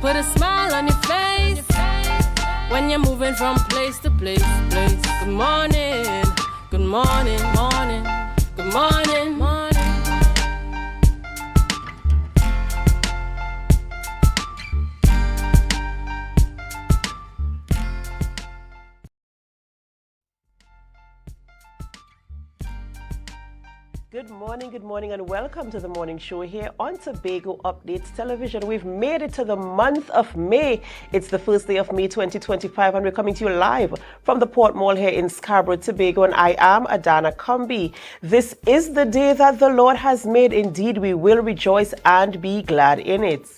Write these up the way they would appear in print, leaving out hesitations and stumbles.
put a smile on your face when you're moving from place to place. Good morning, good morning, morning, good morning, morning. Good morning, and welcome to the morning show here on Tobago Updates Television. We've made it to the month of May. It's the first day of May 2025, and we're coming to you live from the Port Mall here in Scarborough, Tobago, and I am Adana Kumbi. This is the day that the Lord has made. Indeed, we will rejoice and be glad in it.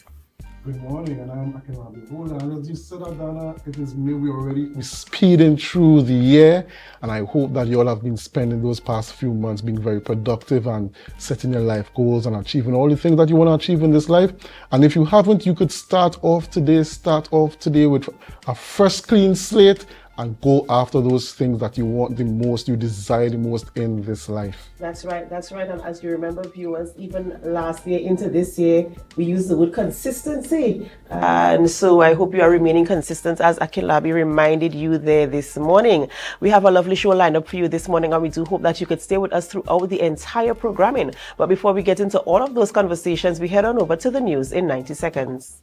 Good morning, and I'm AMPLIA. Hold on, as you said, Adana, it is May. We're speeding through the year, and I hope that you all have been spending those past few months being very productive and setting your life goals and achieving all the things that you want to achieve in this life. And if you haven't, you could start off today with a fresh, clean slate and go after those things that you want the most, you desire the most in this life. That's right. And as you remember, viewers, even last year into this year, we used the word consistency. And so I hope you are remaining consistent, as Akilabi reminded you there this morning. We have a lovely show lined up for you this morning, and we do hope that you could stay with us throughout the entire programming. But before we get into all of those conversations, we head on over to the news in 90 seconds.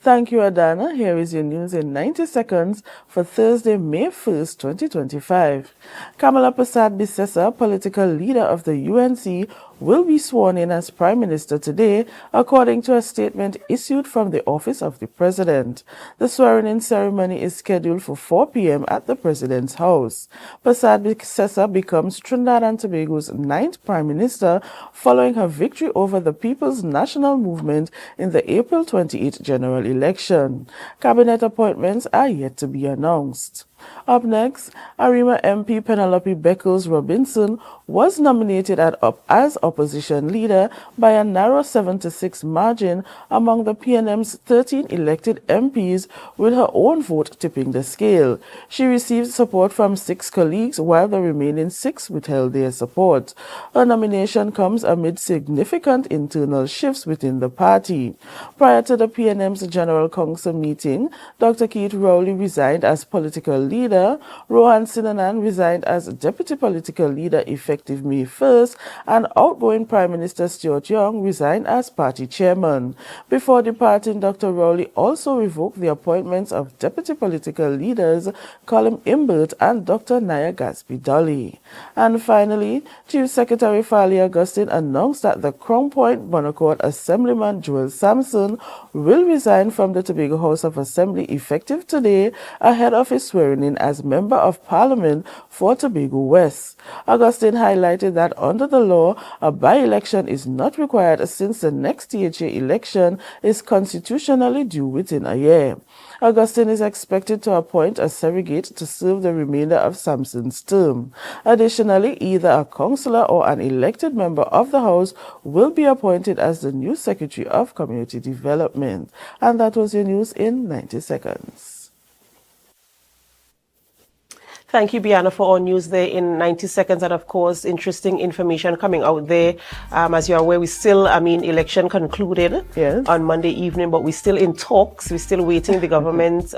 Thank you, Adana. Here is your news in 90 seconds for Thursday, May 1st, 2025. Kamala Persad-Bissessar, political leader of the UNC, will be sworn in as Prime Minister today, according to a statement issued from the Office of the President. The swearing-in ceremony is scheduled for 4 p.m. at the President's house. Persad-Bissessar becomes Trinidad and Tobago's 9th Prime Minister following her victory over the People's National Movement in the April 28 general election. Cabinet appointments are yet to be announced. Up next, Arima MP Penelope Beckles-Robinson was nominated as opposition leader by a narrow 7-6 margin among the PNM's 13 elected MPs, with her own vote tipping the scale. She received support from 6 colleagues, while the remaining 6 withheld their support. Her nomination comes amid significant internal shifts within the party. Prior to the PNM's General Council meeting, Dr. Keith Rowley resigned as political leader, Rohan Sinanan resigned as deputy political leader effective May 1st, and outgoing Prime Minister Stuart Young resigned as party chairman. Before departing, Dr. Rowley also revoked the appointments of deputy political leaders Colin Imbert and Dr. Naya Gatsby-Dolly. And finally, Chief Secretary Farley Augustine announced that the Crown Point Bonacord Assemblyman Joel Sampson will resign from the Tobago House of Assembly effective today, ahead of his swearing in as Member of Parliament for Tobago West. Augustine highlighted that under the law, a by-election is not required since the next THA election is constitutionally due within a year. Augustine is expected to appoint a surrogate to serve the remainder of Sampson's term. Additionally, either a councillor or an elected member of the House will be appointed as the new Secretary of Community Development. And that was your news in 90 seconds. Thank you, Biana, for all news there in 90 seconds. And of course, interesting information coming out there. As you're aware, election concluded on Monday evening, but we're still in talks. We're still waiting. The government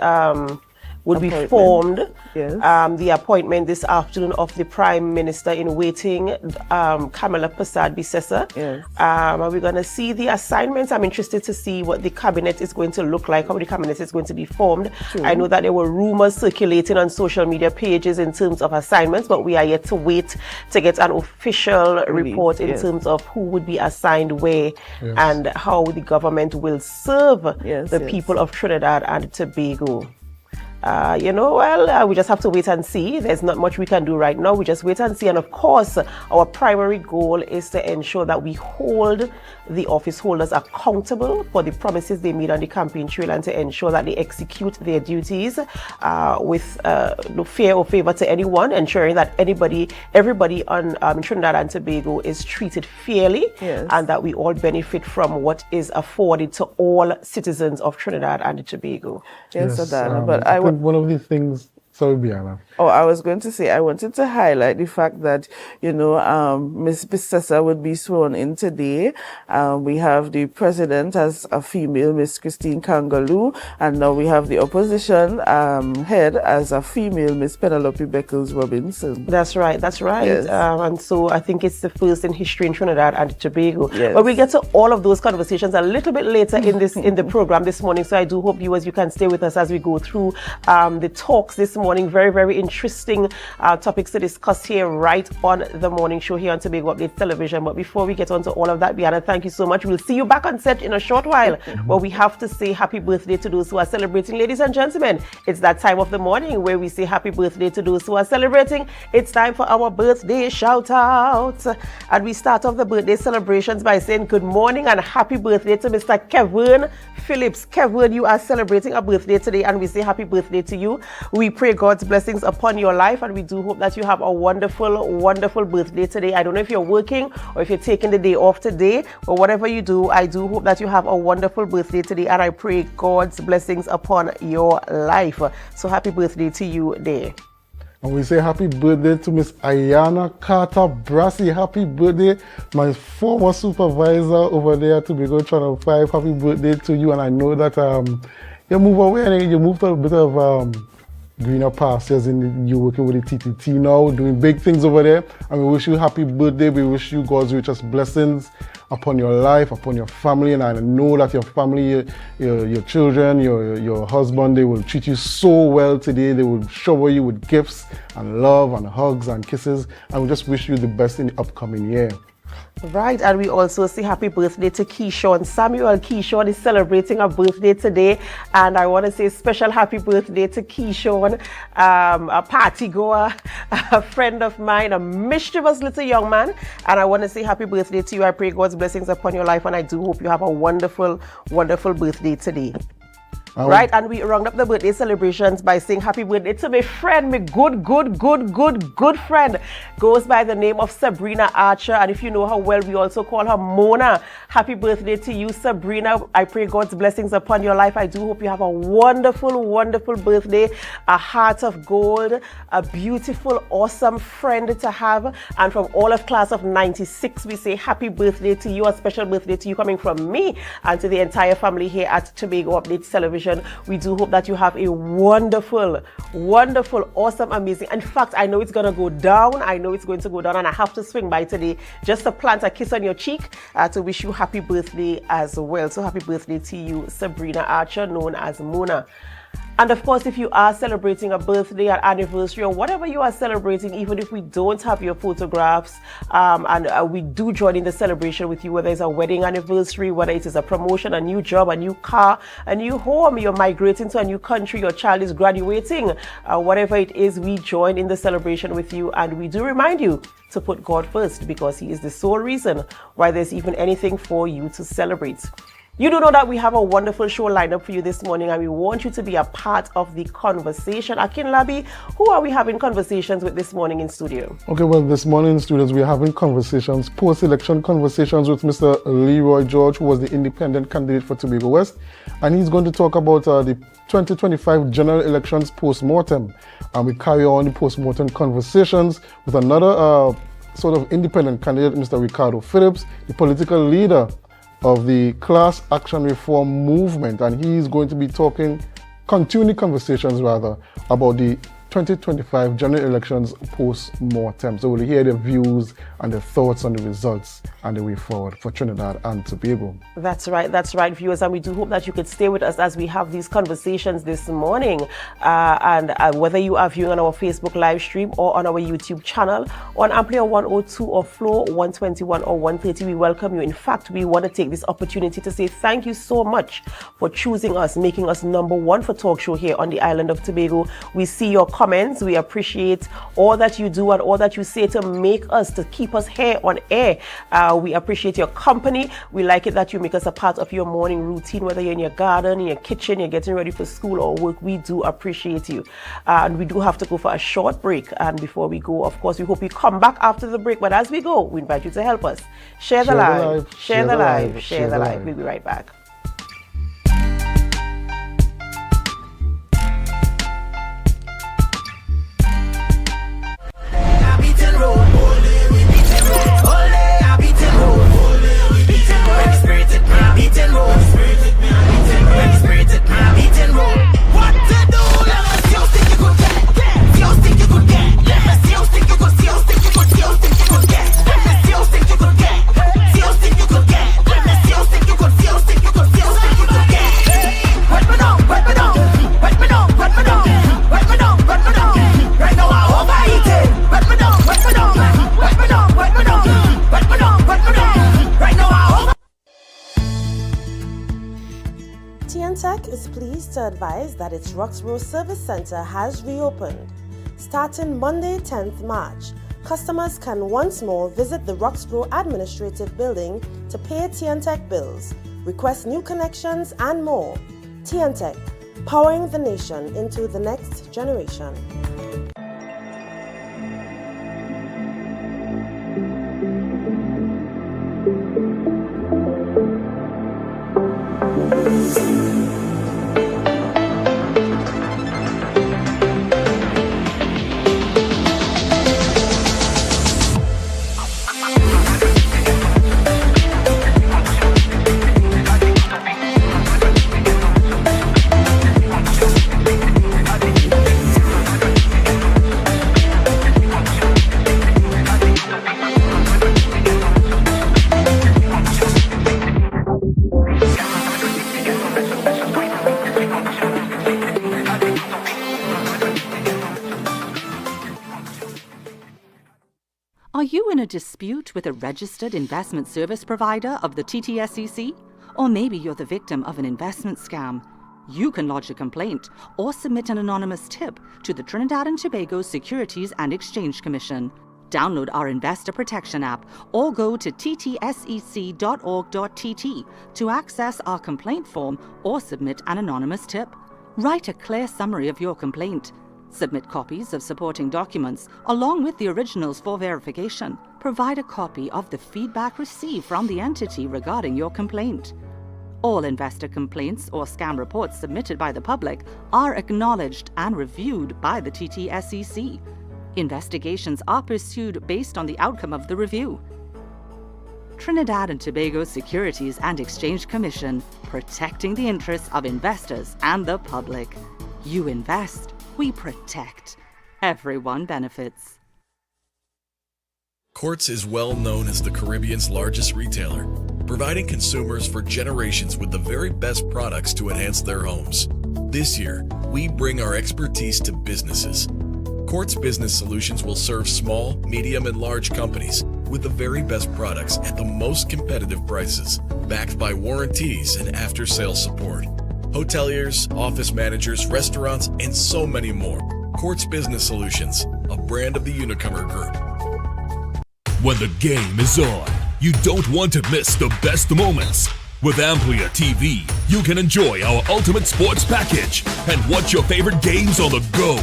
would be formed. The appointment this afternoon of the Prime Minister in waiting, Kamala Persad-Bissessar. Are we going to see the assignments? I'm interested to see what the cabinet is going to look like, how the cabinet is going to be formed. True. I know that there were rumors circulating on social media pages in terms of assignments, but we are yet to wait to get an official report in terms of who would be assigned where and how the government will serve the people of Trinidad and Tobago. We just have to wait and see. There's not much we can do right now. We just wait and see. And of course, our primary goal is to ensure that we hold the office holders accountable for the promises they made on the campaign trail, and to ensure that they execute their duties with no fear or favor to anyone, ensuring that everybody on Trinidad and Tobago is treated fairly, and that we all benefit from what is afforded to all citizens of Trinidad and Tobago. Yes, Adana. But I think one of the things Sorry, Biana. Oh, I was going to say, I wanted to highlight the fact that, Miss Bissessa would be sworn in today. We have the president as a female, Miss Christine Kangaloo, and now we have the opposition head as a female, Miss Penelope Beckles Robinson. That's right. Yes. And so I think it's the first in history in Trinidad and Tobago. Yes. But we get to all of those conversations a little bit later in the program this morning. So I do hope viewers, you can stay with us as we go through the talks this morning. Very, very interesting topics to discuss here right on the morning show here on Tobago Update Television. But before we get on to all of that, Biana, thank you so much. We'll see you back on set in a short while. But we have to say happy birthday to those who are celebrating. Ladies and gentlemen, it's that time of the morning where we say happy birthday to those who are celebrating. It's time for our birthday shout out. And we start off the birthday celebrations by saying good morning and happy birthday to Mr. Kevin Phillips. Kevin, you are celebrating a birthday today, and we say happy birthday to you. We pray God's blessings upon your life, and we do hope that you have a wonderful, wonderful birthday today. I don't know if you're working or if you're taking the day off today, but whatever you do, I do hope that you have a wonderful birthday today, and I pray God's blessings upon your life. So happy birthday to you there. And we say happy birthday to Miss Ayana Carter Brassy. Happy birthday, my former supervisor over there at Tobago Channel 5. Happy birthday to you. And I know that you move away and you moved to a bit of greener pastures, and you're working with the TTT now, doing big things over there. And we wish you happy birthday. We wish you God's richest blessings upon your life, upon your family. And I know that your family, your children, your husband, they will treat you so well today. They will shower you with gifts and love and hugs and kisses. And we just wish you the best in the upcoming year. Right, and we also say happy birthday to Keyshawn Samuel. Keyshawn is celebrating a birthday today, and I want to say special happy birthday to Keyshawn, a party goer, a friend of mine, a mischievous little young man, and I want to say happy birthday to you. I pray God's blessings upon your life, and I do hope you have a wonderful, wonderful birthday today. Right, and we round up the birthday celebrations by saying happy birthday to my friend, my good friend, goes by the name of Sabrina Archer, and if you know her well, we also call her Mona. Happy birthday to you, Sabrina. I pray God's blessings upon your life. I do hope you have a wonderful, wonderful birthday, a heart of gold, a beautiful, awesome friend to have, and from all of class of 96, we say happy birthday to you, a special birthday to you coming from me and to the entire family here at Tobago Updates Television. We do hope that you have a wonderful, wonderful, awesome, amazing. In fact, I know it's going to go down. I know it's going to go down, and I have to swing by today just to plant a kiss on your cheek to wish you happy birthday as well. So happy birthday to you, Sabrina Archer, known as Mona. And of course, if you are celebrating a birthday, an anniversary, or whatever you are celebrating, even if we don't have your photographs, we do join in the celebration with you, whether it's a wedding anniversary, whether it is a promotion, a new job, a new car, a new home, you're migrating to a new country, your child is graduating, whatever it is, we join in the celebration with you. And we do remind you to put God first, because He is the sole reason why there's even anything for you to celebrate. You do know that we have a wonderful show lined up for you this morning, and we want you to be a part of the conversation. Akin Labi, who are we having conversations with this morning in studio? Okay, well, this morning in studios, we're having conversations, post-election conversations with Mr. Leroy George, who was the independent candidate for Tobago West, and he's going to talk about the 2025 general elections post-mortem. And we carry on the post-mortem conversations with another sort of independent candidate, Mr. Ricardo Phillips, the political leader of the Class Action Reform Movement, and he's going to be continuing conversations about the 2025 general elections post-mortem. So we'll hear their views and their thoughts on the results and the way forward for Trinidad and Tobago. That's right, viewers, and we do hope that you could stay with us as we have these conversations this morning. And whether you are viewing on our Facebook live stream or on our YouTube channel, on AMPLIA 102 or Flow 121 or 130, we welcome you. In fact, we want to take this opportunity to say thank you so much for choosing us, making us number one for talk show here on the island of Tobago. We see your comments. We appreciate all that you do and all that you say to make us, to keep us here on air. We appreciate your company. We like it that you make us a part of your morning routine, whether you're in your garden, in your kitchen, you're getting ready for school or work. We do appreciate you. And we do have to go for a short break. And before we go, of course, we hope you come back after the break. But as we go, we invite you to help us. Share the live. We'll be right back. TNTech is pleased to advise that its Roxborough Service Center has reopened. Starting Monday, 10th March, customers can once more visit the Roxborough Administrative Building to pay TNTech bills, request new connections, and more. TNTech, powering the nation into the next generation. Are you in a dispute with a registered investment service provider of the TTSEC? Or maybe you're the victim of an investment scam? You can lodge a complaint or submit an anonymous tip to the Trinidad and Tobago Securities and Exchange Commission. Download our Investor Protection app or go to ttsec.org.tt to access our complaint form or submit an anonymous tip. Write a clear summary of your complaint. Submit copies of supporting documents along with the originals for verification. Provide a copy of the feedback received from the entity regarding your complaint. All investor complaints or scam reports submitted by the public are acknowledged and reviewed by the TTSEC. Investigations are pursued based on the outcome of the review. Trinidad and Tobago Securities and Exchange Commission, protecting the interests of investors and the public. You invest, we protect. Everyone benefits. Courts is well known as the Caribbean's largest retailer, providing consumers for generations with the very best products to enhance their homes. This year, we bring our expertise to businesses. Courts Business Solutions will serve small, medium, and large companies with the very best products at the most competitive prices, backed by warranties and after-sales support. Hoteliers, office managers, restaurants, and so many more. Courts Business Solutions, a brand of the Unicomer Group. When the game is on, you don't want to miss the best moments. With AMPLIA TV, you can enjoy our ultimate sports package and watch your favorite games on the go.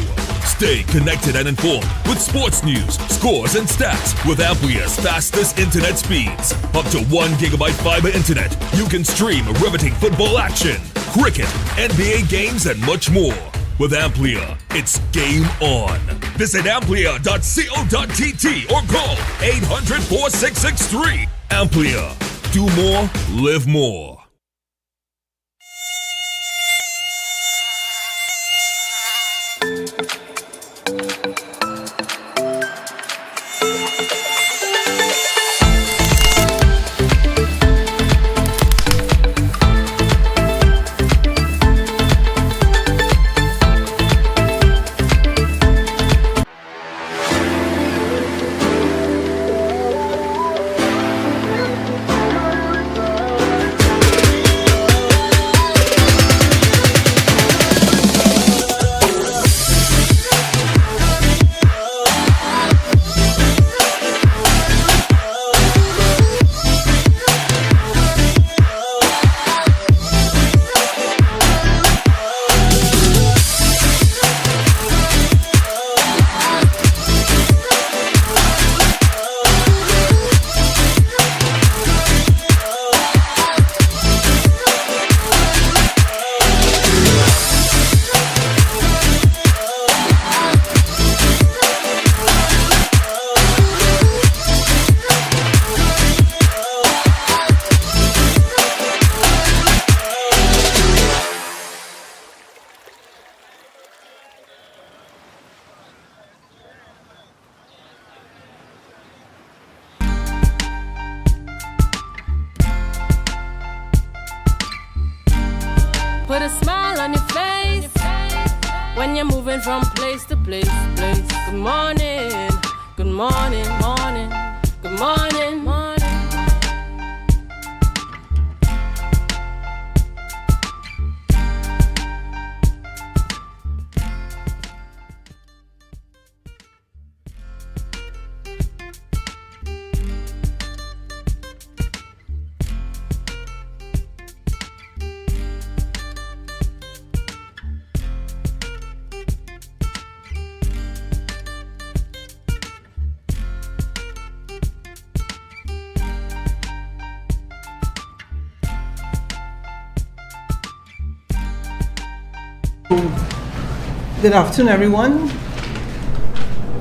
Stay connected and informed with sports news, scores, and stats with AMPLIA's fastest internet speeds. Up to 1 GB fiber internet, you can stream riveting football action, cricket, NBA games, and much more. With AMPLIA, it's game on. Visit amplia.co.tt or call 800-4663. AMPLIA. Do more, live more. Put a smile on your face when you're moving from place to place. Good morning, good morning, morning, good morning, morning. Good afternoon, everyone.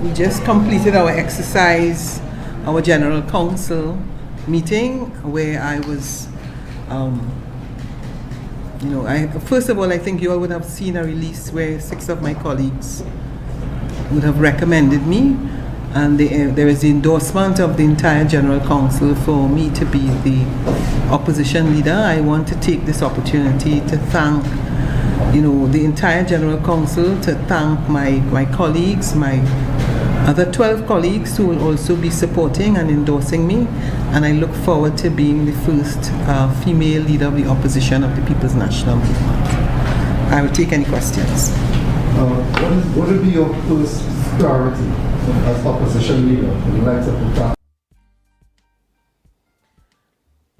We just completed our exercise, our General Council meeting, where I was, first of all, I think you all would have seen a release where 6 of my colleagues would have recommended me, and there is the endorsement of the entire General Council for me to be the opposition leader. I want to take this opportunity to thank the entire General Council, to thank my colleagues, my other 12 colleagues who will also be supporting and endorsing me, and I look forward to being the first female leader of the opposition of the People's National Movement. I will take any questions. What would be your first priority as opposition leader in light of the fact?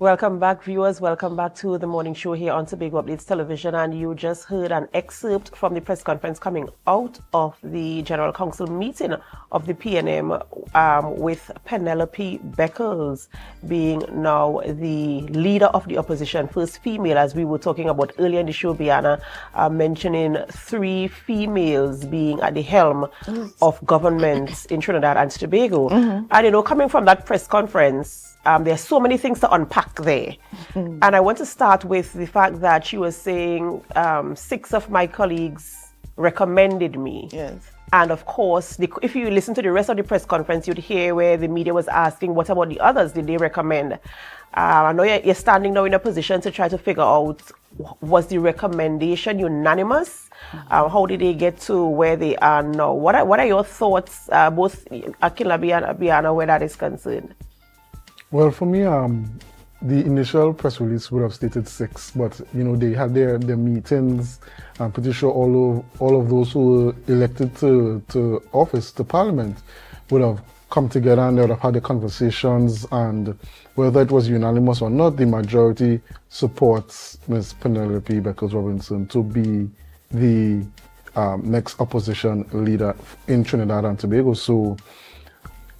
Welcome back, viewers. Welcome back to the morning show here on Tobago Updates Television. And you just heard an excerpt from the press conference coming out of the General Council meeting of the PNM with Penelope Beckles being now the leader of the opposition, first female, as we were talking about earlier in the show, Biana, mentioning 3 females being at the helm of governments in Trinidad and Tobago. And, coming from that press conference, there's so many things to unpack there. And I want to start with the fact that she was saying 6 of my colleagues recommended me. Yes. And of course, if you listen to the rest of the press conference, you'd hear where the media was asking, what about the others? Did they recommend? I know you're standing now in a position to try to figure out, was the recommendation unanimous? How did they get to where they are now? What are your thoughts, both Akinlabi and Biana, where that is concerned? Well, for me, the initial press release would have stated 6, but they had their meetings. I'm pretty sure all of those who were elected to office, to Parliament, would have come together and they would have had the conversations, and whether it was unanimous or not, the majority supports Ms. Penelope Beckles Robinson to be the next opposition leader in Trinidad and Tobago. So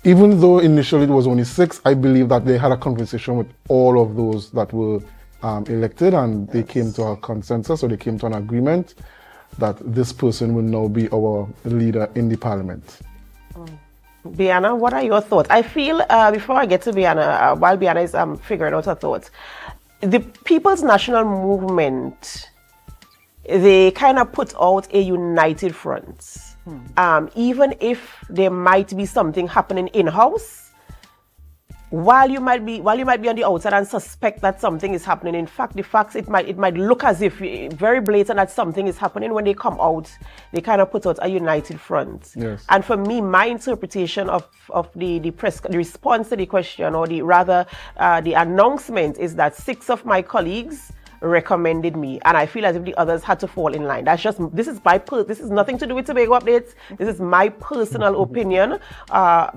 even though initially it was only 6, I believe that they had a conversation with all of those that were elected, and they came to a consensus, or they came to an agreement that this person will now be our leader in the Parliament. Biana, what are your thoughts? I feel, before I get to Biana, while Biana is figuring out her thoughts, the People's National Movement, they kind of put out a united front. Even if there might be something happening in-house, while you might be on the outside and suspect that something is happening, in fact, the facts, it might look as if very blatant that something is happening. When they come out, they kind of put out a united front. Yes. And for me, my interpretation of the press, the response to the question, or the announcement, is that 6 of my colleagues recommended me, and I feel as if the others had to fall in line. This is nothing to do with Tobago Updates. This is my personal opinion,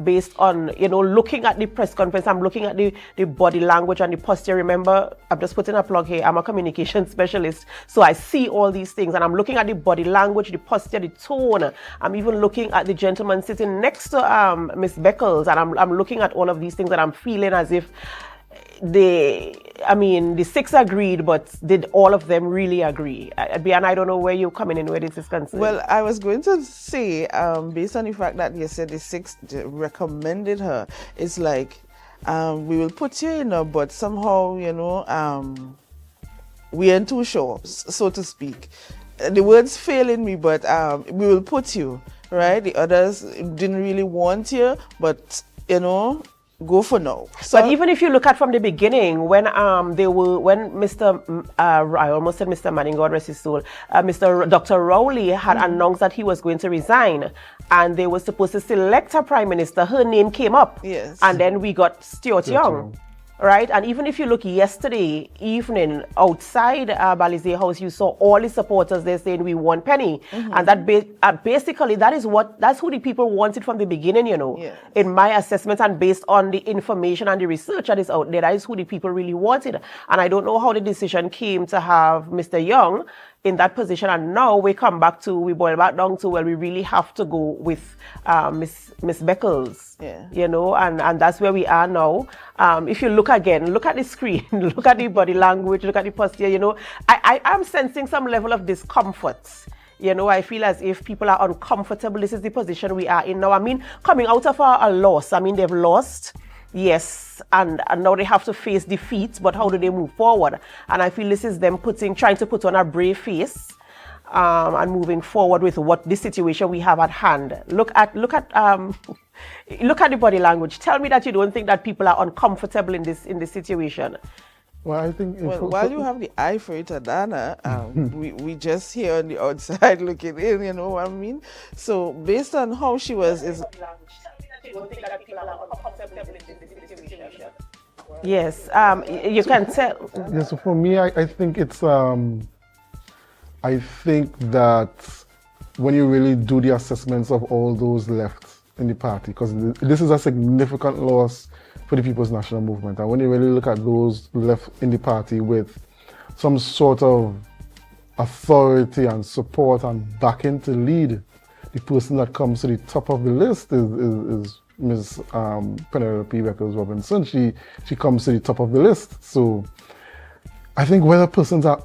based on looking at the press conference. I'm looking at the body language and the posture. Remember, I'm just putting a plug here, I'm a communication specialist, so I see all these things, and I'm looking at the body language, the posture, the tone. I'm even looking at the gentleman sitting next to Miss Beckles, and I'm looking at all of these things, and I'm feeling as if the 6 agreed, but did all of them really agree? Biana, I don't know where you're coming in, where this is concerned. Well, I was going to say, based on the fact that you said the 6 recommended her, it's like, we will put you in, but somehow, we ain't too sure, so to speak. The words failing me, but we will put you, right? The others didn't really want you, but, go for now. So, but even if you look at from the beginning, when Mr. I almost said Mr. Manning, God rest his soul, Dr. Rowley had announced that he was going to resign, and they were supposed to select a prime minister, her name came up. Yes. And then we got Stuart Young. Right, and even if you look yesterday evening outside Balizé House, you saw all the supporters there saying we want Penny, and that basically that's who the people wanted from the beginning. Yes. In my assessment and based on the information and the research that is out there, that is who the people really wanted. And I don't know how the decision came to have Mr. Young in that position, and now we boil back down to, well, we really have to go with Miss Beckles. Yeah. And that's where we are now. If you look at the screen, look at the body language, look at the posture, I am sensing some level of discomfort, You know, I feel as if people are uncomfortable. This is the position we are in now. I mean, coming out of a loss, I mean, they've lost. Yes, and now they have to face defeat, but how do they move forward? And I feel this is them trying to put on a brave face and moving forward with what the situation we have at hand. Look at the body language. Tell me that you don't think that people are uncomfortable in this situation. Well, I think while you have the eye for it, Adana, we just here on the outside looking in, you know what I mean? So based on how she was, yes, you can tell. Yes, so for me, I think it's I think that when you really do the assessments of all those left in the party, because this is a significant loss for the People's National Movement, and when you really look at those left in the party with some sort of authority and support and backing to lead, the person that comes to the top of the list is Ms. Penelope Beckers-Robinson. She comes to the top of the list. So I think whether persons are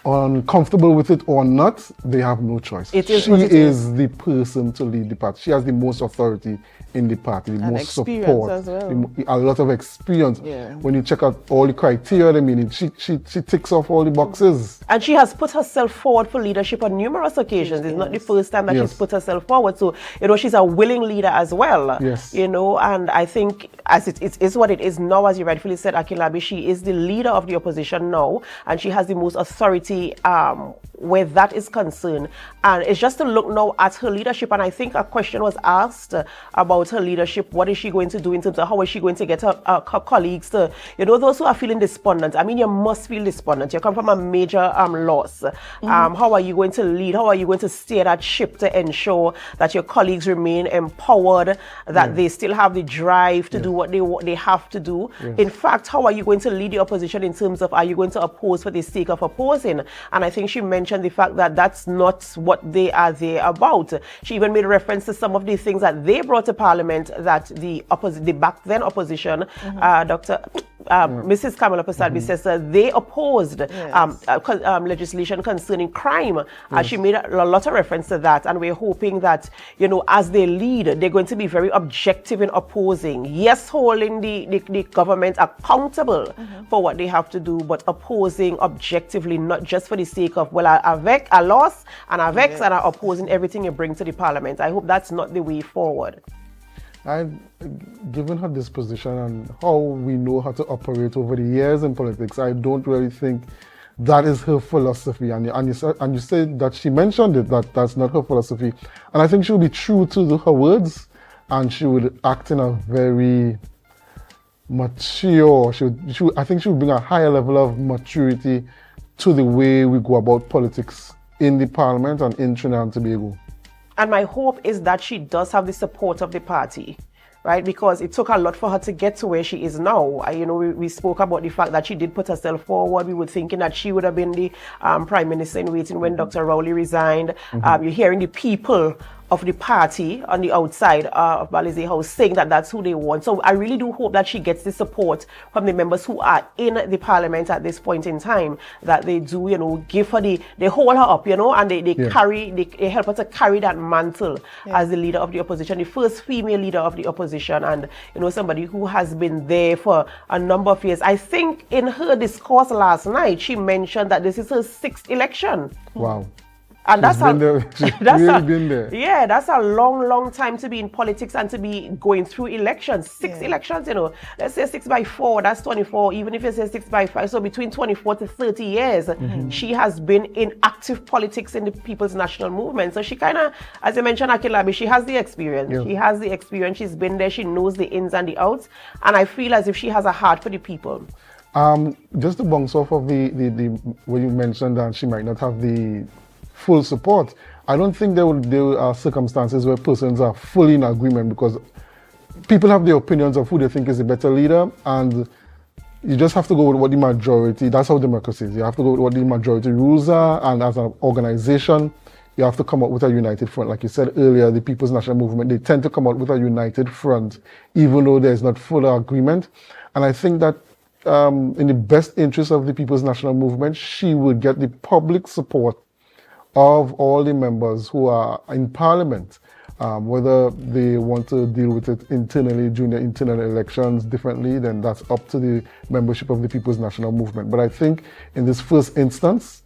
uncomfortable with it or not, they have no choice. She is the person to lead the party. She has the most authority in the party, the most support, as well. A lot of experience. Yeah. When you check out all the criteria, I mean, she ticks off all the boxes. And she has put herself forward for leadership on numerous occasions. It's not the first time that she's put herself forward. So, you know, she's a willing leader as well. Yes. You know, and I think as it is what it is now, as you rightfully said, Akilabi, she is the leader of the opposition now, and she has the most authority where that is concerned. And it's just to look now at her leadership. And I think a question was asked about her leadership. What is she going to do in terms of how is she going to get her colleagues to, you know, those who are feeling despondent. I mean, you must feel despondent. You come from a major loss. How are you going to lead? How are you going to steer that ship to ensure that your colleagues remain empowered, that they still have the drive to do what they have to do? In fact, how are you going to lead the opposition in terms of, are you going to oppose for the sake of opposing? And I think she mentioned the fact that that's not what they are there about. She even made reference to some of the things that they brought to Parliament that the back then opposition, Mrs. Kamala Persad-Bissessar, they opposed legislation concerning crime. She made a lot of reference to that, and we're hoping that, you know, as they lead, they're going to be very objective in opposing. Yes, holding the government accountable for what they have to do, but opposing objectively, not just for the sake of, well, I lost and I vex and I opposing everything you bring to the Parliament. I hope that's not the way forward. Given her disposition and how we know how to operate over the years in politics, I don't really think that is her philosophy. And you said that she mentioned it, that's not her philosophy. And I think she would be true to her words, and she would act in a very mature, I think she would bring a higher level of maturity to the way we go about politics in the Parliament and in Trinidad and Tobago. And my hope is that she does have the support of the party, right? Because it took a lot for her to get to where she is now. You know, we spoke about the fact that she did put herself forward. We were thinking that she would have been the Prime Minister in waiting when Dr. Rowley resigned. You're hearing the people of the party on the outside of Balize House saying that that's who they want. So I really do hope that she gets the support from the members who are in the Parliament at this point in time, that they do, you know, give her they hold her up, you know, and they help her to carry that mantle as the leader of the opposition, the first female leader of the opposition, and, you know, somebody who has been there for a number of years. I think in her discourse last night, she mentioned that this is her 6th election. Wow. And that's been there. Yeah, that's a long time to be in politics and to be going through elections. 6 elections, you know. Let's say 6 by 4, that's 24. Even if you say 6 by 5, so between 24 to 30 years, she has been in active politics in the People's National Movement. So she kind of, as you mentioned, Akilabi, she has the experience. Yeah. She has the experience. She's been there. She knows the ins and the outs. And I feel as if she has a heart for the people. Just to bounce off of the where you mentioned that she might not have the full support, I don't think there are circumstances where persons are fully in agreement, because people have their opinions of who they think is a better leader, and you just have to go with what the majority, that's how democracy is. You have to go with what the majority rules are, and as an organization, you have to come up with a united front. Like you said earlier, the People's National Movement, they tend to come out with a united front, even though there's not full agreement. And I think that in the best interest of the People's National Movement, she would get the public support of all the members who are in Parliament, whether they want to deal with it internally during the internal elections differently, then that's up to the membership of the People's National Movement. But I think in this first instance,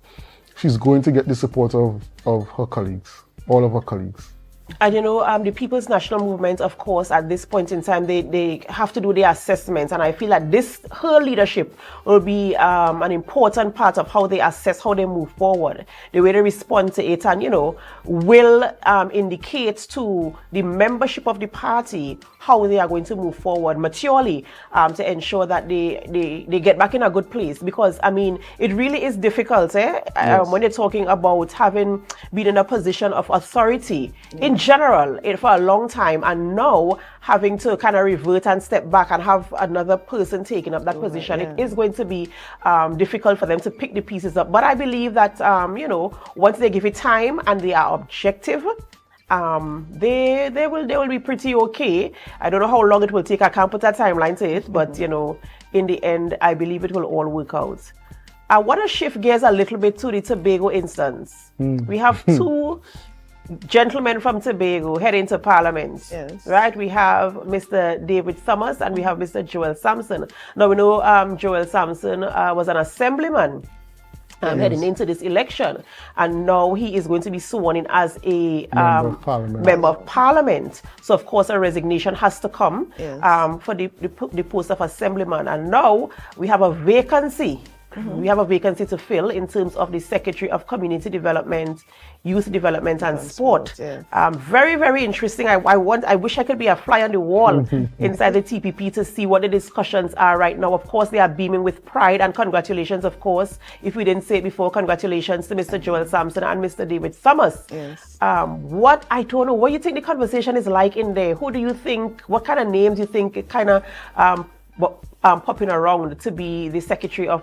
she's going to get the support of her colleagues, all of her colleagues. And the People's National Movement, of course, at this point in time, they have to do their assessments. And I feel that her leadership will be an important part of how they assess, how they move forward. The way they respond to it and, will indicate to the membership of the party how they are going to move forward maturely to ensure that they get back in a good place. Because, it really is difficult when you're talking about having been in a position of authority in general for a long time, and now having to kind of revert and step back and have another person taking up that position. It is going to be difficult for them to pick the pieces up. But I believe that, once they give it time and they are objective, they will be pretty okay. I don't know how long it will take. I can't put a timeline to it, but in the end, I believe it will all work out. I want to shift gears a little bit to the Tobago instance. We have two gentlemen from Tobago heading to Parliament. Yes. Right? We have Mr. David Summers and we have Mr. Joel Sampson. Now we know Joel Sampson was an assemblyman heading into this election, and now he is going to be sworn in as a member of Parliament. So of course a resignation has to come for the post of assemblyman, and now we have a vacancy. We have a vacancy to fill in terms of the Secretary of Community Development, Youth Development and Sport. Very, very interesting. I wish I could be a fly on the wall inside the TPP to see what the discussions are right now. Of course, they are beaming with pride, and congratulations, of course. If we didn't say it before, congratulations to Mr. Joel Sampson and Mr. David Summers. What do you think the conversation is like in there? Who do you think, what kind of names do you think kind of popping around to be the Secretary of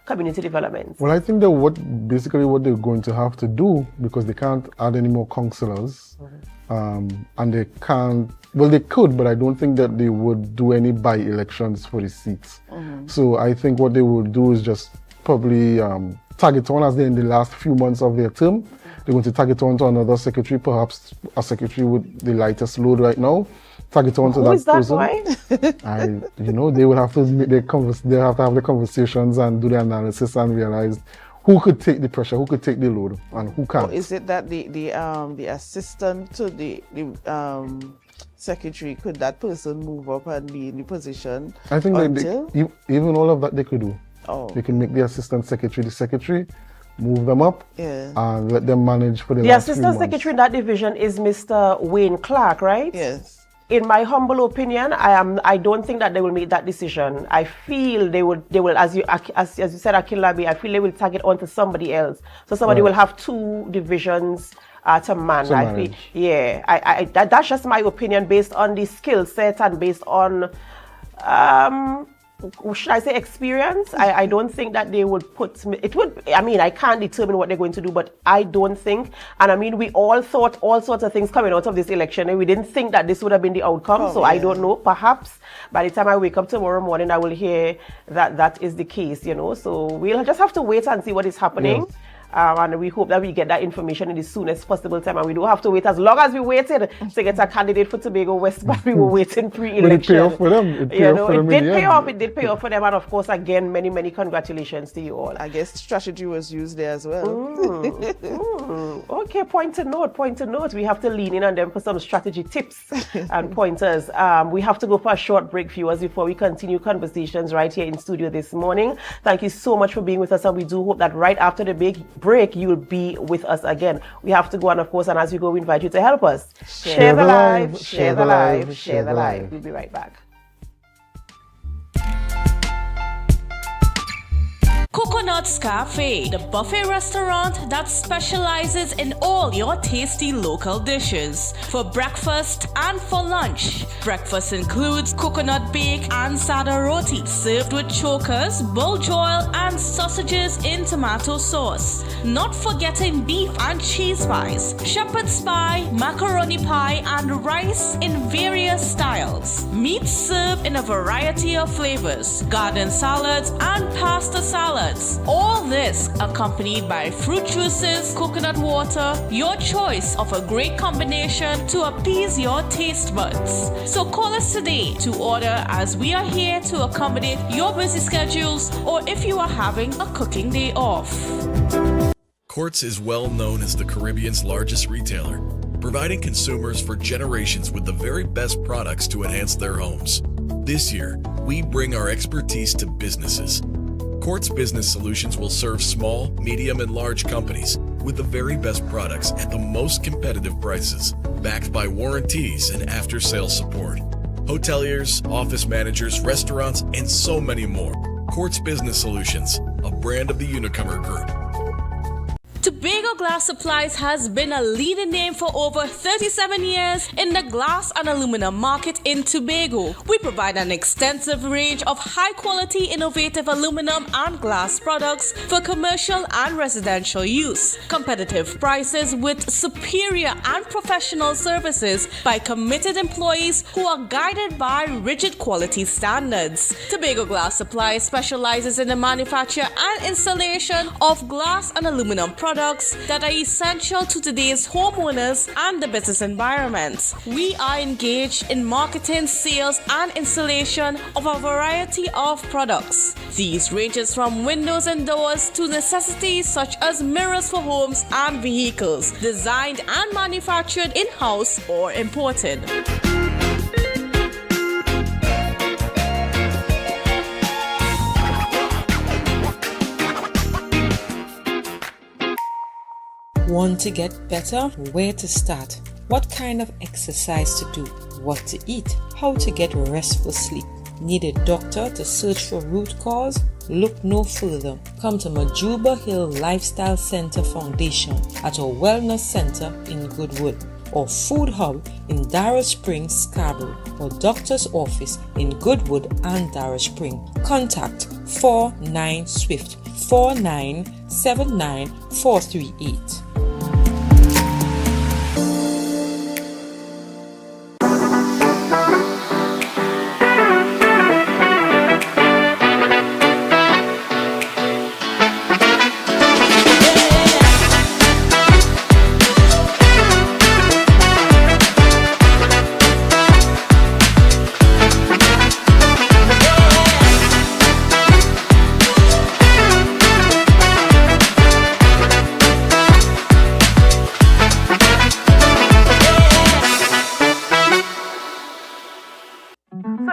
Community Development? Well, I think that what they're going to have to do, because they can't add any more councillors, and they can't, they could, but I don't think that they would do any by-elections for the seats. So I think what they will do is just probably tag it on as they're in the last few months of their term. They're going to tag it on to another secretary, perhaps a secretary with the lightest load right now. Tag it on to that person. They will have to make they have to have the conversations and do the analysis and realize who could take the pressure, who could take the load, and who can't. Or is it that the assistant to the secretary, could that person move up and be in the position? I think even all of that they could do. They can make the assistant secretary the secretary, move them up, and let them manage for the last 3 months. The assistant secretary in that division is Mr. Wayne Clark, right? Yes. In my humble opinion, I don't think that they will make that decision. I feel they will as you said, Akilabi, I feel they will tag it on to somebody else. So somebody will have two divisions to manage. That's just my opinion based on the skill set and based on should I say experience. I don't think that they would I can't determine what they're going to do, but I don't think, and we all thought all sorts of things coming out of this election, and we didn't think that this would have been the outcome. I don't know, perhaps by the time I wake up tomorrow morning I will hear that is the case, so we'll just have to wait and see what is happening. And we hope that we get that information in the soonest possible time, and we don't have to wait as long as we waited to get a candidate for Tobago West, but we were waiting pre-election. It paid off for them. It did pay off for them, and of course, again, many, many congratulations to you all. I guess strategy was used there as well. Okay, point to note. We have to lean in on them for some strategy tips and pointers. We have to go for a short break, viewers, before we continue conversations right here in studio this morning. Thank you so much for being with us, and we do hope that right after the big break, you'll be with us again. We have to go, and of course, and as we go, we invite you to help us. Share the live, share the live, share the live. We'll be right back. Coconut's Cafe, the buffet restaurant that specializes in all your tasty local dishes. For breakfast and for lunch. Breakfast includes coconut bake and sada roti, served with chokers, bull joil, and sausages in tomato sauce. Not forgetting beef and cheese pies, shepherd's pie, macaroni pie, and rice in various styles. Meat served in a variety of flavors, garden salads and pasta salads. All this accompanied by fruit juices, coconut water, your choice of a great combination to appease your taste buds. So call us today to order, as we are here to accommodate your busy schedules or if you are having a cooking day off. Courts is well known as the Caribbean's largest retailer, providing consumers for generations with the very best products to enhance their homes. This year, we bring our expertise to businesses. Courts Business Solutions will serve small, medium, and large companies with the very best products at the most competitive prices, backed by warranties and after-sales support. Hoteliers, office managers, restaurants, and so many more. Courts Business Solutions, a brand of the Unicomer Group. Tobago Glass Supplies has been a leading name for over 37 years in the glass and aluminum market in Tobago. We provide an extensive range of high-quality, innovative aluminum and glass products for commercial and residential use. Competitive prices with superior and professional services by committed employees who are guided by rigid quality standards. Tobago Glass Supplies specializes in the manufacture and installation of glass and aluminum products that are essential to today's homeowners and the business environment. We are engaged in marketing, sales, and installation of a variety of products. These ranges from windows and doors to necessities such as mirrors for homes and vehicles, designed and manufactured in-house or imported. Want to get better? Where to start? What kind of exercise to do? What to eat? How to get restful sleep? Need a doctor to search for root cause? Look no further. Come to Majuba Hill Lifestyle Center Foundation at our Wellness Center in Goodwood, or Food Hub in Darrow Springs, Scarborough, or Doctor's Office in Goodwood and Darrow Springs. Contact 49 Swift 4979 438.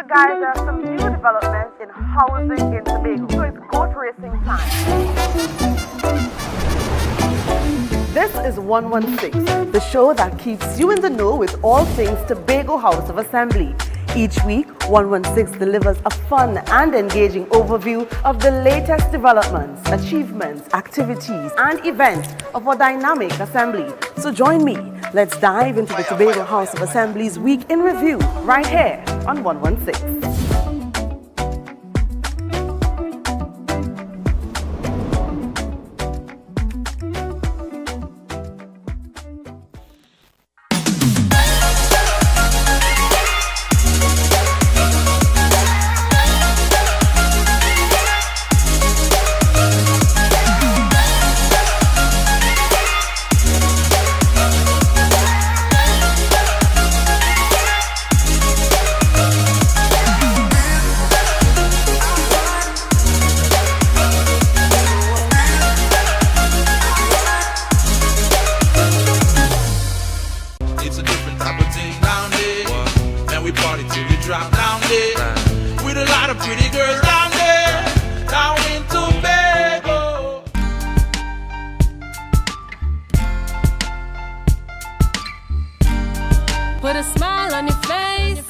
Guys, there are some new developments in housing in Tobago, so it's goat racing time. This is 116, the show that keeps you in the know with all things Tobago House of Assembly. Each week, 116 delivers a fun and engaging overview of the latest developments, achievements, activities, and events of our dynamic assembly. So join me. Let's dive into the Tobago House of Assembly's Week in Review right here on 116. Put a smile on your face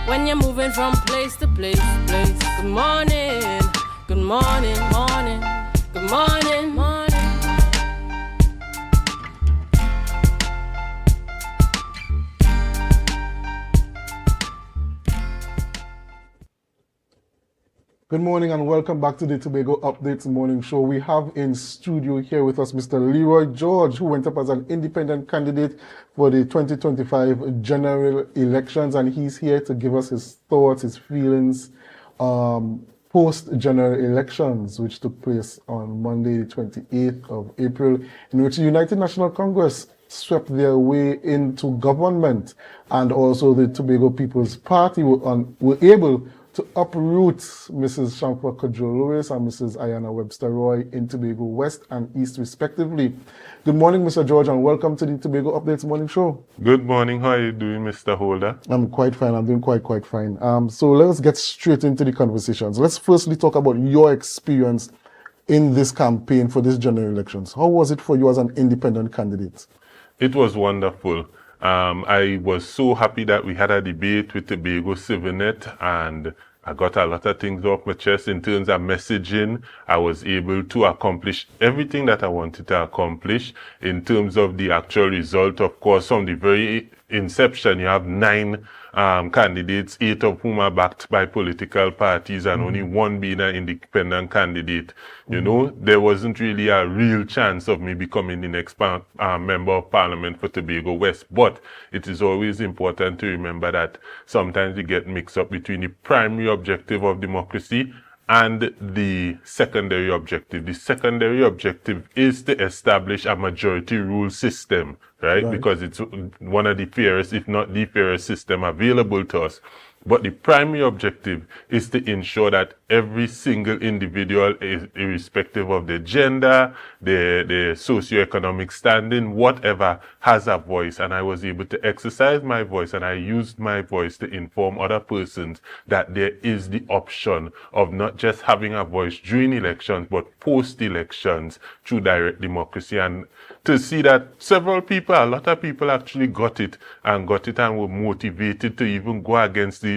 when you're moving from place to place. Good morning, good morning, morning, good morning, morning. Good morning and welcome back to the Tobago Updates Morning Show. We have in studio here with us Mr. Leroy George, who went up as an independent candidate for the 2025 general elections, and he's here to give us his thoughts, his feelings for post-general elections, which took place on Monday, the 28th of April, in which the United National Congress swept their way into government, and also the Tobago People's Party were able to uproot Mrs. Shamfa Kajol-Lewis and Mrs. Ayanna Webster-Roy in Tobago West and East, respectively. Good morning, Mr. George, and welcome to the Tobago Updates Morning Show. Good morning. How are you doing, Mr. Holder? I'm quite fine. I'm doing quite fine. So let's get straight into the conversations. Let's firstly talk about your experience in this campaign for this general elections. How was it for you as an independent candidate? It was wonderful. I was so happy that we had a debate with Tobago CiviNet, and I got a lot of things off my chest in terms of messaging. I was able to accomplish everything that I wanted to accomplish. In terms of the actual result, of course, from the very inception, you have 9 candidates, 8 of whom are backed by political parties, and only 1 being an independent candidate. You know, there wasn't really a real chance of me becoming the next member of parliament for Tobago West. But it is always important to remember that sometimes we get mixed up between the primary objective of democracy and the secondary objective. The secondary objective is to establish a majority rule system, right? Because it's one of the fairest, if not the fairest system available to us. But the primary objective is to ensure that every single individual, irrespective of their gender, their socioeconomic standing, whatever, has a voice. And I was able to exercise my voice, and I used my voice to inform other persons that there is the option of not just having a voice during elections, but post-elections through direct democracy. And to see that a lot of people actually got it and were motivated to even go against the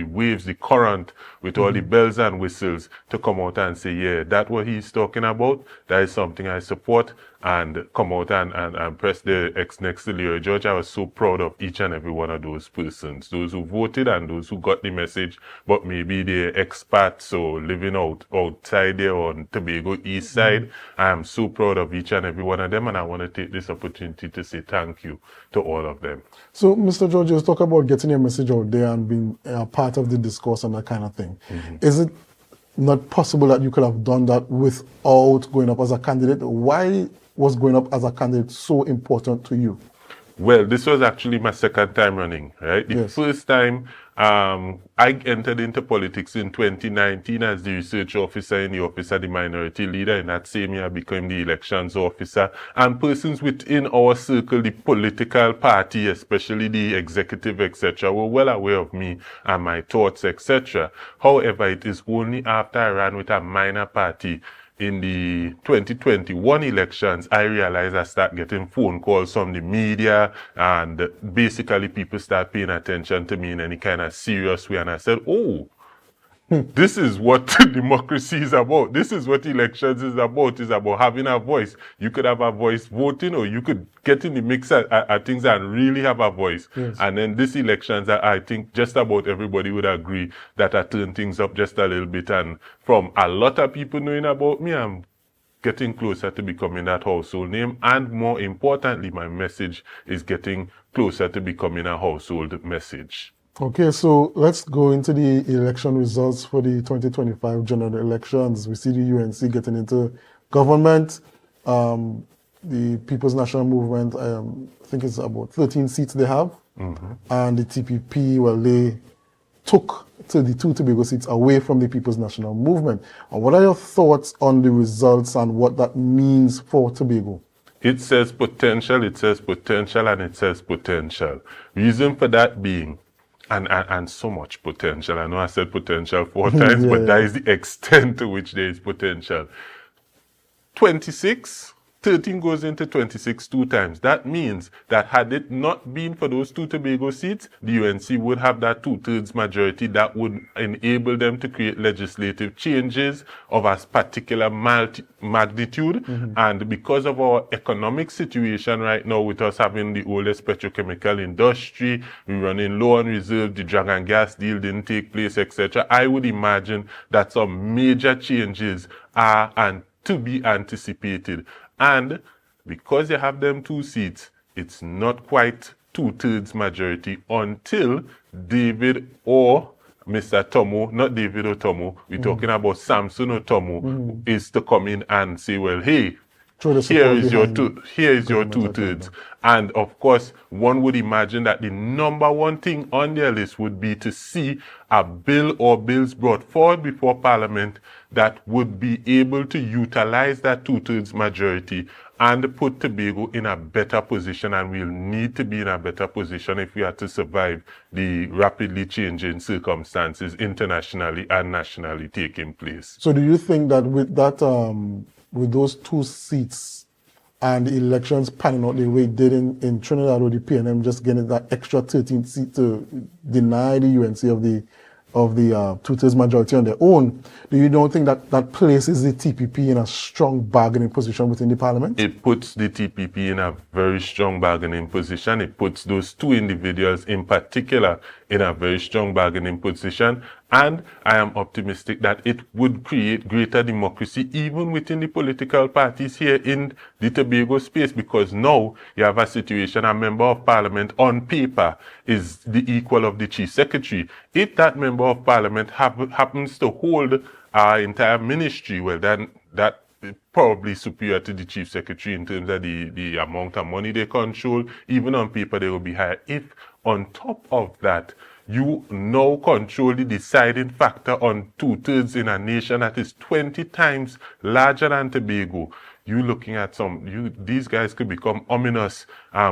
waves, the current, with all the bells and whistles, to come out and say, yeah, that's what he's talking about. That is something I support, and come out and press the X next to Leo George. I was so proud of each and every one of those persons, those who voted and those who got the message, but maybe they're expats or living outside there on Tobago East side. I am so proud of each and every one of them, and I want to take this opportunity to say thank you to all of them. So, Mr. George, you talk about getting your message out there and being a part of the discourse and that kind of thing. Is it not possible that you could have done that without going up as a candidate? Why was going up as a candidate so important to you? Well, this was actually my second time running, right? The first time, I entered into politics in 2019 as the research officer in the office of the minority leader. In that same year, I became the elections officer. And persons within our circle, the political party, especially the executive, etc., were well aware of me and my thoughts, etc. However, it is only after I ran with a minor party in the 2021 elections, I realized I start getting phone calls from the media, and basically people start paying attention to me in any kind of serious way. And I said, oh, this is what democracy is about. This is what elections is about. It's about having a voice. You could have a voice voting, or you could get in the mix at things and really have a voice. And then these elections, I think just about everybody would agree that I turned things up just a little bit. And from a lot of people knowing about me, I'm getting closer to becoming that household name. And more importantly, my message is getting closer to becoming a household message. Okay, so let's go into the election results for the 2025 general elections. We see the UNC getting into government. The People's National Movement, I think it's about 13 seats they have. And the TPP, well, they took the 2 Tobago seats away from the People's National Movement. And what are your thoughts on the results and what that means for Tobago? It says potential, and it says potential. Reason for that being, and so much potential. I know I said potential 4 times, but that is the extent to which there is potential. 26, 13 goes into 26 2 times. That means that had it not been for those 2 Tobago seats, the UNC would have that 2/3 majority that would enable them to create legislative changes of a particular magnitude. And because of our economic situation right now, with us having the oldest petrochemical industry, we running low on reserve, the drug and gas deal didn't take place, etc., I would imagine that some major changes are to be anticipated. And because you have them 2 seats, it's not quite 2/3 majority until David or Mr. Tomo, not David Otomo, we're talking about Samson Otomo, is to come in and say, well, hey, here is your 2/3. And of course, one would imagine that the number one thing on their list would be to see a bill or bills brought forward before Parliament that would be able to utilize that 2/3 majority and put Tobago in a better position, and we'll need to be in a better position if we are to survive the rapidly changing circumstances internationally and nationally taking place. So do you think that with that, with those 2 seats and the elections panning out the way it did in Trinidad, or the PNM just getting that extra 13th seat to deny the UNC of the 2/3 majority on their own, do you don't think that that places the TPP in a strong bargaining position within the Parliament? It puts the TPP in a very strong bargaining position. It puts those 2 individuals in particular in a very strong bargaining position. And I am optimistic that it would create greater democracy even within the political parties here in the Tobago space, because now you have a situation, a member of parliament on paper is the equal of the chief secretary. If that member of parliament happens to hold our entire ministry, well, then that is probably superior to the chief secretary in terms of the amount of money they control. Even on paper, they will be higher. If on top of that, you now control the deciding factor on 2/3 in a nation that is 20 times larger than Tobago, you're looking at these guys could become ominous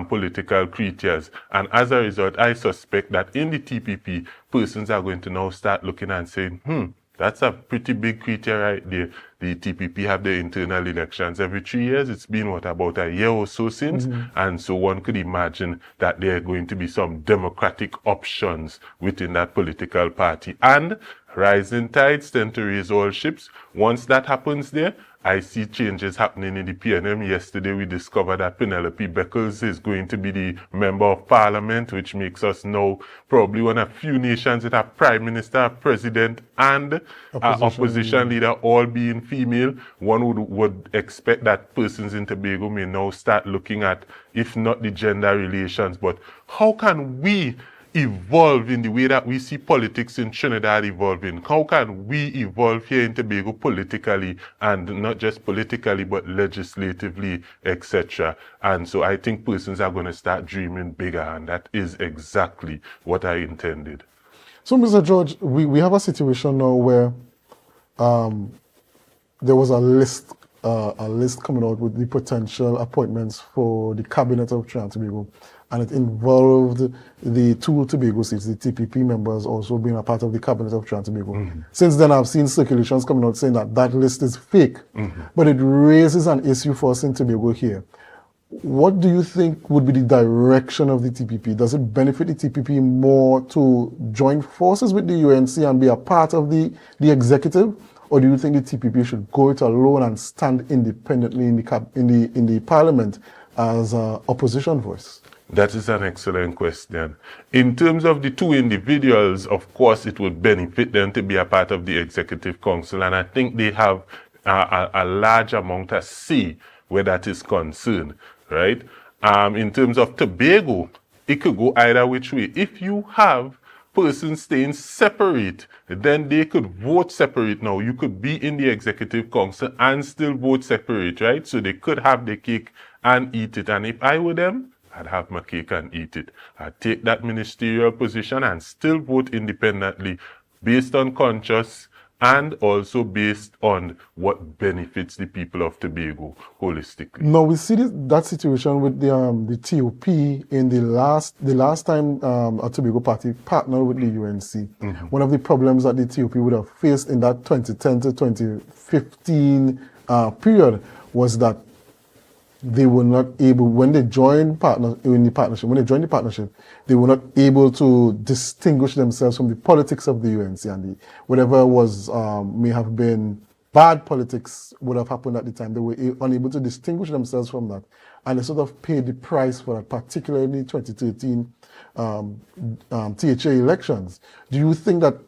political creatures. And as a result, I suspect that in the TPP, persons are going to now start looking and saying, that's a pretty big creature right there. The TPP have their internal elections every 3 years. It's been, about a year or so since? And so one could imagine that there are going to be some democratic options within that political party. And rising tides tend to raise all ships. Once that happens there, I see changes happening in the PNM. Yesterday, we discovered that Penelope Beckles is going to be the member of parliament, which makes us now probably one of few nations that have prime minister, president, and opposition leader all being female. One would expect that persons in Tobago may now start looking at, if not the gender relations, but how can we evolve in the way that we see politics in Trinidad evolving? How can we evolve here in Tobago politically, and not just politically, but legislatively, etc.? And so I think persons are going to start dreaming bigger, and that is exactly what I intended. So, Mr. George, we have a situation now where there was a list coming out with the potential appointments for the cabinet of Trinidad and Tobago, and it involved the 2 Tobago seats, the TPP members also being a part of the cabinet of Trinidad and Tobago. Since then, I've seen circulations coming out saying that that list is fake, but it raises an issue for us in Tobago here. What do you think would be the direction of the TPP? Does it benefit the TPP more to join forces with the UNC and be a part of the executive? Or do you think the TPP should go it alone and stand independently in the parliament as an opposition voice? That is an excellent question. In terms of the 2 individuals, of course, it would benefit them to be a part of the executive council, and I think they have a large amount of say where that is concerned, right? In terms of Tobago, it could go either which way. If you have persons staying separate, then they could vote separate. Now, you could be in the executive council and still vote separate, right? So they could have their cake and eat it. And if I were them, I'd have my cake and eat it. I'd take that ministerial position and still vote independently based on conscience and also based on what benefits the people of Tobago holistically. Now we see that situation with the TOP in the last time a Tobago party partnered with the UNC. One of the problems that the TOP would have faced in that 2010 to 2015 period was that they were not able, when they joined the partnership, they were not able to distinguish themselves from the politics of the UNC, and whatever was may have been bad politics would have happened at the time. They were unable to distinguish themselves from that, and they sort of paid the price for that, particularly in the 2013 THA elections. Do you think that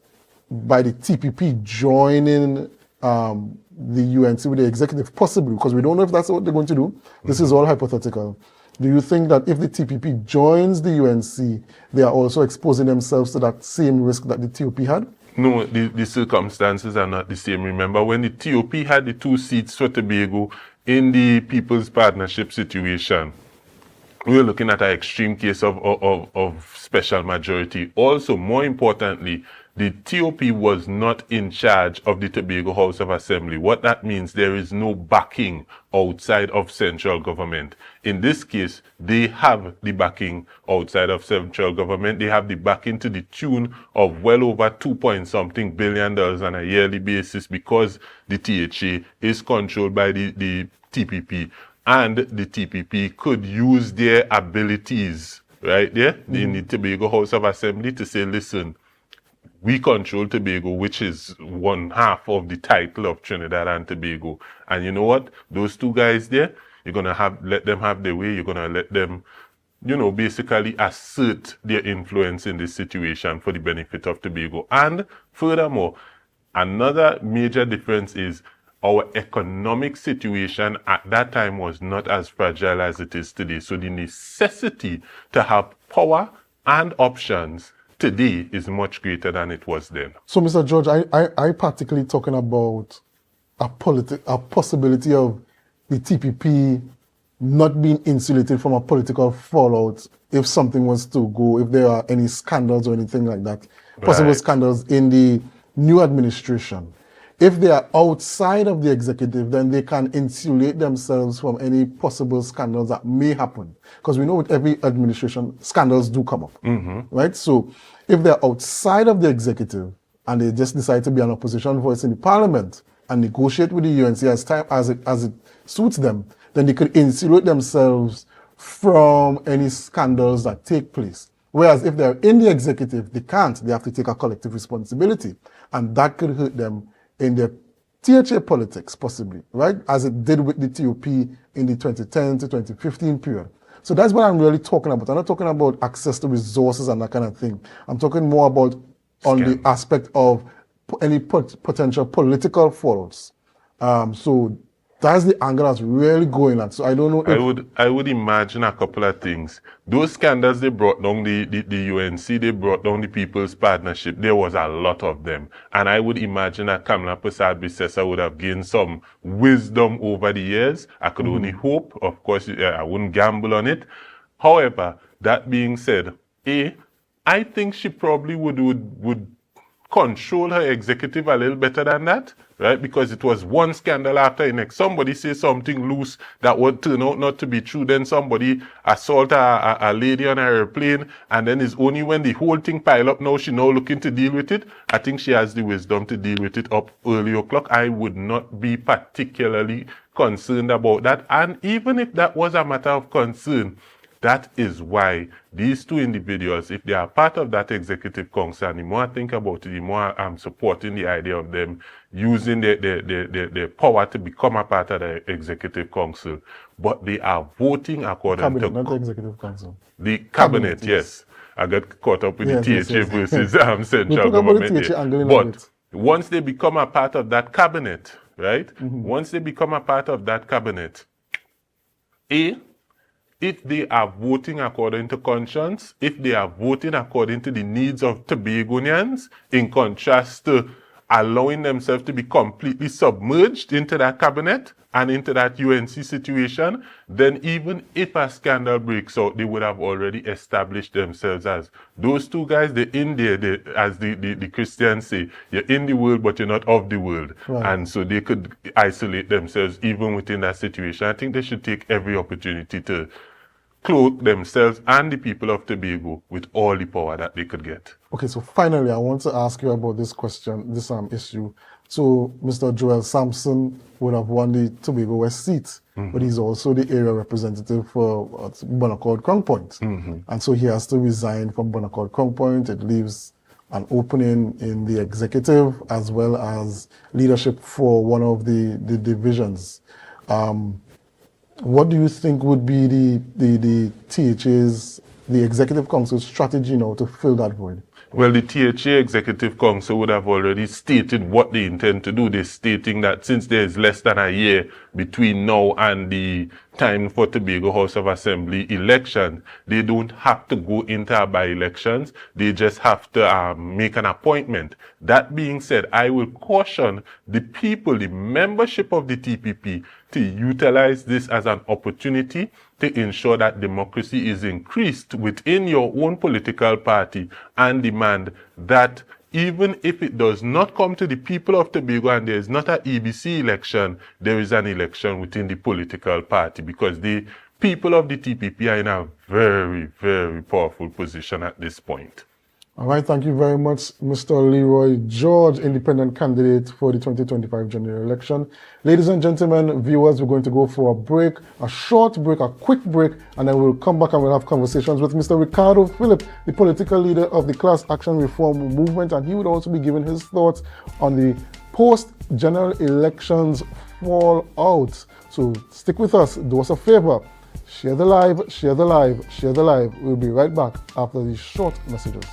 by the TPP joining the UNC with the executive, possibly, because we don't know if that's what they're going to do. This is all hypothetical. Do you think that if the TPP joins the UNC, they are also exposing themselves to that same risk that the TOP had? No, the circumstances are not the same. Remember, when the TOP had the 2 seats for Tobago in the People's Partnership situation, we were looking at an extreme case of special majority. Also, more importantly, the TOP was not in charge of the Tobago House of Assembly. What that means, there is no backing outside of central government. In this case, they have the backing outside of central government. They have the backing to the tune of well over $2-something billion on a yearly basis, because the THA is controlled by the TPP. And the TPP could use their abilities, right there, in the Tobago House of Assembly to say, listen, we control Tobago, which is 1/2 of the title of Trinidad and Tobago. And you know what? Those 2 guys there, you're going to let them have their way. You're going to let them, basically assert their influence in this situation for the benefit of Tobago. And furthermore, another major difference is our economic situation at that time was not as fragile as it is today. So the necessity to have power and options today is much greater than it was then. So, Mr. George, I particularly talking about a possibility of the TPP not being insulated from a political fallout if something was to go, if there are any scandals or anything like that, possible scandals in the new administration. If they are outside of the executive, then they can insulate themselves from any possible scandals that may happen. Because we know with every administration, scandals do come up, right? So if they're outside of the executive and they just decide to be an opposition voice in the parliament and negotiate with the UNC as it suits them, then they could insulate themselves from any scandals that take place. Whereas if they're in the executive, they can't. They have to take a collective responsibility. And that could hurt them in their THA politics, possibly, right? As it did with the TOP in the 2010 to 2015 period. So that's what I'm really talking about. I'm not talking about access to resources and that kind of thing. I'm talking more about on the aspect of any potential political fallouts. So that's the angle that's really going on. So I don't know if... I would imagine a couple of things. Those scandals, they brought down the UNC, they brought down the People's Partnership. There was a lot of them. And I would imagine that Kamala Persad-Bissessar would have gained some wisdom over the years. I could only hope. Of course, I wouldn't gamble on it. However, that being said, I think she probably would control her executive a little better than that, right? Because it was one scandal after the next. Somebody say something loose that would turn out not to be true. Then somebody assault a lady on an airplane, and then it's only when the whole thing pile up now she now looking to deal with it. I think she has the wisdom to deal with it up early o'clock. I would not be particularly concerned about that. And even if that was a matter of concern, that is why these 2 individuals, if they are part of that executive council, and the more I think about it, the more I'm supporting the idea of them using their power to become a part of the executive council. But they are voting according to... Not the executive council. The cabinet, yes. I got caught up with the THA versus central government. But once they become a part of that cabinet, right? Once they become a part of that cabinet, if they are voting according to conscience, if they are voting according to the needs of Tobagonians, in contrast to allowing themselves to be completely submerged into that cabinet and into that UNC situation, then even if a scandal breaks out, they would have already established themselves as those 2 guys, they're in there, as the Christians say, you're in the world, but you're not of the world. Right. And so they could isolate themselves even within that situation. I think they should take every opportunity to clothe themselves and the people of Tobago with all the power that they could get. Okay, so finally, I want to ask you about this question, this issue. So, Mr. Joel Sampson would have won the Tobago West seat, but he's also the area representative for Bonaccord Crown Point. And so he has to resign from Bonaccord Crown Point. It leaves an opening in the executive as well as leadership for one of the divisions. What do you think would be the THA's, the Executive Council's strategy now to fill that void? Well, the THA Executive Council would have already stated what they intend to do. They're stating that since there is less than a year between now and the time for Tobago House of Assembly election. They don't have to go into by-elections. They just have to make an appointment. That being said, I will caution the people, the membership of the TPP, to utilize this as an opportunity to ensure that democracy is increased within your own political party and demand that even if it does not come to the people of Tobago and there is not an EBC election, there is an election within the political party, because the people of the TPP are in a very, very powerful position at this point. All right, thank you very much, Mr. Leroy George, independent candidate for the 2025 general election. Ladies and gentlemen, viewers, we're going to go for a break, a short break, a quick break, and then we'll come back and we'll have conversations with Mr. Ricardo Phillip, the political leader of the Class Action Reform Movement, and he would also be giving his thoughts on the post-general elections fallout. So stick with us, do us a favor, share the live, share the live, share the live. We'll be right back after these short messages.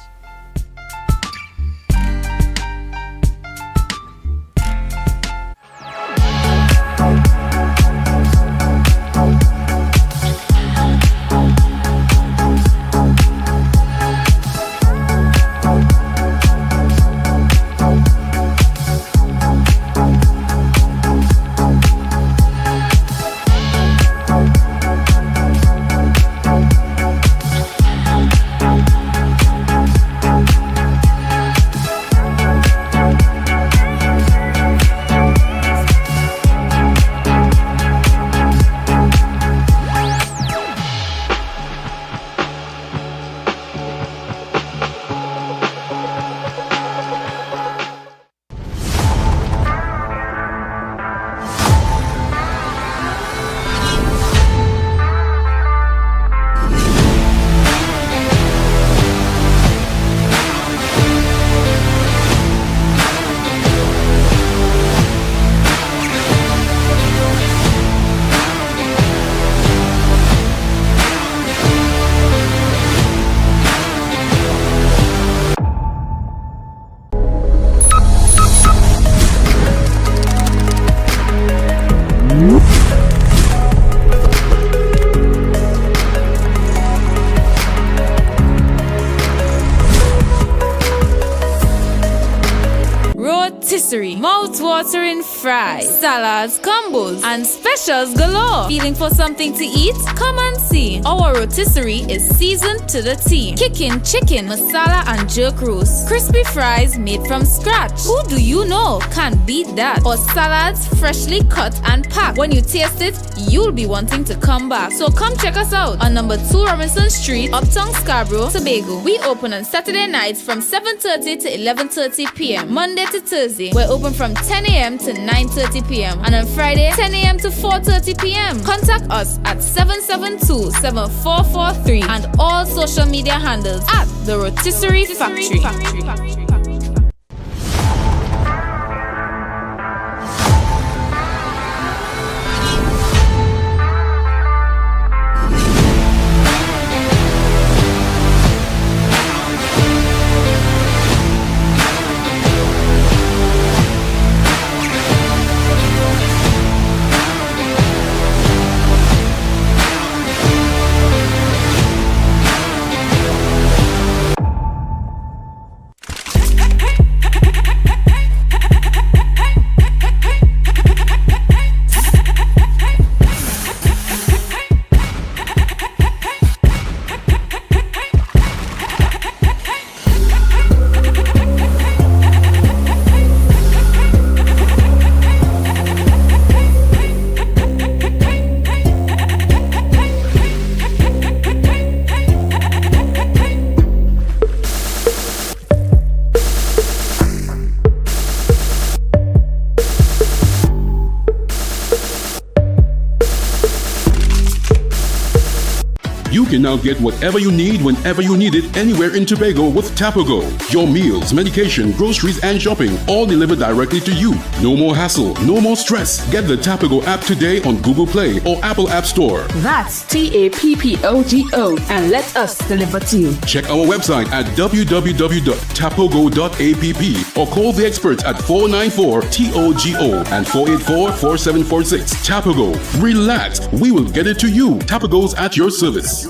Mouth-watering fries, salads, combos, and specials galore. Feeling for something to eat? Come and see. Our rotisserie is seasoned to the T. Kicking chicken, masala, and jerk roast. Crispy fries made from scratch. Who do you know can beat that? Or salads freshly cut and packed. When you taste it, you'll be wanting to come back. So come check us out on number 2 Robinson Street, Uptown Scarborough, Tobago. We open on Saturday nights from 7:30 to 11:30 p.m. Monday to Thursday, we're open from 10 a.m. to 9:30 p.m. and on Friday, 10 a.m. to 4:30 p.m. Contact us at 772-7443 and all social media handles at The Rotisserie Factory. You can now get whatever you need whenever you need it anywhere in Tobago with Tobago. Your meals, medication, groceries, and shopping all delivered directly to you. No more hassle, no more stress. Get the Tobago app today on Google Play or Apple App Store. That's TAPPOGO, and let us deliver to you. Check our website at www.tapogo.app or call the experts at 494-TOGO and 484-4746. Tobago. Relax. We will get it to you. Tobago's at your service.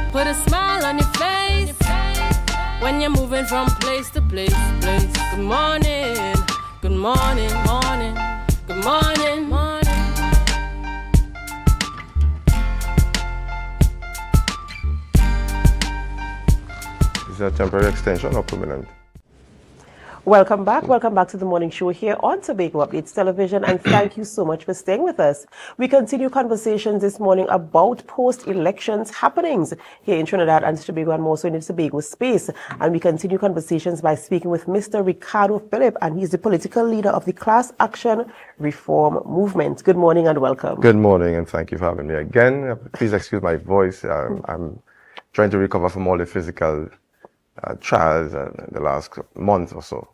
Put a smile on your face when you're moving from place to place. Good morning, good morning, morning, good morning, morning. Is that temporary extension or permanent? Welcome back to the morning show here on Tobago Updates Television, and thank you so much for staying with us. We continue conversations this morning about post-elections happenings here in Trinidad and Tobago, and more so in the Tobago space. And we continue conversations by speaking with Mr. Ricardo Phillip, and he's the political leader of the Class Action Reform Movement. Good morning and welcome. Good morning, and thank you for having me again. Please excuse my voice. I'm trying to recover from all the physical trials in the last month or so.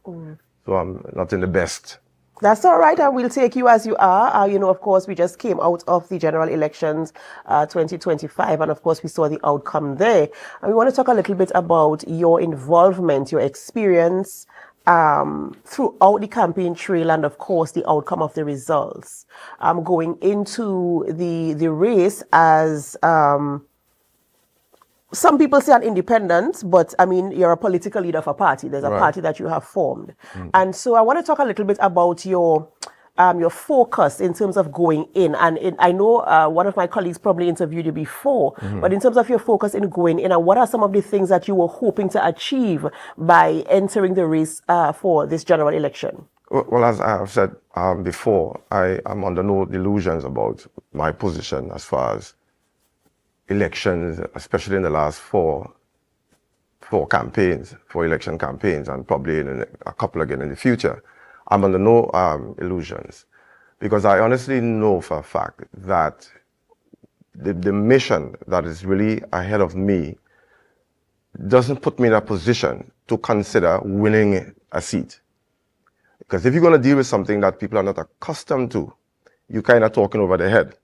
So I'm not in the best. That's all right, and we'll take you as you are. Of course, we just came out of the general elections 2025, and of course, we saw the outcome there. And we want to talk a little bit about your involvement, your experience throughout the campaign trail, and of course, the outcome of the results. Going into the race as some people say an independent, but I mean, you're a political leader of a party. There's a party that you have formed. And so I want to talk a little bit about your focus in terms of going in. And I know one of my colleagues probably interviewed you before, but in terms of your focus in going in, and what are some of the things that you were hoping to achieve by entering the race for this general election? Well, as I have said before, I am under no delusions about my position as far as elections, especially in the last four election campaigns, and probably in a couple again in the future. I'm under no illusions, because I honestly know for a fact that the mission that is really ahead of me doesn't put me in a position to consider winning a seat. Because if you're going to deal with something that people are not accustomed to, you're kind of talking over their head,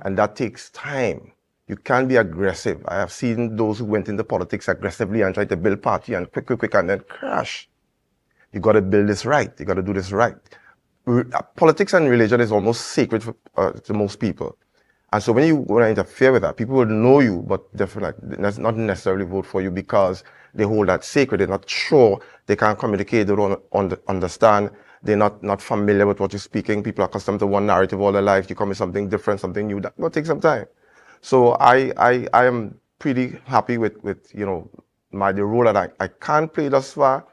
and that takes time. You can't be aggressive. I have seen those who went into politics aggressively and tried to build party and quick, and then crash. You got to build this right. You got to do this right. Politics and religion is almost sacred to most people. And so when you want to interfere with that, people will know you, but definitely not necessarily vote for you because they hold that sacred. They're not sure. They can't communicate. They don't understand. They're not familiar with what you're speaking. People are accustomed to one narrative all their life. You come with something different, something new. That will take some time. So I am pretty happy with the role that I can play thus far.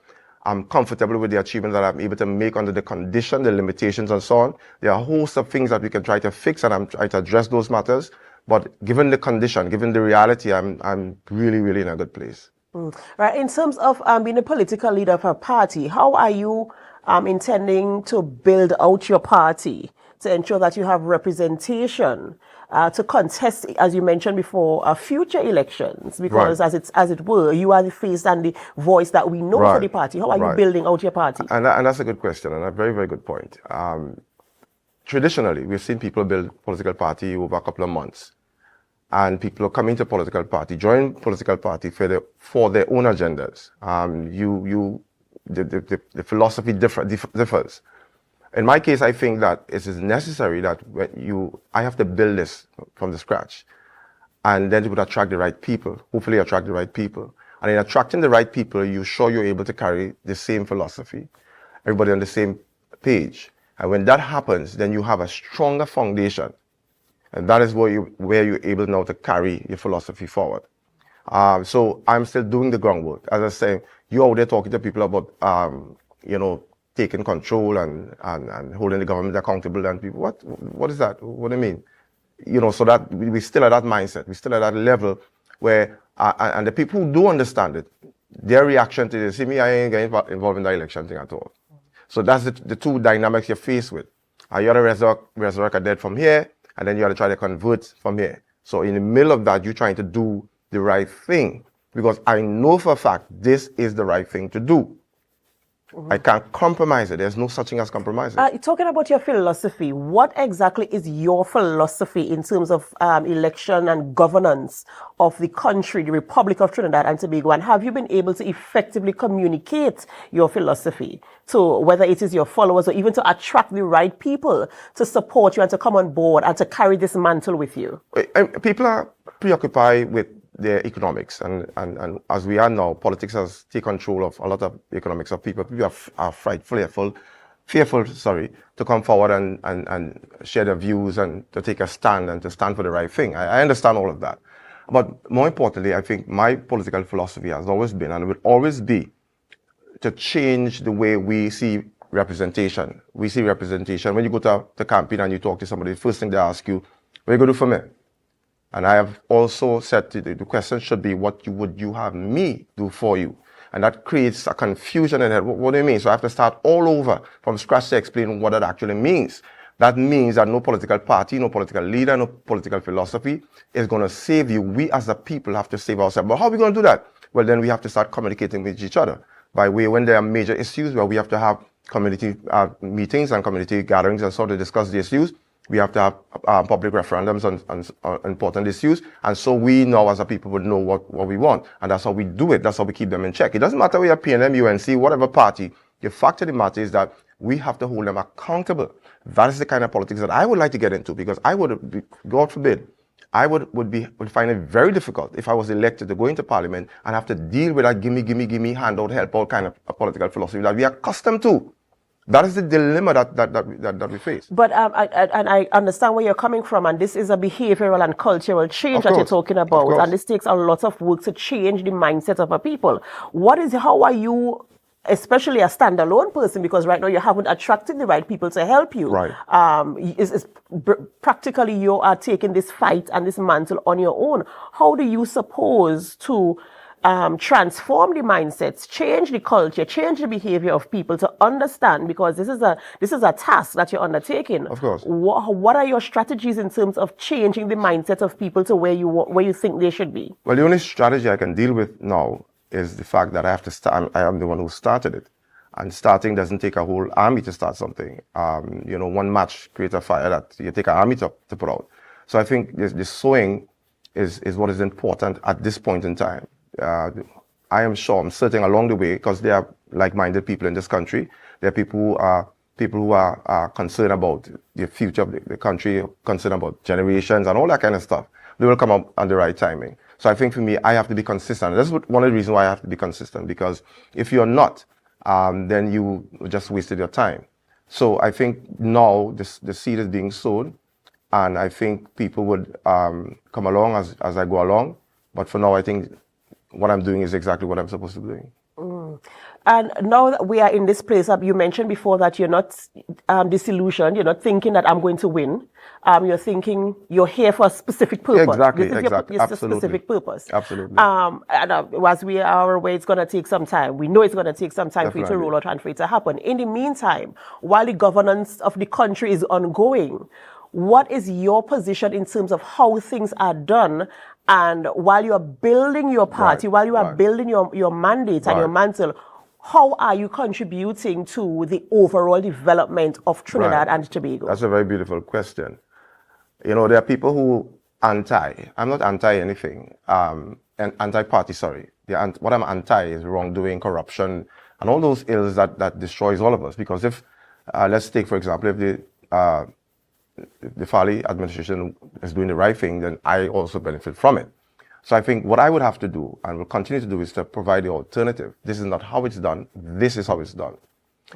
I'm comfortable with the achievements that I'm able to make under the condition, the limitations and so on. There are a host of things that we can try to fix, and I'm trying to address those matters. But given the condition, given the reality, I'm really, really in a good place. Right. In terms of being a political leader of a party, how are you intending to build out your party to ensure that you have representation to contest, as you mentioned before, future elections? Because as it were, you are the face and the voice that we know for the party. How are you building out your party? And that's a good question, and a very, very good point. traditionally, we've seen people build political party over a couple of months. And people are coming to political party, join political party for their own agendas. The philosophy differs. In my case, I think that it is necessary that I have to build this from the scratch. And then it would attract the right people, hopefully attract the right people. And in attracting the right people, you're able to carry the same philosophy, everybody on the same page. And when that happens, then you have a stronger foundation. And that is where you're able now to carry your philosophy forward. So I'm still doing the groundwork. As I say, you're out there talking to people about, taking control and holding the government accountable, and people, what is that? What do you mean? So that we're still at that mindset. We're still at that level where, and the people who do understand it, their reaction to this, see me, I ain't getting involved in the election thing at all. So that's the two dynamics you're faced with. You got to resurrect a dead from here, and then you got to try to convert from here. So in the middle of that, you're trying to do the right thing, because I know for a fact this is the right thing to do. I can't compromise it. There's no such thing as compromising. Talking about your philosophy, what exactly is your philosophy in terms of election and governance of the country, the Republic of Trinidad and Tobago? And have you been able to effectively communicate your philosophy to whether it is your followers or even to attract the right people to support you and to come on board and to carry this mantle with you? People are preoccupied with their economics, and as we are now, politics has taken control of a lot of the economics of people. People are fearful, to come forward and share their views and to take a stand and to stand for the right thing. I understand all of that. But more importantly, I think my political philosophy has always been and will always be to change the way we see representation. We see representation. When you go to the campaign and you talk to somebody, the first thing they ask you, what are you going to do for me? And I have also said the question should be, what would you have me do for you? And that creates a confusion in it. What do you mean? So I have to start all over from scratch to explain what that actually means. That means that no political party, no political leader, no political philosophy is going to save you. We as a people have to save ourselves. But how are we going to do that? Well, then we have to start communicating with each other by way when there are major issues where we have to have community meetings and community gatherings and so to discuss the issues. We have to have public referendums on important issues. And so we now as a people would know what we want. And that's how we do it. That's how we keep them in check. It doesn't matter whether you're PNM, UNC, whatever party. The fact of the matter is that we have to hold them accountable. That is the kind of politics that I would like to get into, because I would be, God forbid, I would find it very difficult if I was elected to go into parliament and have to deal with that gimme, handout, help out kind of political philosophy that we are accustomed to. That is the dilemma that we face. But I understand where you're coming from, and this is a behavioral and cultural change that you're talking about, and this takes a lot of work to change the mindset of a people. How are you, especially a standalone person, because right now you haven't attracted the right people to help you. Right. Practically you are taking this fight and this mantle on your own. How do you suppose to transform the mindsets, change the culture, change the behavior of people to understand, because this is a task that you're undertaking. Of course. What are your strategies in terms of changing the mindset of people to where you think they should be? Well, the only strategy I can deal with now is the fact that I have to start. I am the one who started it, and starting doesn't take a whole army to start something. One match creates a fire that you take an army to put out. So I think the sowing is what is important at this point in time. I am sure, I'm certain along the way, because there are like-minded people in this country. There are people who are concerned about the future of the country, concerned about generations and all that kind of stuff. They will come up at the right timing. So I think for me, I have to be consistent. That's one of the reasons why I have to be consistent, because if you're not, then you just wasted your time. So I think now the seed is being sown, and I think people would come along as I go along. But for now, I think what I'm doing is exactly what I'm supposed to be doing. And now that we are in this place, you mentioned before that you're not disillusioned. You're not thinking that I'm going to win. You're thinking you're here for a specific purpose. Exactly, this is exactly. your specific purpose. Absolutely. As we are aware, it's going to take some time. We know it's going to take some time for you to roll out and for it to happen. In the meantime, while the governance of the country is ongoing, what is your position in terms of how things are done? And while you are building your party, while you are building your mandate and your mantle, how are you contributing to the overall development of Trinidad Right. and Tobago? That's a very beautiful question. You know, there are people who I'm not anti anything, and anti-party, sorry. What I'm anti is wrongdoing, corruption, and all those ills that destroys all of us. Because if, let's take, for example, if the Farley administration is doing the right thing, then I also benefit from it. So I think what I would have to do, and will continue to do, is to provide the alternative. This is not how it's done, this is how it's done.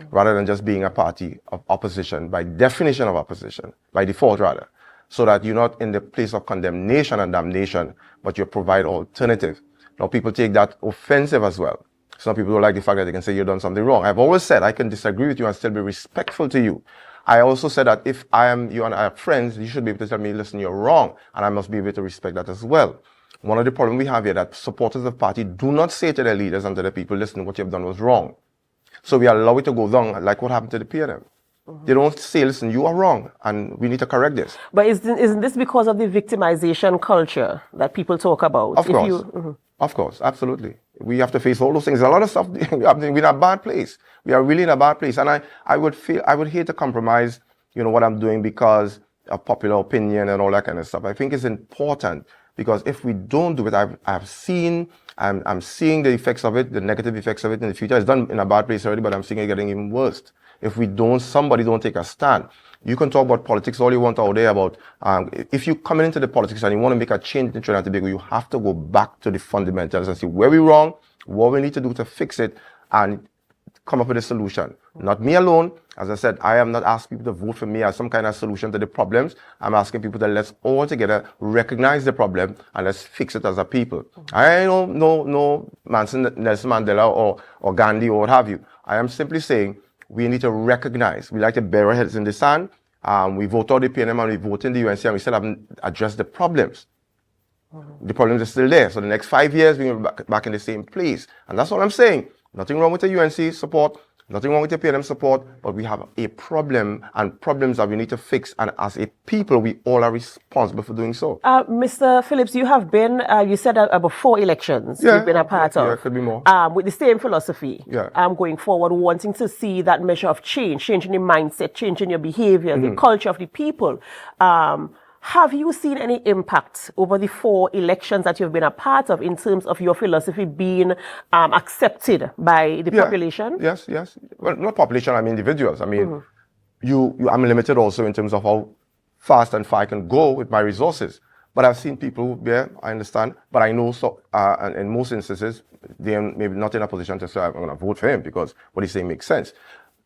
Rather than just being a party of opposition, by definition of opposition, by default rather, so that you're not in the place of condemnation and damnation, but you provide alternative. Now people take that offensive as well. Some people don't like the fact that they can say you've done something wrong. I've always said I can disagree with you and still be respectful to you. I also said that if you and I are friends, you should be able to tell me, listen, you're wrong, and I must be able to respect that as well. One of the problems we have here that supporters of the party do not say to their leaders and to the people, listen, what you've done was wrong. So we allow it to go wrong, like what happened to the PNM. They don't say, listen, you are wrong, and we need to correct this. But isn't this because of the victimization culture that people talk about? Of course. Of course, absolutely. We have to face all those things. A lot of stuff, we're in a bad place. We are really in a bad place. And I would hate to compromise, you know, what I'm doing because of popular opinion and all that kind of stuff. I think it's important because if we don't do it, I'm seeing the effects of it, the negative effects of it in the future. It's done in a bad place already, but I'm seeing it getting even worse. If somebody don't take a stand. You can talk about politics all you want out there about, if you come into the politics and you want to make a change in Trinidad and Tobago, you have to go back to the fundamentals and see where we're wrong, what we need to do to fix it, and come up with a solution. Not me alone. As I said, I am not asking people to vote for me as some kind of solution to the problems. I'm asking people to let's all together recognize the problem and let's fix it as a people. I don't know Nelson Mandela or Gandhi or what have you. I am simply saying we need to recognize. We like to bury our heads in the sand. We vote out the PNM and we vote in the UNC and we still haven't addressed the problems. The problems are still there. So the next 5 years, we're back in the same place. And that's what I'm saying. Nothing wrong with the UNC support, nothing wrong with the PNM support, but we have a problem and problems that we need to fix. And as a people, we all are responsible for doing so. Mr. Phillips, you have been, you said about 4 elections you've been a part of. Yeah, it could be more. With the same philosophy. Yeah. Going forward, wanting to see that measure of change in your mindset, change in your behavior, the culture of the people. Have you seen any impact over the 4 elections that you've been a part of in terms of your philosophy being accepted by the population? Yes. Well, not population, I mean individuals. I mean, I'm limited also in terms of how fast and far I can go with my resources. But I've seen people, I understand, but I know and in most instances, they're maybe not in a position to say, I'm going to vote for him because what he's saying makes sense.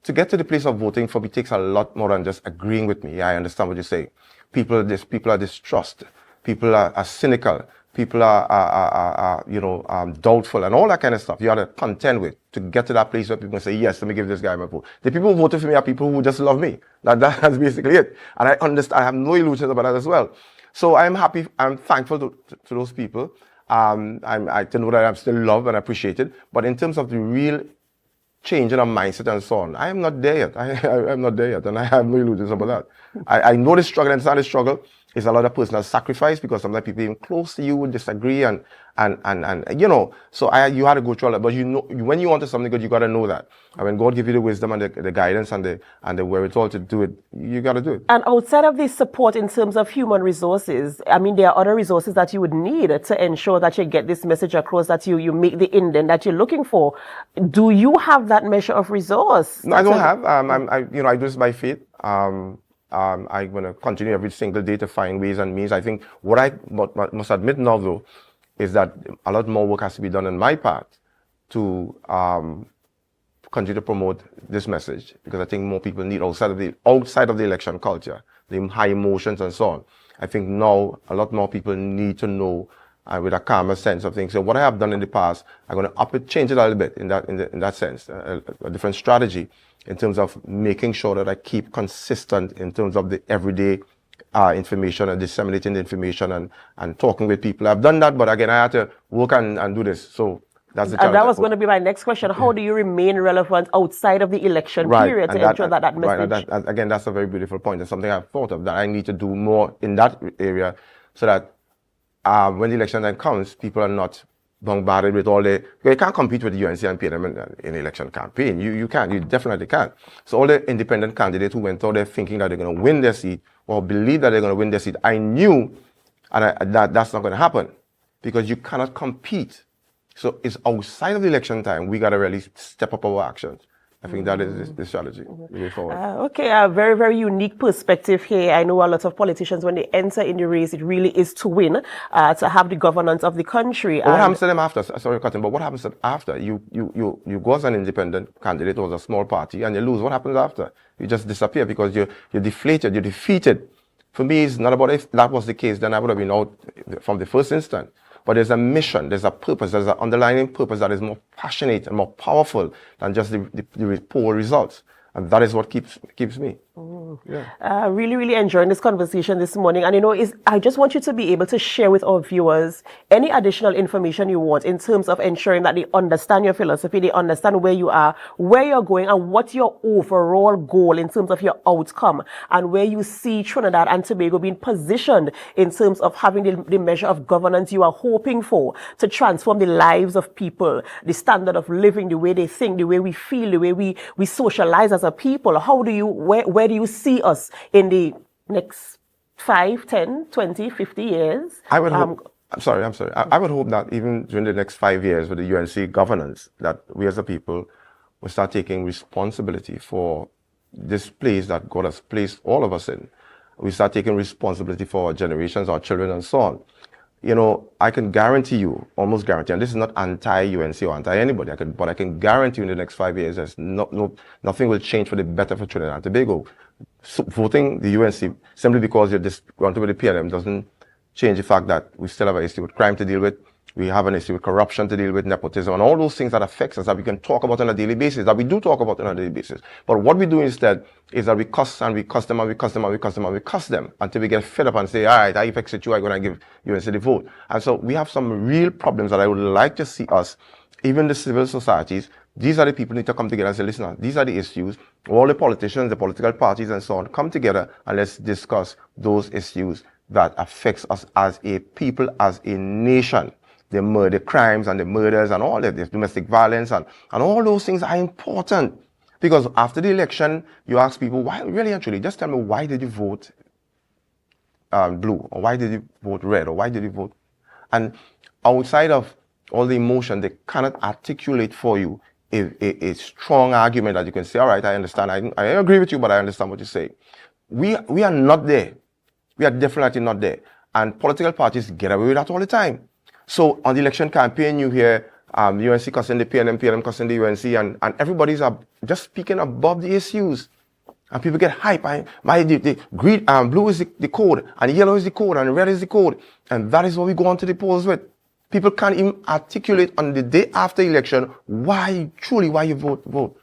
To get to the place of voting for me takes a lot more than just agreeing with me. Yeah, I understand what you're saying. People are distrust. People are cynical. People are doubtful and all that kind of stuff. You have to contend with to get to that place where people say, yes, let me give this guy my vote. The people who voted for me are people who just love me. That's basically it. And I understand. I have no illusions about that as well. So I'm happy. I'm thankful to those people. I know that I'm still loved and appreciated. But in terms of the real change in our mindset and so on, I am not there yet. I'm not there yet, and I have no illusions about that. I know the struggle, and it's not a struggle. It's a lot of personal sacrifice because sometimes people even close to you would disagree and you know. So you had to go through all that. But you know, when you want something good, you got to know that. And when God gives you the wisdom and the guidance and the wherewithal to do it, you got to do it. And outside of this support in terms of human resources, I mean, there are other resources that you would need to ensure that you get this message across, that you make the indent that you're looking for. Do you have that measure of resource? No, I don't have. I do this by faith. I'm going to continue every single day to find ways and means. I think what I must admit now, though, is that a lot more work has to be done on my part to continue to promote this message, because I think more people need outside of the election culture, the high emotions and so on. I think now a lot more people need to know with a calmer sense of things. So what I have done in the past, I'm going to change it a little bit in that sense, a different strategy in terms of making sure that I keep consistent in terms of the everyday information and disseminating the information and talking with people. I've done that, but again, I had to work and do this. So that's the challenge. And that was going to be my next question. How do you remain relevant outside of the election period to ensure that message? Right, again, that's a very beautiful point. It's something I've thought of, that I need to do more in that area so that when the election time comes, people are not bombarded with all the... You can't compete with the UNC and PNM in election campaign. You can't. You definitely can't. So all the independent candidates who went out there thinking that they're going to win their seat or believe that they're going to win their seat, I knew that's not going to happen because you cannot compete. So it's outside of the election time. We got to really step up our actions. I think that is the strategy moving forward. Okay, a very, very unique perspective here. I know a lot of politicians, when they enter in the race, it really is to win, to have the governance of the country. What happens to them after? Sorry, cutting, but what happens after? You go as an independent candidate or as a small party and you lose. What happens after? You just disappear because you're deflated, you're defeated. For me, it's not about if that was the case, then I would have been out from the first instant. But there's a mission, there's a purpose, there's an underlying purpose that is more passionate and more powerful than just the poor results. And that is what keeps me. Yeah. Really, really enjoying this conversation this morning. And I just want you to be able to share with our viewers any additional information you want in terms of ensuring that they understand your philosophy, they understand where you are, where you're going, and what's your overall goal in terms of your outcome, and where you see Trinidad and Tobago being positioned in terms of having the measure of governance you are hoping for to transform the lives of people, the standard of living, the way they think, the way we feel, the way we socialize as a people. Where do you see us in the next 5, 10, 20, 50 years? I would hope, I'm sorry. I would hope that even during the next 5 years with the UNC governance, that we as a people will start taking responsibility for this place that God has placed all of us in. We start taking responsibility for our generations, our children, and so on. I can guarantee you, almost guarantee, and this is not anti-UNC or anti-anybody, but I can guarantee you in the next 5 years, nothing will change for the better for Trinidad and Tobago. So voting the UNC simply because you're going to be the PNM doesn't change the fact that we still have an issue with crime to deal with. We have an issue with corruption to deal with, nepotism, and all those things that affects us that we can talk about on a daily basis, that we do talk about on a daily basis. But what we do instead is that we cuss and we cuss them and we cuss them and we cuss them and we cuss them until we get fed up and say, all right, I affects you, I'm going to give UNC the vote. And so we have some real problems that I would like to see us, even the civil societies, these are the people who need to come together and say, listen, these are the issues. All the politicians, the political parties and so on, come together and let's discuss those issues that affects us as a people, as a nation. The crimes and the murders and all that, the domestic violence and all those things are important. Because after the election, you ask people, why, really actually, just tell me, why did you vote blue? Or why did you vote red? Or why did you vote? And outside of all the emotion, they cannot articulate for you a strong argument that you can say, all right, I understand. I agree with you, but I understand what you say. We are not there. We are definitely not there. And political parties get away with that all the time. So on the election campaign, you hear UNC cussing the PNM cussing the UNC, and everybody's just speaking above the issues. And people get hype. The green, blue is the code, and yellow is the code, and red is the code. And that is what we go on to the polls with. People can't even articulate on the day after election why you vote.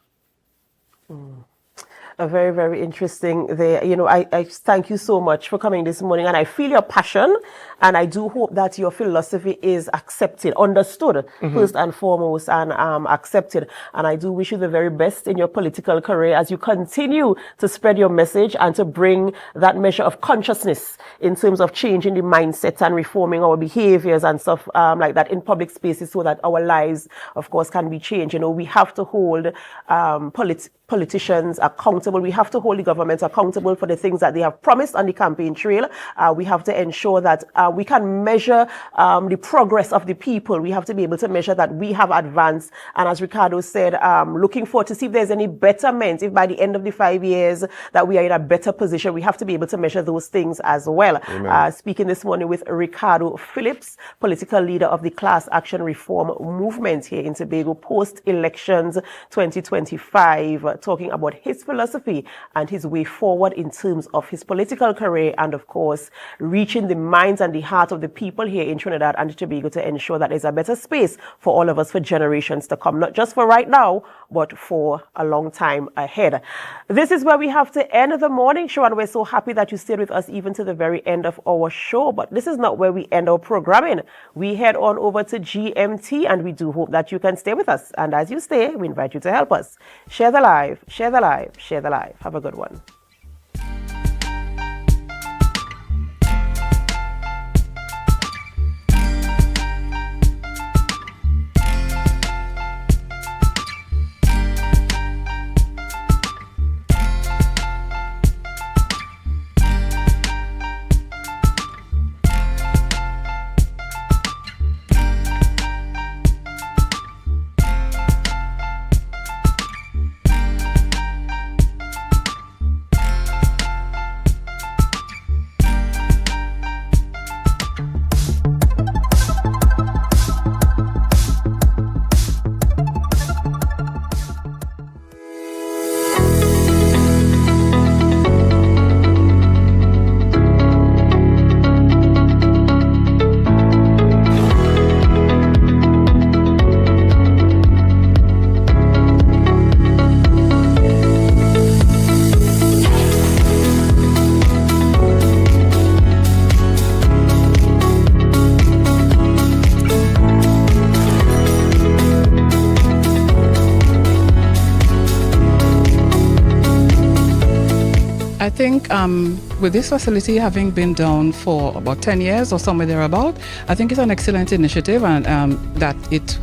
Very, very interesting there. I thank you so much for coming this morning, and I feel your passion, and I do hope that your philosophy is accepted, understood, first and foremost, and accepted. And I do wish you the very best in your political career as you continue to spread your message and to bring that measure of consciousness in terms of changing the mindset and reforming our behaviors and stuff like that in public spaces so that our lives, of course, can be changed. We have to hold politicians accountable. We have to hold the government accountable for the things that they have promised on the campaign trail. We have to ensure that we can measure the progress of the people. We have to be able to measure that we have advanced. And as Ricardo said, looking forward to see if there's any betterment, if by the end of the 5 years that we are in a better position. We have to be able to measure those things as well. Speaking this morning with Ricardo Phillips, political leader of the Class Action Reform Movement here in Tobago, post-elections 2025, talking about his philosophy and his way forward in terms of his political career and, of course, reaching the minds and the heart of the people here in Trinidad and Tobago to ensure that there's a better space for all of us for generations to come, not just for right now, but for a long time ahead. This is where we have to end the morning show, and we're so happy that you stayed with us even to the very end of our show. But this is not where we end our programming. We head on over to GMT, and we do hope that you can stay with us. And as you stay, we invite you to help us. Share the live, share the live, share the live. Have a good one. think with this facility having been down for about 10 years or somewhere thereabout, I think it's an excellent initiative and that it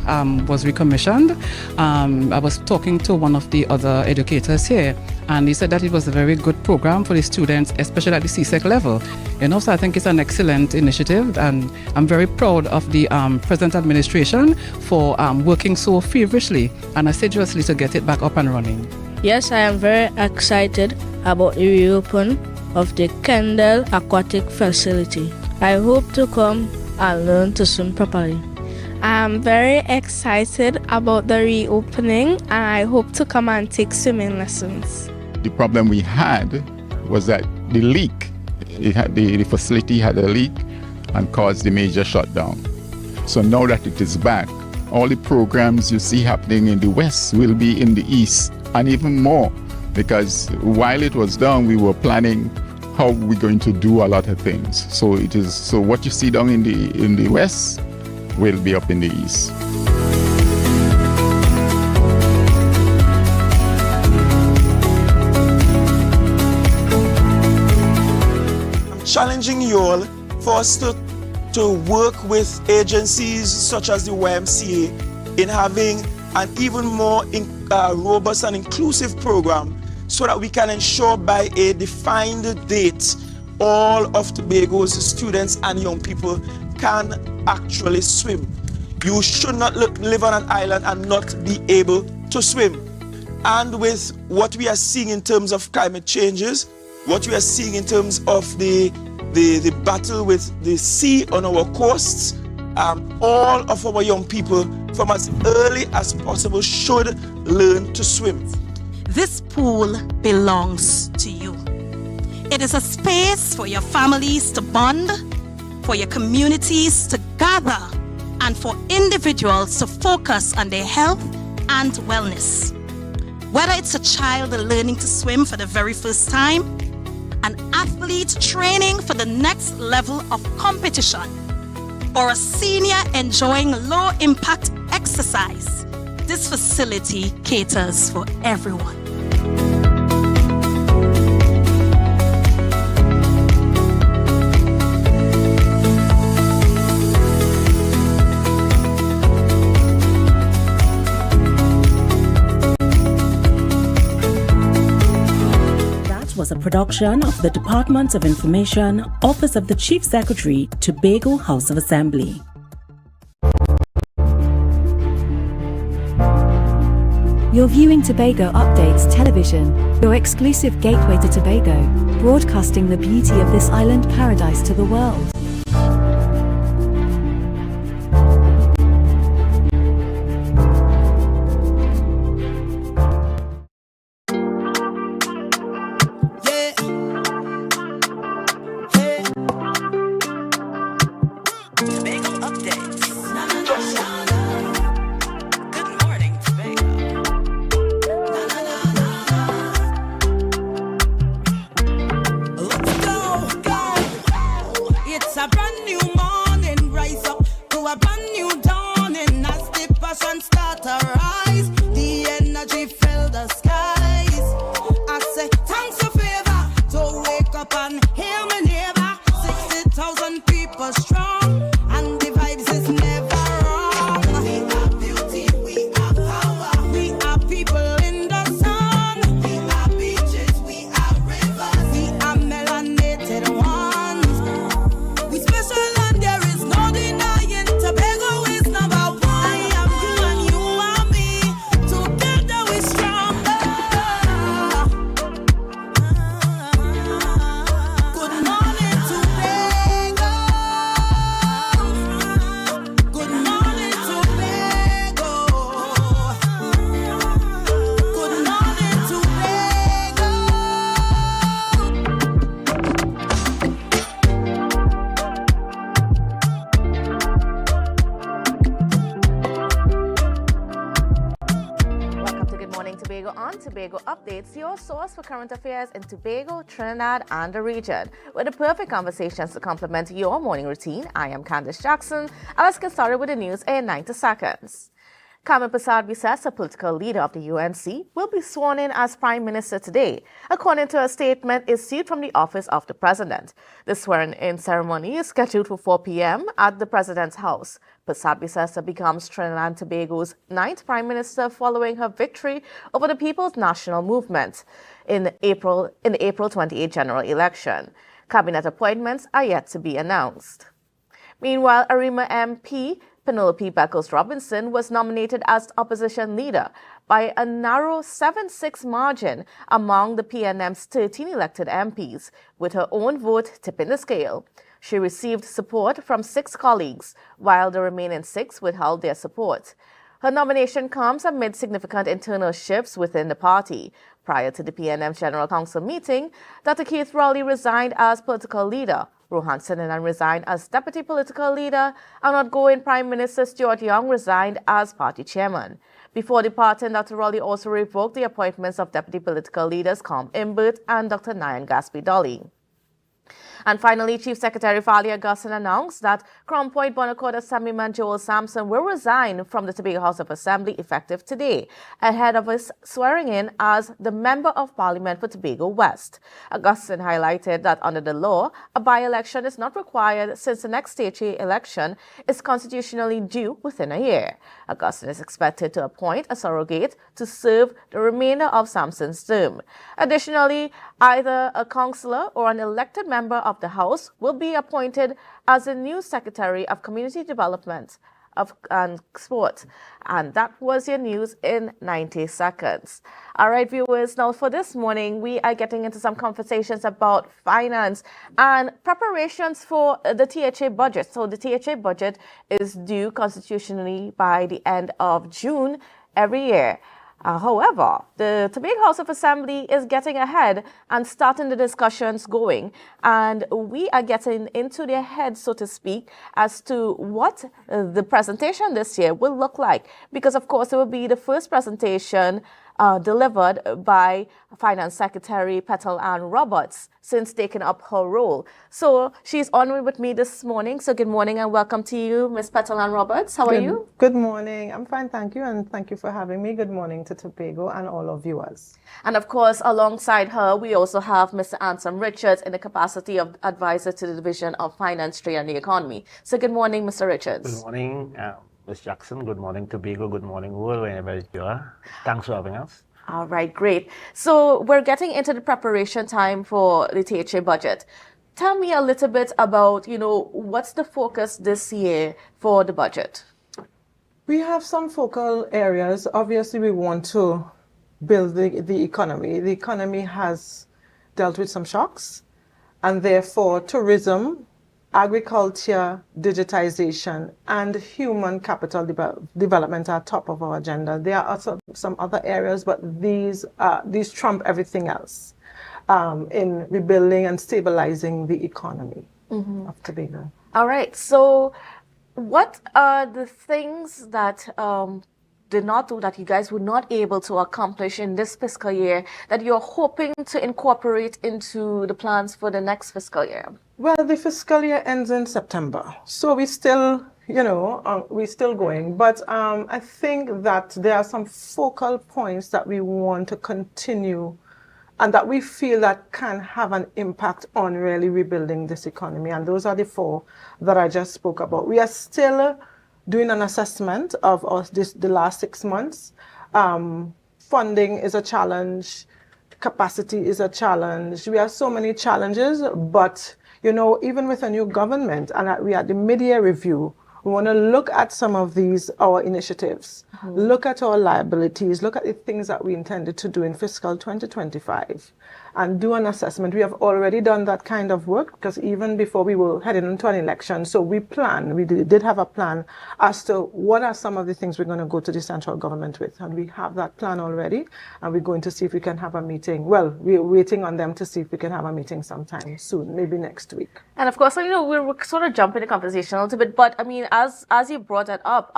was recommissioned. I was talking to one of the other educators here, and he said that it was a very good program for the students, especially at the CSEC level. So I think it's an excellent initiative, and I'm very proud of the present administration for working so feverishly and assiduously to get it back up and running. Yes, I am very excited about the reopen of the Kendall Aquatic Facility. I hope to come and learn to swim properly. I'm very excited about the reopening, and I hope to come and take swimming lessons. The problem we had was that the leak, the facility had a leak and caused the major shutdown. So now that it is back, all the programs you see happening in the west will be in the east, and even more, because while it was down, we were planning how we're going to do a lot of things. So what you see down in the west will be up in the east. I'm challenging you all for us to work with agencies such as the YMCA in having an even more robust and inclusive program so that we can ensure by a defined date all of Tobago's students and young people can actually swim. You should not live on an island and not be able to swim. And with what we are seeing in terms of climate changes, what we are seeing in terms of the battle with the sea on our coasts, all of our young people from as early as possible should learn to swim. This pool belongs to you. It is a space for your families to bond, for your communities to gather, and for individuals to focus on their health and wellness. Whether it's a child learning to swim for the very first time, an athlete training for the next level of competition, or a senior enjoying low-impact exercise, this facility caters for everyone. Was a production of the Department of Information, Office of the Chief Secretary, Tobago House of Assembly. You're viewing Tobago Updates Television, your exclusive gateway to Tobago, broadcasting the beauty of this island paradise to the world. Tobago Updates, your source for current affairs in Tobago, Trinidad, and the region. With the perfect conversations to complement your morning routine, I am Candice Jackson, and let's get started with the news in 90 seconds. Carmen Prasad-Biswas, a political leader of the UNC, will be sworn in as Prime Minister today, according to a statement issued from the office of the President. The swearing-in ceremony is scheduled for 4 p.m. at the President's house. Prasad-Biswas becomes Trinidad and Tobago's 9th Prime Minister following her victory over the People's National Movement in the April 28 general election. Cabinet appointments are yet to be announced. Meanwhile, Arima MP Penelope Beckles-Robinson was nominated as opposition leader by a narrow 7-6 margin among the PNM's 13 elected MPs, with her own vote tipping the scale. She received support from 6 colleagues, while the remaining 6 withheld their support. Her nomination comes amid significant internal shifts within the party. Prior to the PNM's General Council meeting, Dr. Keith Rowley resigned as political leader. Rohan Sinanan resigned as deputy political leader, and outgoing Prime Minister Stuart Young resigned as party chairman. Before departing, Dr. Rowley also revoked the appointments of deputy political leaders Com Imbert and Dr. Nyan Gaspi-Dolly. And finally, Chief Secretary Fali Augustine announced that Crown Point Bonacord Assemblyman Joel Sampson will resign from the Tobago House of Assembly effective today, ahead of his swearing in as the Member of Parliament for Tobago West. Augustine highlighted that under the law, a by-election is not required since the next stage election is constitutionally due within a year. Augustine is expected to appoint a surrogate to serve the remainder of Sampson's term. Additionally, either a councillor or an elected member of the House will be appointed as the new Secretary of Community Development and Sport. And that was your news in 90 seconds. All right, viewers, now for this morning, we are getting into some conversations about finance and preparations for the THA budget. So the THA budget is due constitutionally by the end of June every year. However, the Tobago House of Assembly is getting ahead and starting the discussions going, and we are getting into their heads, so to speak, as to what the presentation this year will look like. Because, of course, it will be the first presentation delivered by Finance Secretary Petal Ann Roberts since taking up her role. So she's on with me this morning. So good morning and welcome to you, Ms. Petal Ann Roberts. How are you? Good morning. I'm fine, thank you. And thank you for having me. Good morning to Tobago and all our viewers. And of course, alongside her, we also have Mr. Anselm Richards in the capacity of advisor to the Division of Finance, Trade and the Economy. So good morning, Mr. Richards. Good morning, Ms. Jackson. Good morning, Tobago. Good morning, world, wherever you are. Thanks for having us. All right, great. So we're getting into the preparation time for the THA budget. Tell me a little bit about, what's the focus this year for the budget? We have some focal areas. Obviously, we want to build the economy. The economy has dealt with some shocks, and therefore tourism, agriculture, digitization, and human capital development are top of our agenda. There are also some other areas, but these trump everything else in rebuilding and stabilizing the economy of Tobago. All right. So what are the things that did not do that you guys were not able to accomplish in this fiscal year that you're hoping to incorporate into the plans for the next fiscal year? Well, the fiscal year ends in September, so we still, we're still going. But I think that there are some focal points that we want to continue and that we feel that can have an impact on really rebuilding this economy. And those are the 4 that I just spoke about. We are still doing an assessment of the last 6 months. Funding is a challenge. Capacity is a challenge. We have so many challenges, but even with a new government, and we at the mid-year review, we want to look at some of our initiatives, look at our liabilities, look at the things that we intended to do in fiscal 2025, and do an assessment. We have already done that kind of work because even before we were heading into an election, so we did have a plan as to what are some of the things we're going to go to the central government with, and we have that plan already, and we're going to see if we can have a meeting. Well, we're waiting on them to see if we can have a meeting sometime soon, maybe next week. And of course, we're sort of jumping the conversation a little bit, but I mean, as you brought that up,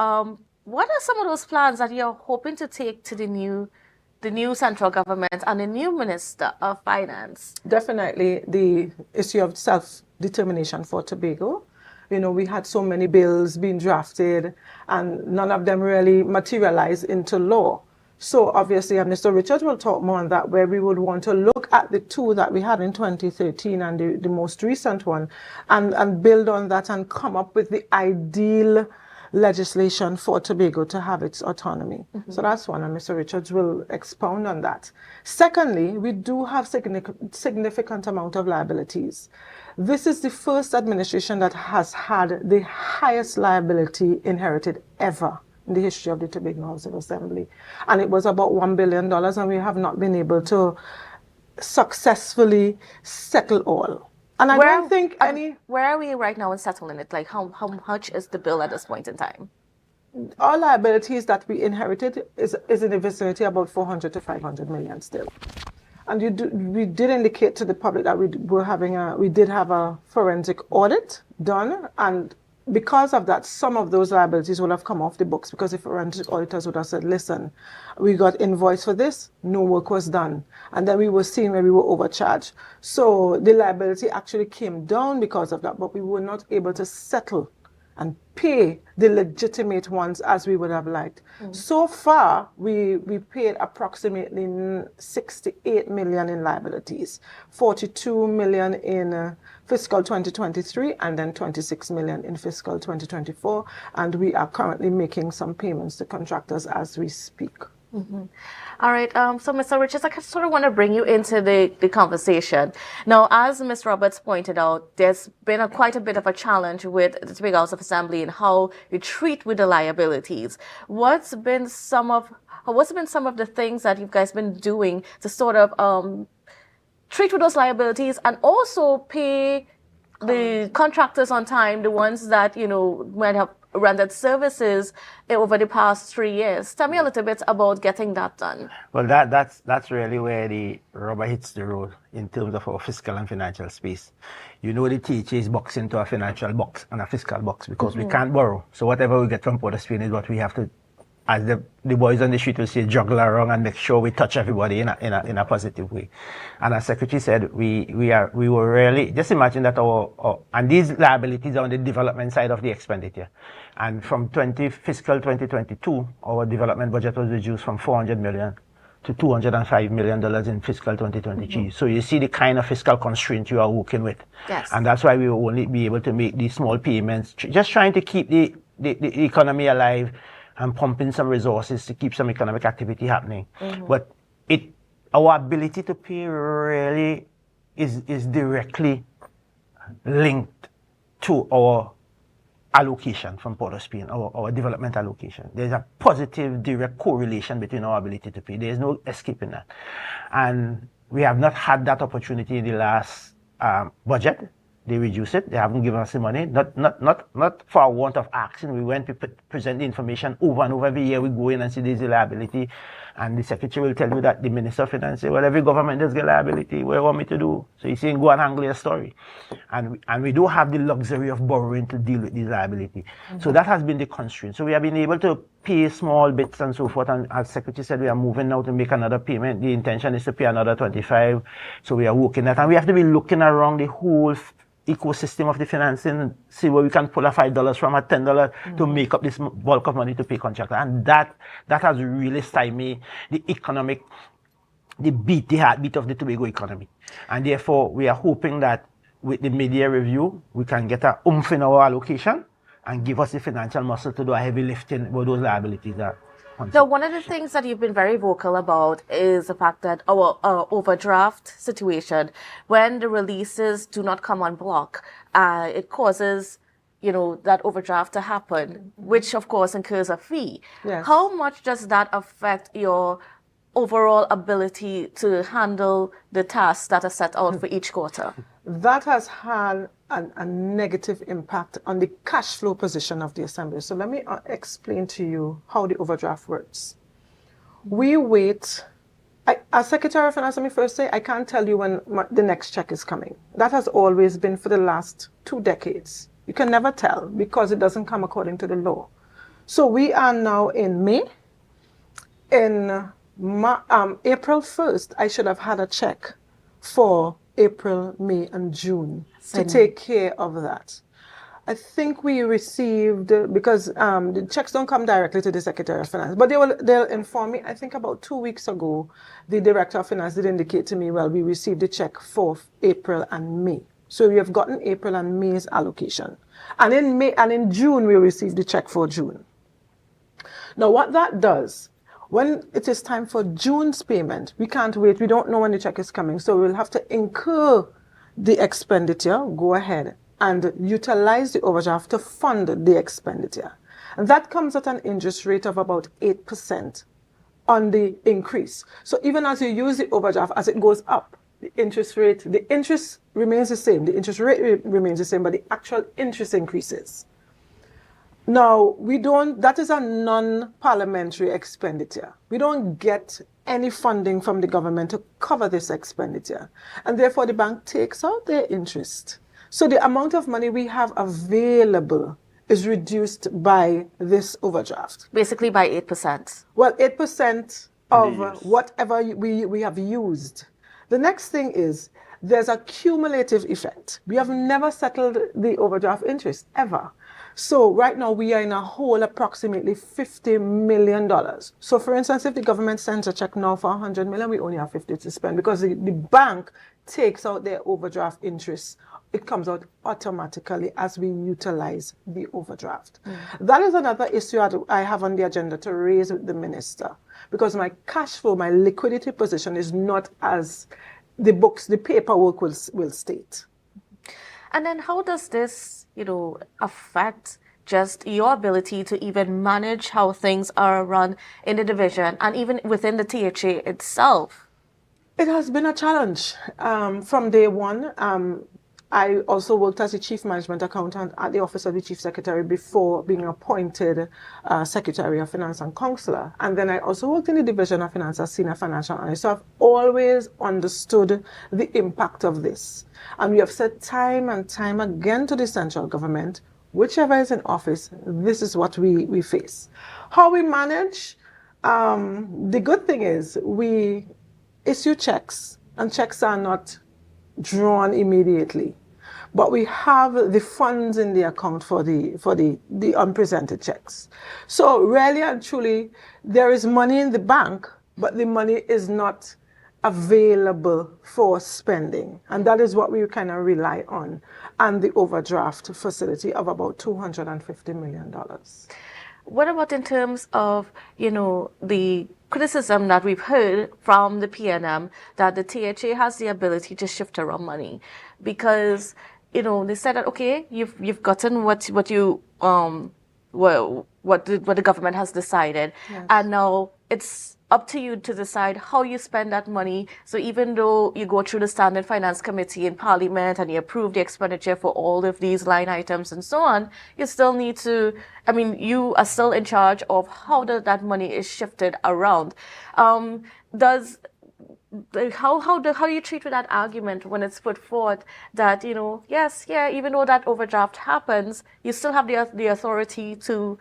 what are some of those plans that you're hoping to take to the new central government and the new Minister of Finance? Definitely the issue of self-determination for Tobago. we had so many bills being drafted and none of them really materialized into law. So obviously, and Mr. Richards will talk more on that, where we would want to look at the two that we had in 2013 and the most recent one and build on that and come up with the ideal legislation for Tobago to have its autonomy. So that's one, and Mr. Richards will expound on that. Secondly, we do have significant amount of liabilities. This is the first administration that has had the highest liability inherited ever in the history of the Tobago House of Assembly. And it was about $1 billion, and we have not been able to successfully settle all. And I don't think any... Where are we right now in settling it? Like, how much is the bill at this point in time? Our liabilities that we inherited is in the vicinity about 400 to 500 million still. And we did indicate to the public that we did have a forensic audit done, and because of that, some of those liabilities will have come off the books, because the forensic auditors would have said, listen, we got invoice for this, no work was done. And then we were seeing where we were overcharged. So the liability actually came down because of that, but we were not able to settle and pay the legitimate ones as we would have liked. So far, we paid approximately 68 million in liabilities, 42 million in fiscal 2023, and then 26 million in fiscal 2024. And we are currently making some payments to contractors as we speak. All right, so Mr. Richards, I sort of want to bring you into the conversation. Now, as Ms. Roberts pointed out, there's been quite a bit of a challenge with the Tobago House of Assembly and how you treat with the liabilities. What's been some of the things that you guys been doing to sort of treat with those liabilities and also pay the contractors on time, the ones that, might have rendered services over the past 3 years? Tell me a little bit about getting that done. Well, that's really where the rubber hits the road in terms of our fiscal and financial space. The THA is boxed into a financial box and a fiscal box because we can't borrow. So whatever we get from Port of Spain is what we have to, as the boys on the street will say, juggle around and make sure we touch everybody in a positive way. And as Secretary said, we were really, just imagine that and these liabilities are on the development side of the expenditure. And from fiscal 2022, our development budget was reduced from $400 million to $205 million in fiscal 2023. So you see the kind of fiscal constraint you are working with. Yes. And that's why we will only be able to make these small payments, just trying to keep the economy alive and pumping some resources to keep some economic activity happening. But our ability to pay really is directly linked to our allocation from Port of Spain, our development allocation. There's a positive direct correlation between our ability to pay. There's no escaping that. And we have not had that opportunity in the last budget. They reduce it. They haven't given us the money. Not for a want of action. We went to present the information over and over. Every year we go in and see there's a liability. And the Secretary will tell you that the Minister of Finance say, well, every government does get liability. What do you want me to do? So he's saying, go and angle your story. And we don't have the luxury of borrowing to deal with these liability. So that has been the constraint. So we have been able to pay small bits and so forth. And as Secretary said, we are moving now to make another payment. The intention is to pay another 25. So we are working that. And we have to be looking around the whole ecosystem of the financing, see where we can pull a $5 from a $10 to make up this bulk of money to pay contractor. And that has really stymied the economic, the heartbeat of the Tobago economy. And therefore, we are hoping that with the mid-year review, we can get a oomph in our allocation and give us the financial muscle to do a heavy lifting where those liabilities are. Now, one of the things that you've been very vocal about is the fact that our overdraft situation, when the releases do not come on block, it causes, that overdraft to happen, which of course incurs a fee. Yes. How much does that affect your overall ability to handle the tasks that are set out for each quarter? That has had a negative impact on the cash flow position of the Assembly. So let me explain to you how the overdraft works. We wait. As Secretary of Finance, let me first say, I can't tell you when the next check is coming. That has always been for the last 2 decades. You can never tell because it doesn't come according to the law. So we are now in May. In April 1st, I should have had a check for April, May, and June to take care of that. I think we received, because the checks don't come directly to the Secretary of Finance, but they'll inform me. I think about 2 weeks ago, the Director of Finance did indicate to me, well, we received a check for April and May. So we have gotten April and May's allocation. And in May and in June, we received the check for June. Now, what that does, when it is time for June's payment, we can't wait. We don't know when the check is coming. So we'll have to incur the expenditure, go ahead and utilize the overdraft to fund the expenditure. And that comes at an interest rate of about 8% on the increase. So even as you use the overdraft, as it goes up, the interest remains the same. The interest rate remains the same, but the actual interest increases. Now, that is a non-parliamentary expenditure. We don't get any funding from the government to cover this expenditure. And therefore, the bank takes out their interest. So the amount of money we have available is reduced by this overdraft. Basically by 8%. Well, 8% of whatever we have used. The next thing is there's a cumulative effect. We have never settled the overdraft interest, ever. So right now we are in a hole approximately $50 million. So for instance, if the government sends a check now for $100 million, we only have 50 to spend because the bank takes out their overdraft interest. It comes out automatically as we utilize the overdraft. That is another issue I have on the agenda to raise with the minister, because my cash flow, my liquidity position is not as the paperwork will state. And then how does this, affect just your ability to even manage how things are run in the division and even within the THA itself? It has been a challenge from day one. I also worked as a chief management accountant at the office of the chief secretary before being appointed secretary of finance and counselor. And then I also worked in the division of finance as senior financial analyst. So I've always understood the impact of this. And we have said time and time again to the central government, whichever is in office, this is what we face. How we manage, the good thing is we issue checks, and checks are not drawn immediately. But we have the funds in the account for the unpresented checks. So really and truly, there is money in the bank, but the money is not available for spending. And that is what we kind of rely on, and the overdraft facility of about $250 million. What about in terms of, the criticism that we've heard from the PNM that the THA has the ability to shift around money? Because, they said that, okay, you've gotten what the government has decided, yes. And now it's up to you to decide how you spend that money. So even though you go through the Standard Finance Committee in Parliament and you approve the expenditure for all of these line items and so on, you still need to, you are still in charge of how that money is shifted around. How do you treat with that argument when it's put forth that, even though that overdraft happens, you still have the authority to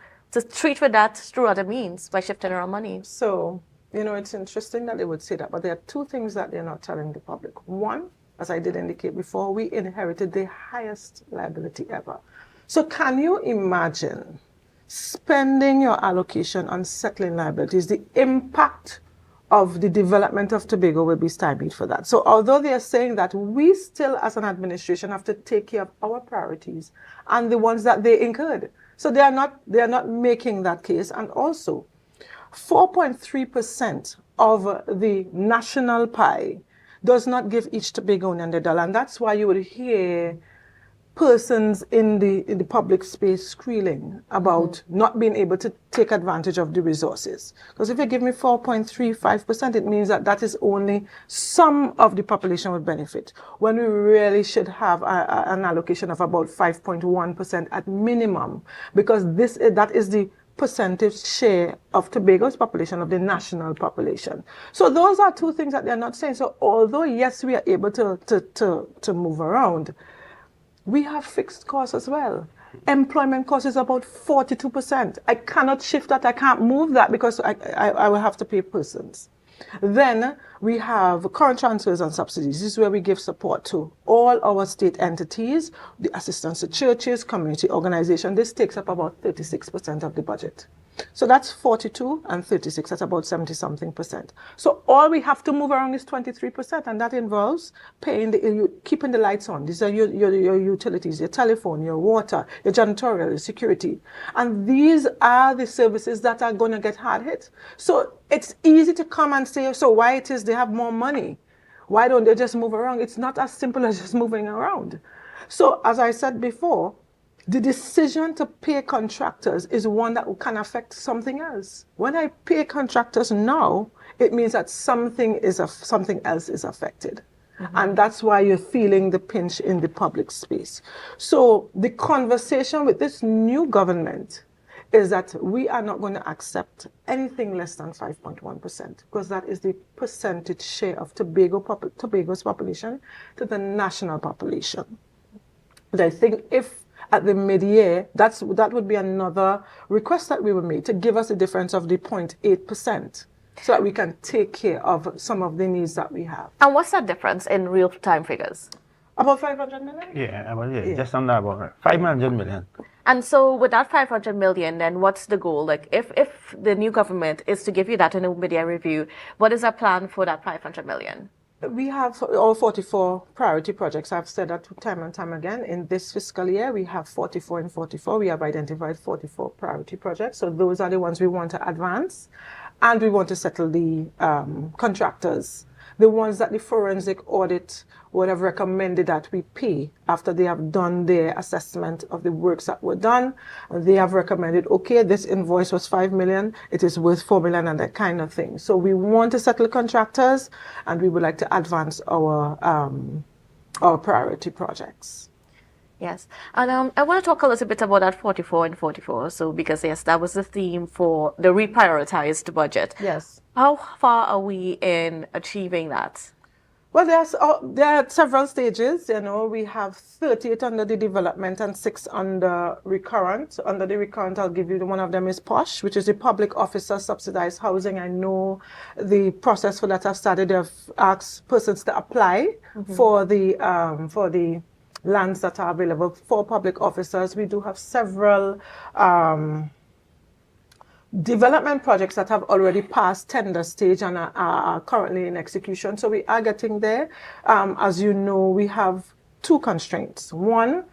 treat with that through other means by shifting around money? So, it's interesting that they would say that, but there are two things that they're not telling the public. One, as I did indicate before, we inherited the highest liability ever. So can you imagine spending your allocation on settling liabilities? The impact of the development of Tobago will be stymied for that. So although they are saying that, we still as an administration have to take care of our priorities and the ones that they incurred. So they are not making that case. And also 4.3% of the national pie does not give each Tobagonian their dollar. And that's why you would hear persons in the public space squealing about not being able to take advantage of the resources. Because if you give me 4.35%, it means that is only some of the population would benefit, when we really should have an allocation of about 5.1% at minimum, because that is the percentage share of Tobago's population of the national population. So those are two things that they're not saying. So although, yes, we are able to move around, we have fixed costs as well. Employment cost is about 42%. I cannot shift that. I can't move that because I will have to pay persons. Then We have current transfers and subsidies. This is where we give support to all our state entities, the assistance to churches, community organizations. This takes up about 36% of the budget. So that's 42 and 36, that's about 70-something%. So all we have to move around is 23%, and that involves paying keeping the lights on. These are your utilities, your telephone, your water, your janitorial, your security. And these are the services that are going to get hard hit. So it's easy to come and say, so why it is they have more money? Why don't they just move around? It's not as simple as just moving around. So as I said before, the decision to pay contractors is one that can affect something else. When I pay contractors now, it means that something else is affected. Mm-hmm. And that's why you're feeling the pinch in the public space. So the conversation with this new government is that we are not going to accept anything less than 5.1%, because that is the percentage share of Tobago's population to the national population. But I think if at the mid-year, that would be another request that we would make, to give us a difference of the 0.8%, so that we can take care of some of the needs that we have. And what's that difference in real-time figures? About 500 million? Yeah, just under about 500 million. And so with that 500 million, then what's the goal? Like if the new government is to give you that in a mid-year review, what is our plan for that 500 million? We have all 44 priority projects. I've said that time and time again. In this fiscal year, we have 44 and 44. We have identified 44 priority projects. So those are the ones we want to advance. And we want to settle the contractors, the ones that the forensic audit would have recommended that we pay after they have done their assessment of the works that were done. They have recommended, okay, this invoice was 5 million, it is worth 4 million, and that kind of thing. So we want to settle contractors, and we would like to advance our priority projects. Yes, and I want to talk a little bit about that 44 and 44. So because yes, that was the theme for the reprioritized budget. Yes. How far are we in achieving that? Well, there are several stages. You know, we have 38 under the development and 6 under recurrent. Under the recurrent, I'll give you one of them is POSH, which is the public officer subsidized housing. I know the process for that has started. They've asked persons to apply for the lands that are available for public officers. We do have several development projects that have already passed tender stage and are currently in execution. So we are getting there. As you know, we have 2 constraints. One,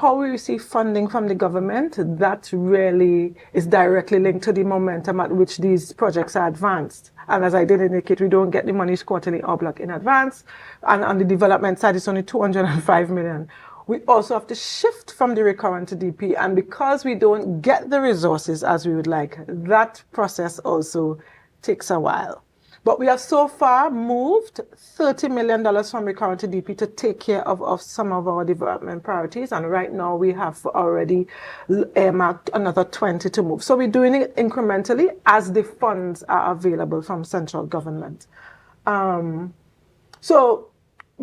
how we receive funding from the government, that really is directly linked to the momentum at which these projects are advanced. And as I did indicate, we don't get the monies quarterly or block in advance. And on the development side, it's only 205 million. We also have to shift from the recurrent to DP. And because we don't get the resources as we would like, that process also takes a while. But we have so far moved $30 million from recurrent to DP to take care of some of our development priorities. And right now we have already earmarked another 20 to move. So we're doing it incrementally as the funds are available from central government. So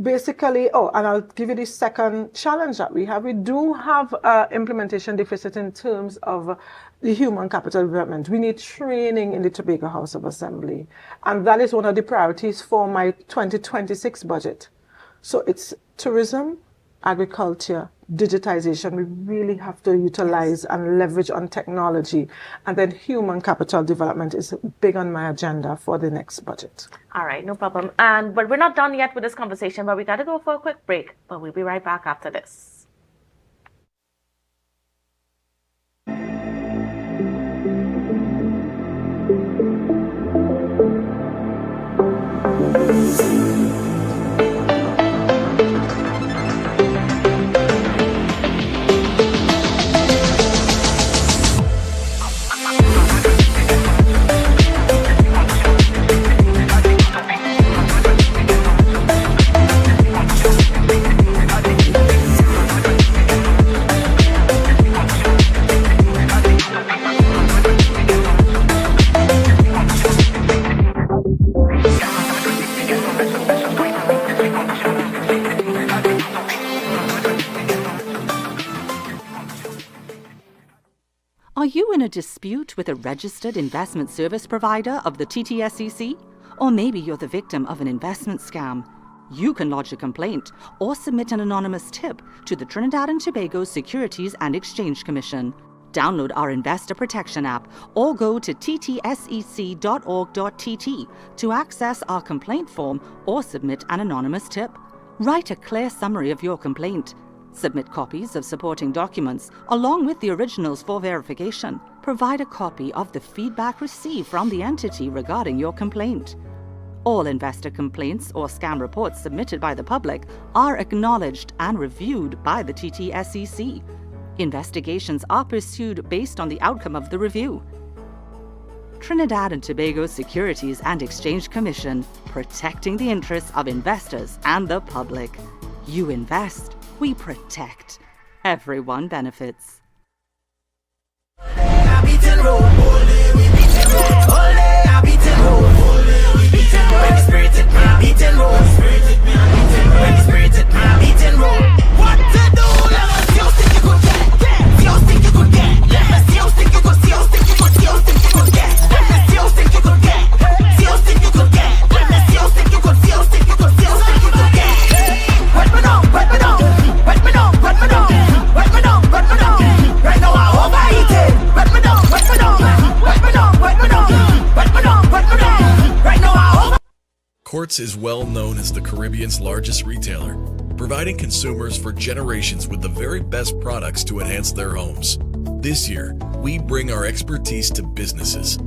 basically, and I'll give you the second challenge that we have. We do have implementation deficit in terms of the human capital development. We need training in the Tobago House of Assembly. And that is one of the priorities for my 2026 budget. So it's tourism, agriculture, digitization. We really have to utilize and leverage on technology. And then human capital development is big on my agenda for the next budget. All right, no problem. But we're not done yet with this conversation, but we got to go for a quick break. But we'll be right back after this. Are you in a dispute with a registered investment service provider of the TTSEC? Or maybe you're the victim of an investment scam. You can lodge a complaint or submit an anonymous tip to the Trinidad and Tobago Securities and Exchange Commission. Download our Investor Protection app or go to ttsec.org.tt to access our complaint form or submit an anonymous tip. Write a clear summary of your complaint. Submit copies of supporting documents along with the originals for verification. Provide a copy of the feedback received from the entity regarding your complaint. All investor complaints or scam reports submitted by the public are acknowledged and reviewed by the TTSEC. Investigations are pursued based on the outcome of the review. Trinidad and Tobago Securities and Exchange Commission, protecting the interests of investors and the public. You invest, we protect. Everyone benefits. Courts is well known as the Caribbean's largest retailer, providing consumers for generations with the very best products to enhance their homes. This year, we bring our expertise to businesses.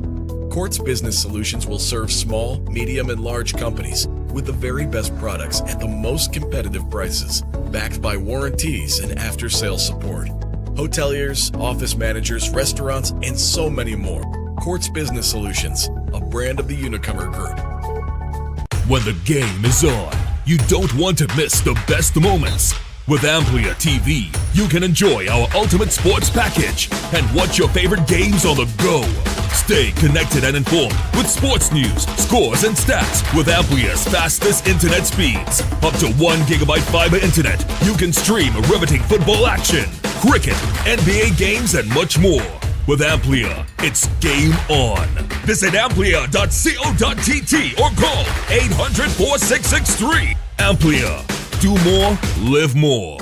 Courts Business Solutions will serve small, medium, and large companies with the very best products at the most competitive prices, backed by warranties and after-sales support. Hoteliers, office managers, restaurants, and so many more. Courts Business Solutions, a brand of the Unicomer Group. When the game is on, you don't want to miss the best moments. With AMPLIA TV, you can enjoy our ultimate sports package and watch your favorite games on the go. Stay connected and informed with sports news, scores, and stats with AMPLIA's fastest internet speeds. Up to 1 GB fiber internet, you can stream riveting football action, cricket, NBA games, and much more. With AMPLIA, it's game on. Visit amplia.co.tt or call 800-4663. AMPLIA. Do more, live more.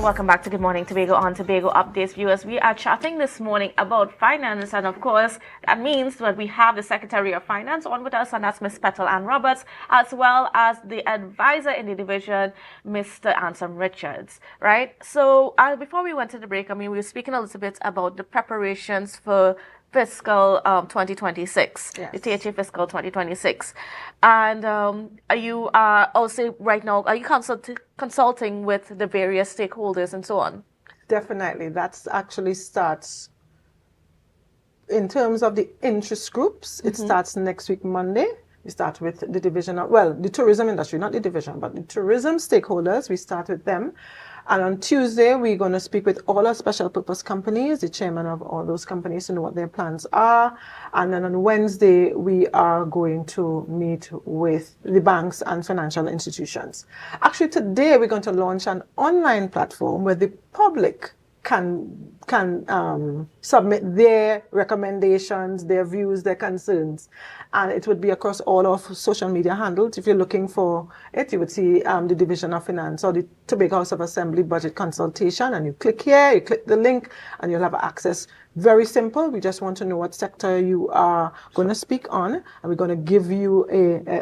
Welcome back to Good Morning Tobago on Tobago Updates, viewers. We are chatting this morning about finance, and of course, that means that we have the Secretary of Finance on with us, and that's Ms. Petal Ann Roberts, as well as the advisor in the division, Mr. Anselm Richards, right? So before we went to the break, we were speaking a little bit about the preparations for fiscal 2026, yes. The THA fiscal 2026. And you are also right now, are you consulting with the various stakeholders and so on? Definitely. That's actually starts, in terms of the interest groups, it starts next week, Monday. We start with the division of, well, the tourism industry, not the division, but the tourism stakeholders. We start with them. And on Tuesday, we're going to speak with all our special purpose companies, the chairman of all those companies, to know what their plans are. And then on Wednesday, we are going to meet with the banks and financial institutions. Actually, today, we're going to launch an online platform where the public can submit their recommendations, their views, their concerns. And it would be across all of social media handles. If you're looking for it, you would see the Division of Finance or the Tobago House of Assembly Budget Consultation. And you click here, you click the link, and you'll have access. Very simple. We just want to know what sector you are going to speak on. And we're going to give you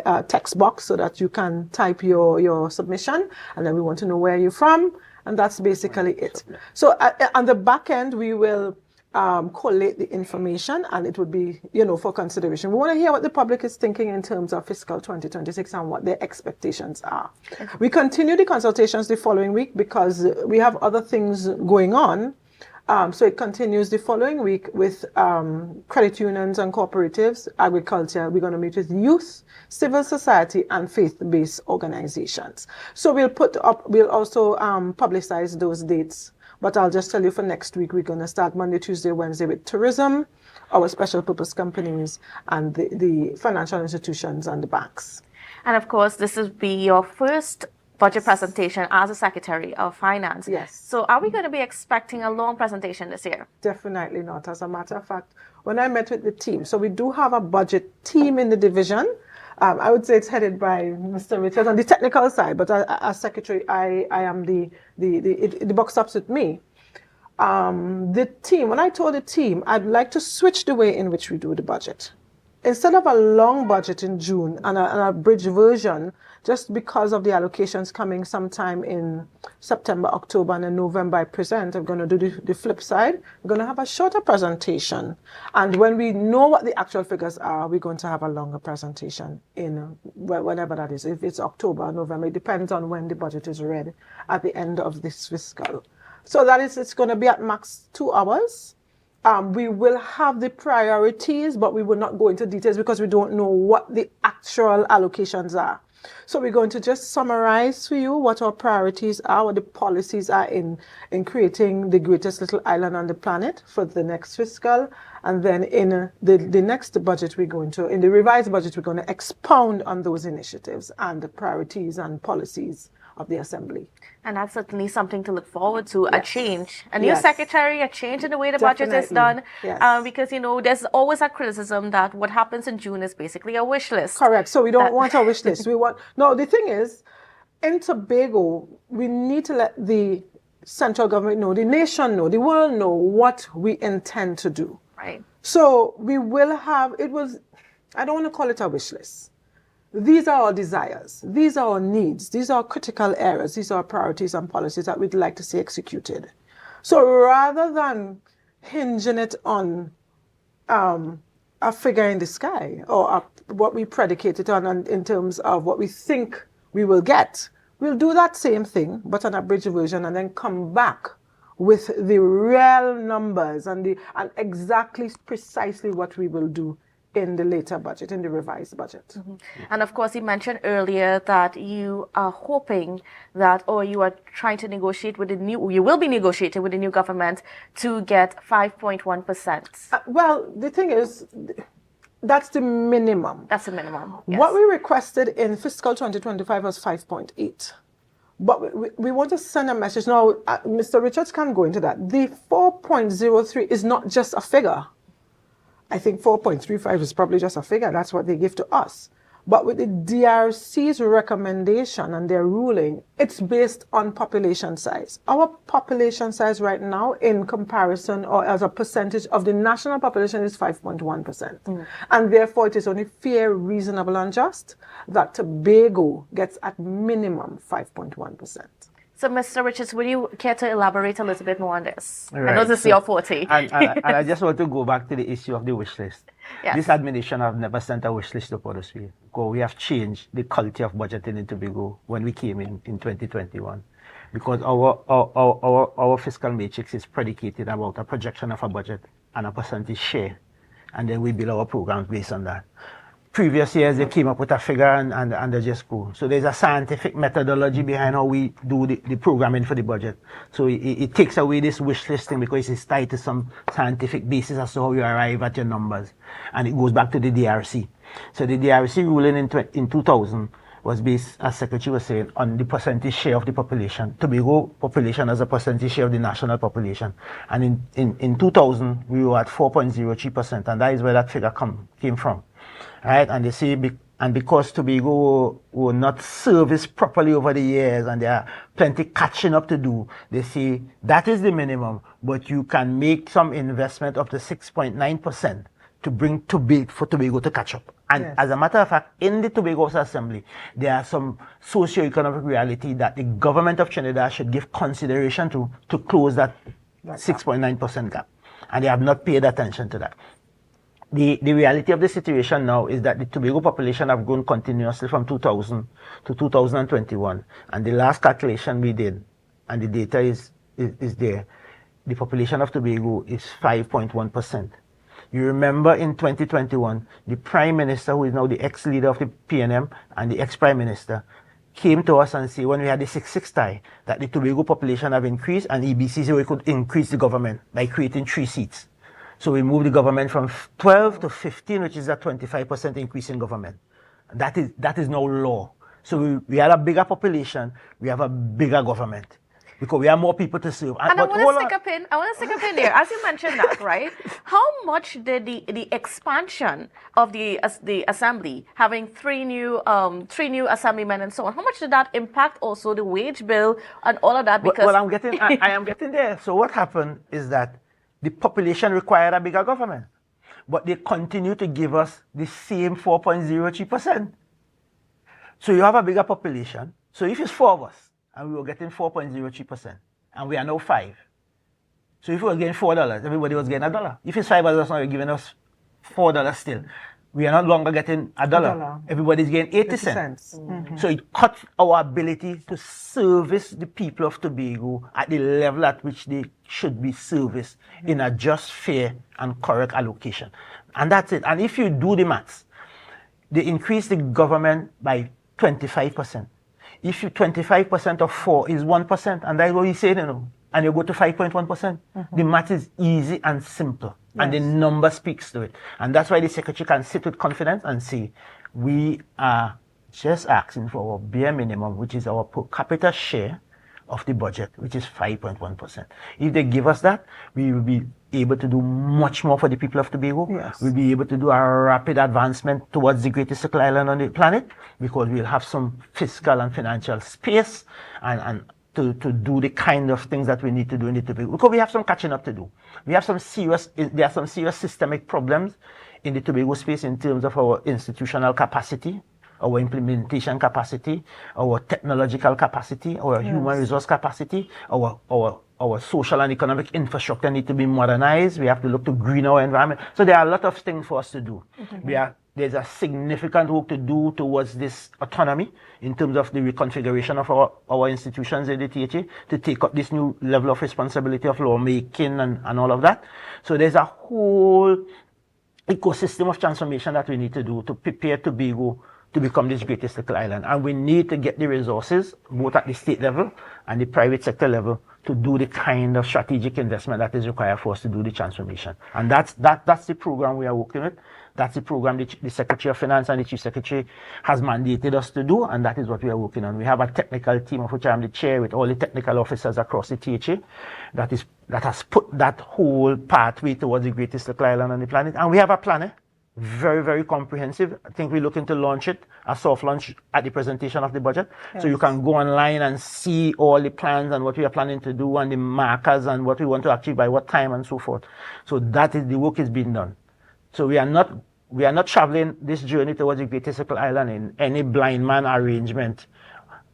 a text box so that you can type your submission. And then we want to know where you're from. And that's basically it. So on the back end, we will collate the information, and it would be, for consideration. We want to hear what the public is thinking in terms of fiscal 2026 and what their expectations are. We continue the consultations the following week because we have other things going on. So it continues the following week with credit unions and cooperatives, agriculture. We're going to meet with youth, civil society, and faith-based organizations. So we'll also publicize those dates. But I'll just tell you for next week, we're going to start Monday, Tuesday, Wednesday with tourism, our special purpose companies, and the financial institutions and the banks. And of course, this will be your first budget presentation as a Secretary of Finance. Yes. So are we going to be expecting a long presentation this year? Definitely not. As a matter of fact, when I met with the team, so we do have a budget team in the division. I would say it's headed by Mr. Richards on the technical side, but as Secretary, I am the buck stops with me. The team, when I told the team, I'd like to switch the way in which we do the budget. Instead of a long budget in June and a bridge version, just because of the allocations coming sometime in September, October, and in November I present, I'm going to do the flip side. We're going to have a shorter presentation. And when we know what the actual figures are, we're going to have a longer presentation in whenever that is. If it's October or November, it depends on when the budget is read at the end of this fiscal. So that is, it's going to be at max 2 hours. We will have the priorities, but we will not go into details because we don't know what the actual allocations are. So we're going to just summarize for you what our priorities are, what the policies are in creating the greatest little island on the planet for the next fiscal. And then in the next budget, in the revised budget, we're going to expound on those initiatives and the priorities and policies of the Assembly. And that's certainly something to look forward to, yes. A change. A new secretary, a change in the way the budget is done. Yes. Because, there's always a criticism that what happens in June is basically a wish list. Correct. So we don't want a wish list. No, the thing is, in Tobago, we need to let the central government know, the nation know, the world know what we intend to do. Right. So we will have, I don't want to call it a wish list. These are our desires. These are our needs. These are critical areas. These are our priorities and policies that we'd like to see executed. So rather than hinging it on a figure in the sky or what we predicate it on in terms of what we think we will get, we'll do that same thing, but on a bridge version, and then come back with the real numbers and exactly precisely what we will do in the later budget, in the revised budget. Mm-hmm. And of course, you mentioned earlier that you are hoping that, or you are trying to negotiate with you will be negotiating with the new government to get 5.1%. Well, the thing is, that's the minimum. That's the minimum. Yes. What we requested in fiscal 2025 was 5.8. But we want to send a message. Now, Mr. Richards can go into that. The 4.03 is not just a figure. I think 4.35 is probably just a figure. That's what they give to us. But with the DRC's recommendation and their ruling, it's based on population size. Our population size right now, in comparison or as a percentage of the national population, is 5.1%. And therefore, it is only fair, reasonable, and just that Tobago gets at minimum 5.1%. So, Mr. Richards, would you care to elaborate a little bit more on this? Right. I know this is your forte. And I just want to go back to the issue of the wish list. Yes. This administration have never sent a wish list to Port-au-Suisse. We have changed the culture of budgeting in Tobago when we came in 2021. Because our fiscal matrix is predicated about a projection of a budget and a percentage share. And then we build our programs based on that. Previous years, they came up with a figure and they just go. So there's a scientific methodology behind how we do the programming for the budget. So it takes away this wish listing because it's tied to some scientific basis as to how you arrive at your numbers. And it goes back to the DRC. So the DRC ruling in 2000 was based, as Secretary was saying, on the percentage share of the population. Tobago population as a percentage share of the national population. And in 2000, we were at 4.03%, and that is where that figure came from. Right, and they say, because Tobago were not serviced properly over the years and there are plenty catching up to do, they say that is the minimum, but you can make some investment up to 6.9% to bring for Tobago to catch up. And as a matter of fact, in the Tobago Assembly, there are some socio-economic reality that the government of Trinidad should give consideration to close that 6.9% gap. And they have not paid attention to that. The reality of the situation now is that the Tobago population have grown continuously from 2000 to 2021. And the last calculation we did, and the data is there, the population of Tobago is 5.1%. You remember in 2021, the Prime Minister, who is now the ex-leader of the PNM and the ex-Prime Minister, came to us and said when we had the 6-6 tie, that the Tobago population have increased and EBC said we could increase the government by creating 3 seats. So we moved the government from 12 to 15, which is a 25% increase in government. That is now law. So we had a bigger population, we have a bigger government. Because we have more people to serve. And I want to stick a pin there. As you mentioned that, right? How much did the expansion of the assembly, having three new assemblymen and so on, how much did that impact also the wage bill and all of that? Because well, I am getting there. So what happened is that the population required a bigger government, but they continue to give us the same 4.03%. So you have a bigger population. So if it's 4 of us, and we were getting 4.03%, and we are now 5. So if we were getting $4, everybody was getting $1. If it's 5 of us now, you're giving us $4 still. We are no longer getting $1. Everybody's getting 80 cents. Mm-hmm. So it cuts our ability to service the people of Tobago at the level at which they should be serviced in a just, fair, and correct allocation. And that's it. And if you do the maths, they increase the government by 25%. If you 25% of 4 is 1%, and that's what we say, and you go to 5.1%, the math is easy and simple, and the number speaks to it. And that's why the secretary can sit with confidence and say, we are just asking for our bare minimum, which is our per capita share of the budget, which is 5.1%. If they give us that, we will be able to do much more for the people of Tobago. Yes. We'll be able to do a rapid advancement towards the greatest circle island on the planet, because we'll have some fiscal and financial space and to do the kind of things that we need to do in the Tobago. Because we have some catching up to do. There are some serious systemic problems in the Tobago space in terms of our institutional capacity, our implementation capacity, our technological capacity, our human resource capacity, our social and economic infrastructure need to be modernized. We have to look to green our environment. So there are a lot of things for us to do. There's a significant work to do towards this autonomy in terms of the reconfiguration of our institutions in the THA to take up this new level of responsibility of lawmaking and all of that. So there's a whole ecosystem of transformation that we need to do to prepare Tobago to become this greatest little island. And we need to get the resources, both at the state level and the private sector level, to do the kind of strategic investment that is required for us to do the transformation. And that's the program we are working with. That's the program the Secretary of Finance and the Chief Secretary has mandated us to do, and that is what we are working on. We have a technical team of which I am the chair, with all the technical officers across the THA that has put that whole pathway towards the greatest little island on the planet. And we have a plan, very, very comprehensive. I think we're looking to launch it, a soft launch at the presentation of the budget. Yes. So you can go online and see all the plans and what we are planning to do and the markers and what we want to achieve by what time and so forth. So that is the work is being done. So we are not traveling this journey towards the greatest little island in any blind man arrangement,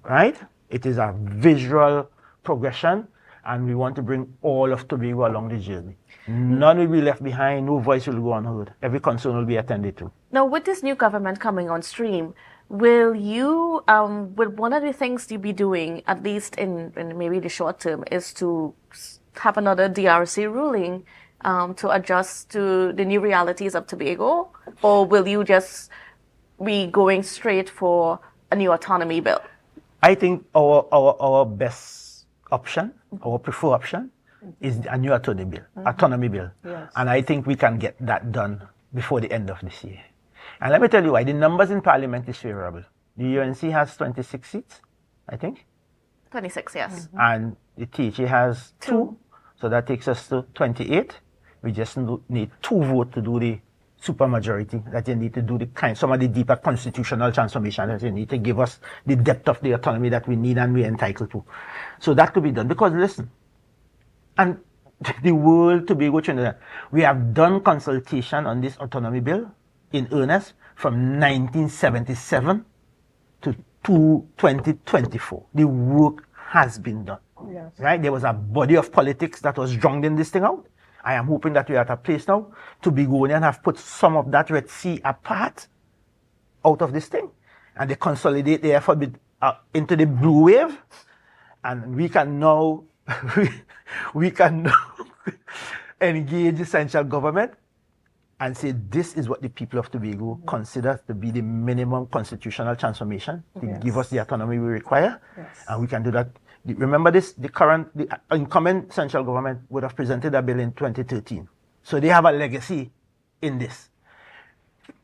right? It is a visual progression, and we want to bring all of Tobago along the journey. None will be left behind, no voice will go unheard. Every concern will be attended to. Now, with this new government coming on stream, will you, will one of the things you'll be doing, at least in maybe the short term, is to have another DRC ruling to adjust to the new realities of Tobago? Or will you just be going straight for a new autonomy bill? I think our best option, our preferred option, is a new autonomy bill. Yes. And I think we can get that done before the end of this year. And let me tell you why. The numbers in Parliament is favorable. The UNC has 26 seats, I think. 26, yes. And the THA has 2. So that takes us to 28. We just need 2 votes to do the supermajority, that you need to do some of the deeper constitutional transformation that you need to give us the depth of the autonomy that we need and we're entitled to. So that could be done. Because listen, and the world, Tobago, Trinidad, we have done consultation on this autonomy bill in earnest from 1977 to 2024. The work has been done. Yes. Right? There was a body of politics that was drowned in this thing out. I am hoping that we are at a place now to be going and have put some of that Red Sea apart out of this thing. And they consolidate the effort into the blue wave. And we can now we can engage the central government and say this is what the people of Tobago consider to be the minimum constitutional transformation to give us the autonomy we require. And we can do that. Remember this, the incumbent central government would have presented a bill in 2013. So they have a legacy in this.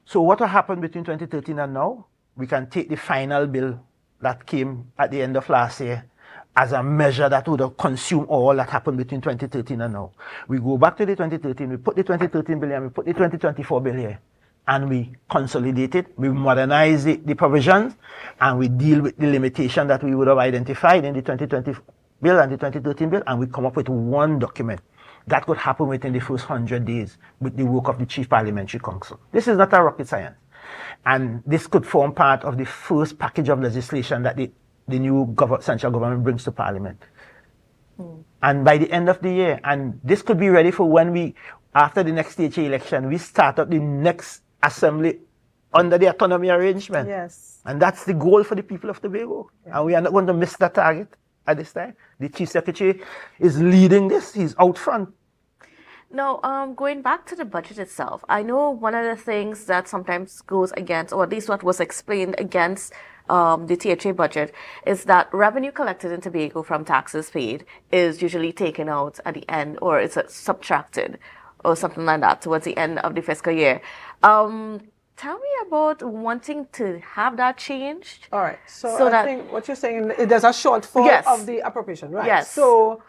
So what will happen between 2013 and now? We can take the final bill that came at the end of last year as a measure that would have consumed all that happened between 2013 and now. We go back to the 2013, we put the 2013 bill here, we put the 2024 bill here, and we consolidate it, we modernize the provisions, and we deal with the limitation that we would have identified in the 2020 bill and the 2013 bill, and we come up with one document. That could happen within the first 100 days with the work of the Chief Parliamentary Council. This is not a rocket science. And this could form part of the first package of legislation that the new central government brings to Parliament. And by the end of the year, and this could be ready for when we, after the next THA election, we start up the next assembly under the autonomy arrangement. Yes. And that's the goal for the people of Tobago. And we are not going to miss that target at this time. The Chief Secretary is leading this. He's out front. Now, going back to the budget itself, I know one of the things that sometimes goes against, or at least what was explained against the THA budget, is that revenue collected in Tobago from taxes paid is usually taken out at the end, or it's subtracted, or something like that, towards the end of the fiscal year. Tell me about wanting to have that changed. All right. So I think what you're saying, there's a shortfall of the appropriation, right? Yes. So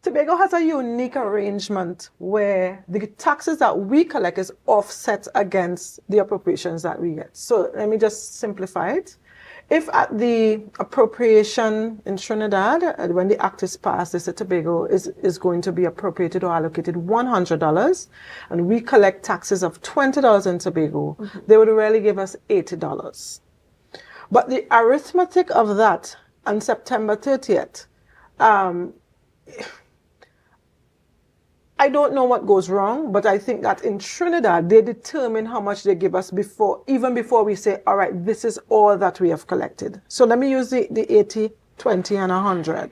Tobago has a unique arrangement where the taxes that we collect is offset against the appropriations that we get. So let me just simplify it. If at the appropriation in Trinidad, when the act is passed, they say Tobago is going to be appropriated or allocated $100, and we collect taxes of $20 in Tobago, they would really give us $80. But the arithmetic of that on September 30th, I don't know what goes wrong, but I think that in Trinidad, they determine how much they give us even before we say, all right, this is all that we have collected. So let me use the 80, 20, and 100.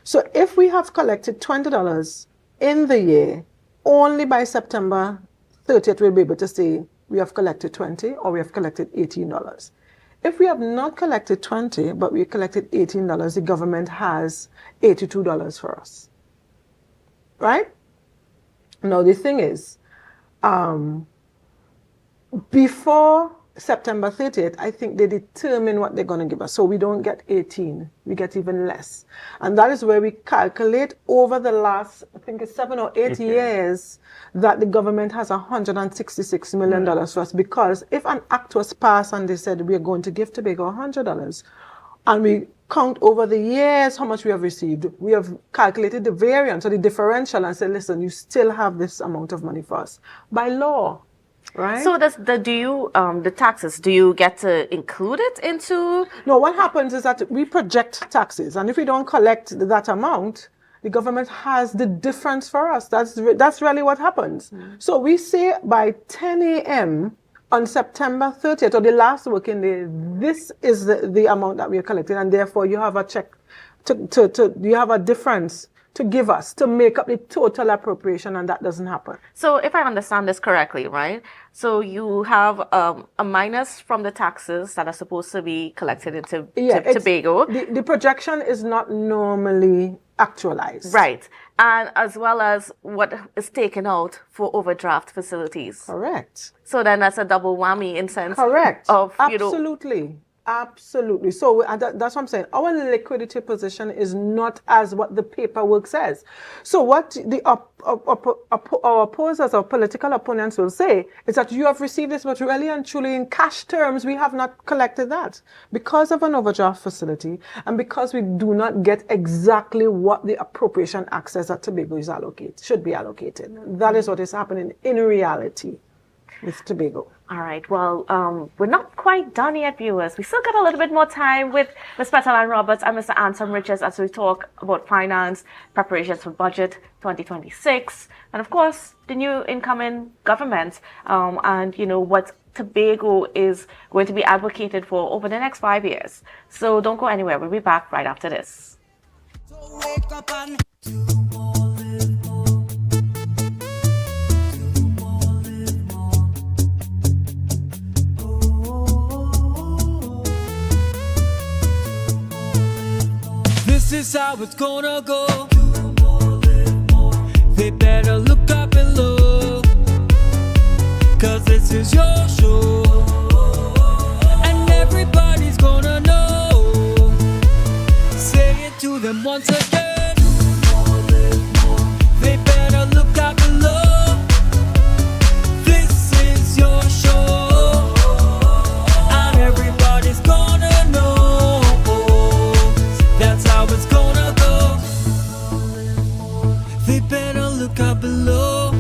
So if we have collected $20 in the year, only by September 30th, we'll be able to say we have collected 20 or we have collected $18. If we have not collected 20, but we collected $18, the government has $82 for us, right? Now, the thing is, before September 30th, I think they determine what they're going to give us. So we don't get 18, we get even less. And that is where we calculate over the last, I think it's 7 or 8 years, that the government has $166 million for us. Because if an act was passed and they said we're going to give Tobago $100, and we count over the years how much we have received, we have calculated the variance or the differential and said, listen, you still have this amount of money for us by law, right? So the taxes, do you get to include it into? No, what happens is that we project taxes, and if we don't collect that amount, the government has the difference for us. That's really what happens. So we say by 10 a.m. on September 30th, or the last working day, this is the amount that we are collecting, and therefore you have a check, you have a difference to give us to make up the total appropriation, and that doesn't happen. So if I understand this correctly, right? So you have a minus from the taxes that are supposed to be collected into Tobago. The projection is not normally actualized. Right. And as well as what is taken out for overdraft facilities. Correct. So then that's a double whammy in sense. Correct. Of, absolutely. Absolutely. So that's what I'm saying. Our liquidity position is not as what the paperwork says. So what the our opposers or political opponents will say is that you have received this, but really and truly in cash terms, we have not collected that because of an overdraft facility and because we do not get exactly what the appropriation act says that Tobago is should be allocated. That is what is happening in reality with Tobago. All right. Well, we're not quite done yet, viewers. We still got a little bit more time with Ms. Petal Roberts and Mr. Anselm Richards as we talk about finance, preparations for budget 2026, and of course, the new incoming government, and what Tobago is going to be advocated for over the next 5 years. So don't go anywhere. We'll be back right after this. Wake up and this is how it's gonna go. They better look up below, 'cause this is your show, and everybody's gonna know. Say it to them once again. They better look up below. This is your show, and everybody's gonna know. That's how it's gonna go. They better look up below,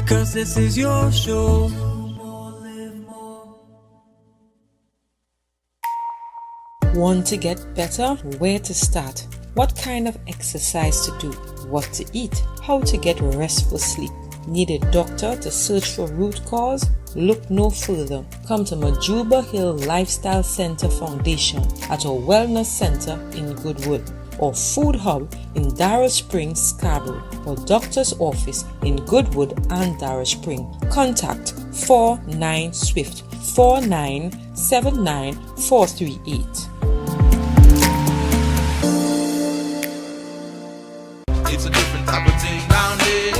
'cause this is your show. Want to get better? Where to start? What kind of exercise to do? What to eat? How to get restful sleep? Need a doctor to search for root cause? Look no further. Come to Majuba Hill Lifestyle Center Foundation at our Wellness Center in Goodwood, or Food Hub in Darrow Springs, Scarborough, or Doctor's Office in Goodwood and Darrow Spring. Contact 49 Swift 4979 438. It's a different type of thing down there.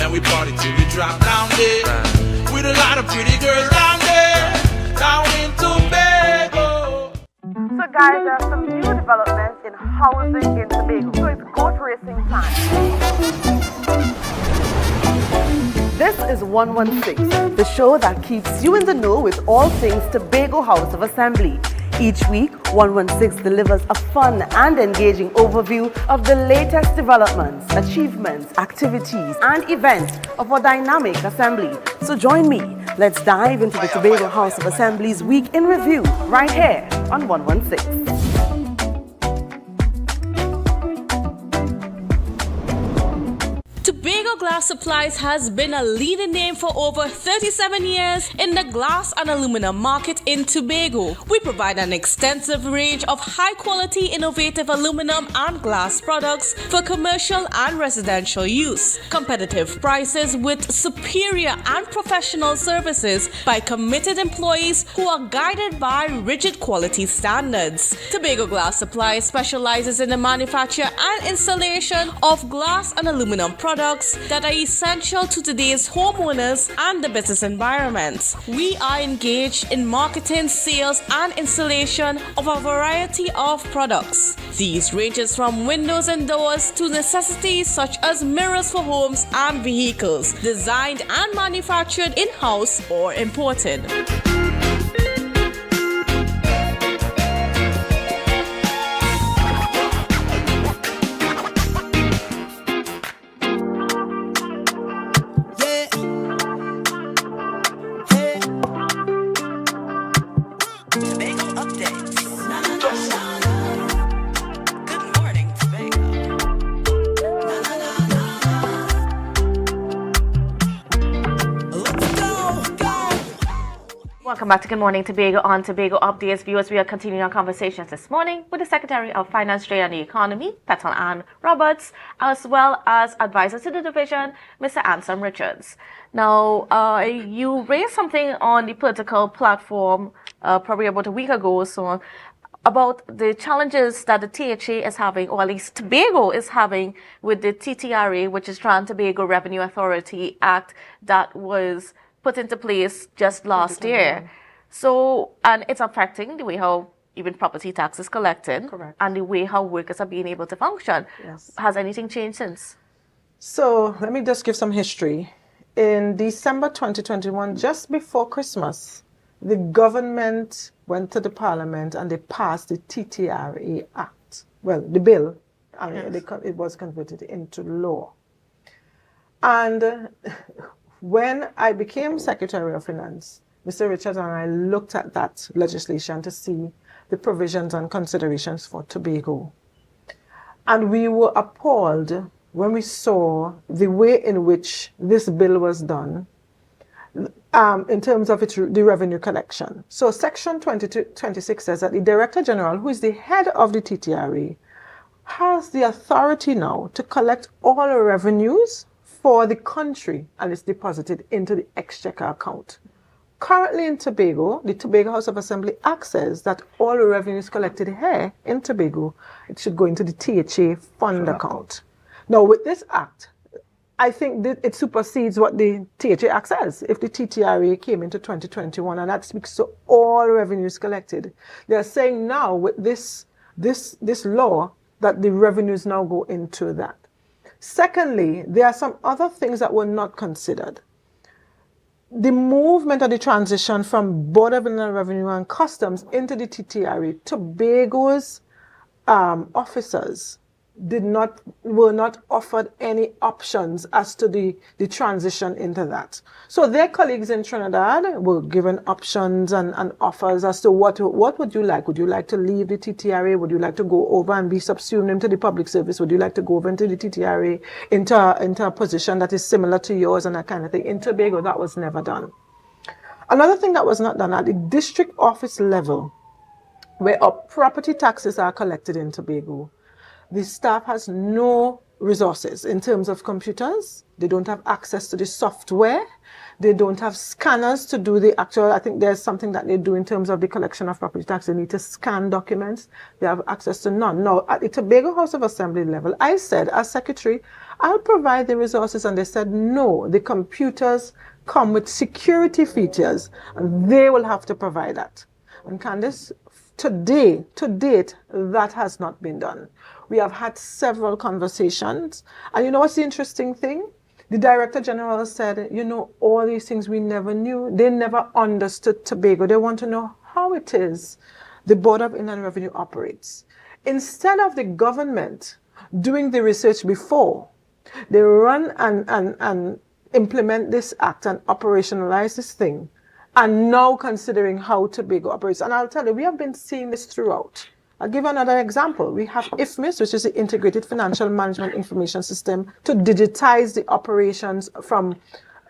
And we party till we drop down there. With a lot of pretty girls down there. Down in Tobago. So guys, there are some new developments in housing in Tobago. So it's goat racing time. This is 116, the show that keeps you in the know with all things Tobago House of Assembly. Each week, 116 delivers a fun and engaging overview of the latest developments, achievements, activities, and events of our dynamic assembly. So join me. Let's dive into the Tobago House of Assembly's Week in Review right here on 116. Tobago Glass Supplies has been a leading name for over 37 years in the glass and aluminum market in Tobago. We provide an extensive range of high-quality, innovative aluminum and glass products for commercial and residential use. Competitive prices with superior and professional services by committed employees who are guided by rigid quality standards. Tobago Glass Supplies specializes in the manufacture and installation of glass and aluminum products that are essential to today's homeowners and the business environment. We are engaged in marketing, sales, and installation of a variety of products. These ranges from windows and doors to necessities such as mirrors for homes and vehicles, designed and manufactured in-house or imported. Welcome back to Good Morning Tobago on Tobago Updates. Viewers, we are continuing our conversations this morning with the Secretary of Finance, Trade and the Economy, Petal Ann Roberts, as well as Advisor to the Division, Mr. Anselm Richards. Now, you raised something on the political platform probably about a week ago or so about the challenges that the THA is having, or at least Tobago is having, with the TTRA, which is Trans-Tobago Revenue Authority Act that was put into place just last year. So, and it's affecting the way how even property tax is collected. Correct. And the way how workers are being able to function. Yes. Has anything changed since? So let me just give some history. In December 2021, just before Christmas, the government went to the Parliament and they passed the TTRA Act. Well, the bill, it was converted into law. And when I became Secretary of Finance, Mr. Richards and I looked at that legislation to see the provisions and considerations for Tobago. And we were appalled when we saw the way in which this bill was done in terms of the revenue collection. So Section 26 says that the Director General, who is the head of the TTRA, has the authority now to collect all the revenues for the country and it's deposited into the Exchequer account. Currently in Tobago, the Tobago House of Assembly acts says that all the revenues collected here in Tobago, it should go into the THA fund account. Now with this act, I think that it supersedes what the THA Act says. If the TTRA came into 2021 and that speaks to all revenues collected, they are saying now with this law that the revenues now go into that. Secondly, there are some other things that were not considered. The movement of the transition from Board of Inland Revenue and Customs into the TTRA, Tobago's officers were not offered any options as to the transition into that. So their colleagues in Trinidad were given options and offers as to what would you like? Would you like to leave the TTRA? Would you like to go over and be subsumed into the public service? Would you like to go over into the TTRA into a position that is similar to yours and that kind of thing? In Tobago, that was never done. Another thing that was not done at the district office level, where our property taxes are collected in Tobago, the staff has no resources in terms of computers. They don't have access to the software. They don't have scanners to do the actual, I think there's something that they do in terms of the collection of property tax. They need to scan documents. They have access to none. Now, at the Tobago House of Assembly level, I said, as secretary, I'll provide the resources. And they said, no, the computers come with security features and they will have to provide that. And Candice, to date, that has not been done. We have had several conversations. And you know what's the interesting thing? The Director General said, you know, all these things we never knew. They never understood Tobago. They want to know how it is the Board of Inland Revenue operates. Instead of the government doing the research before, they run and implement this act and operationalize this thing, and now considering how Tobago operates. And I'll tell you, we have been seeing this throughout. I'll give another example. We have IFMIS, which is the Integrated Financial Management Information System, to digitize the operations from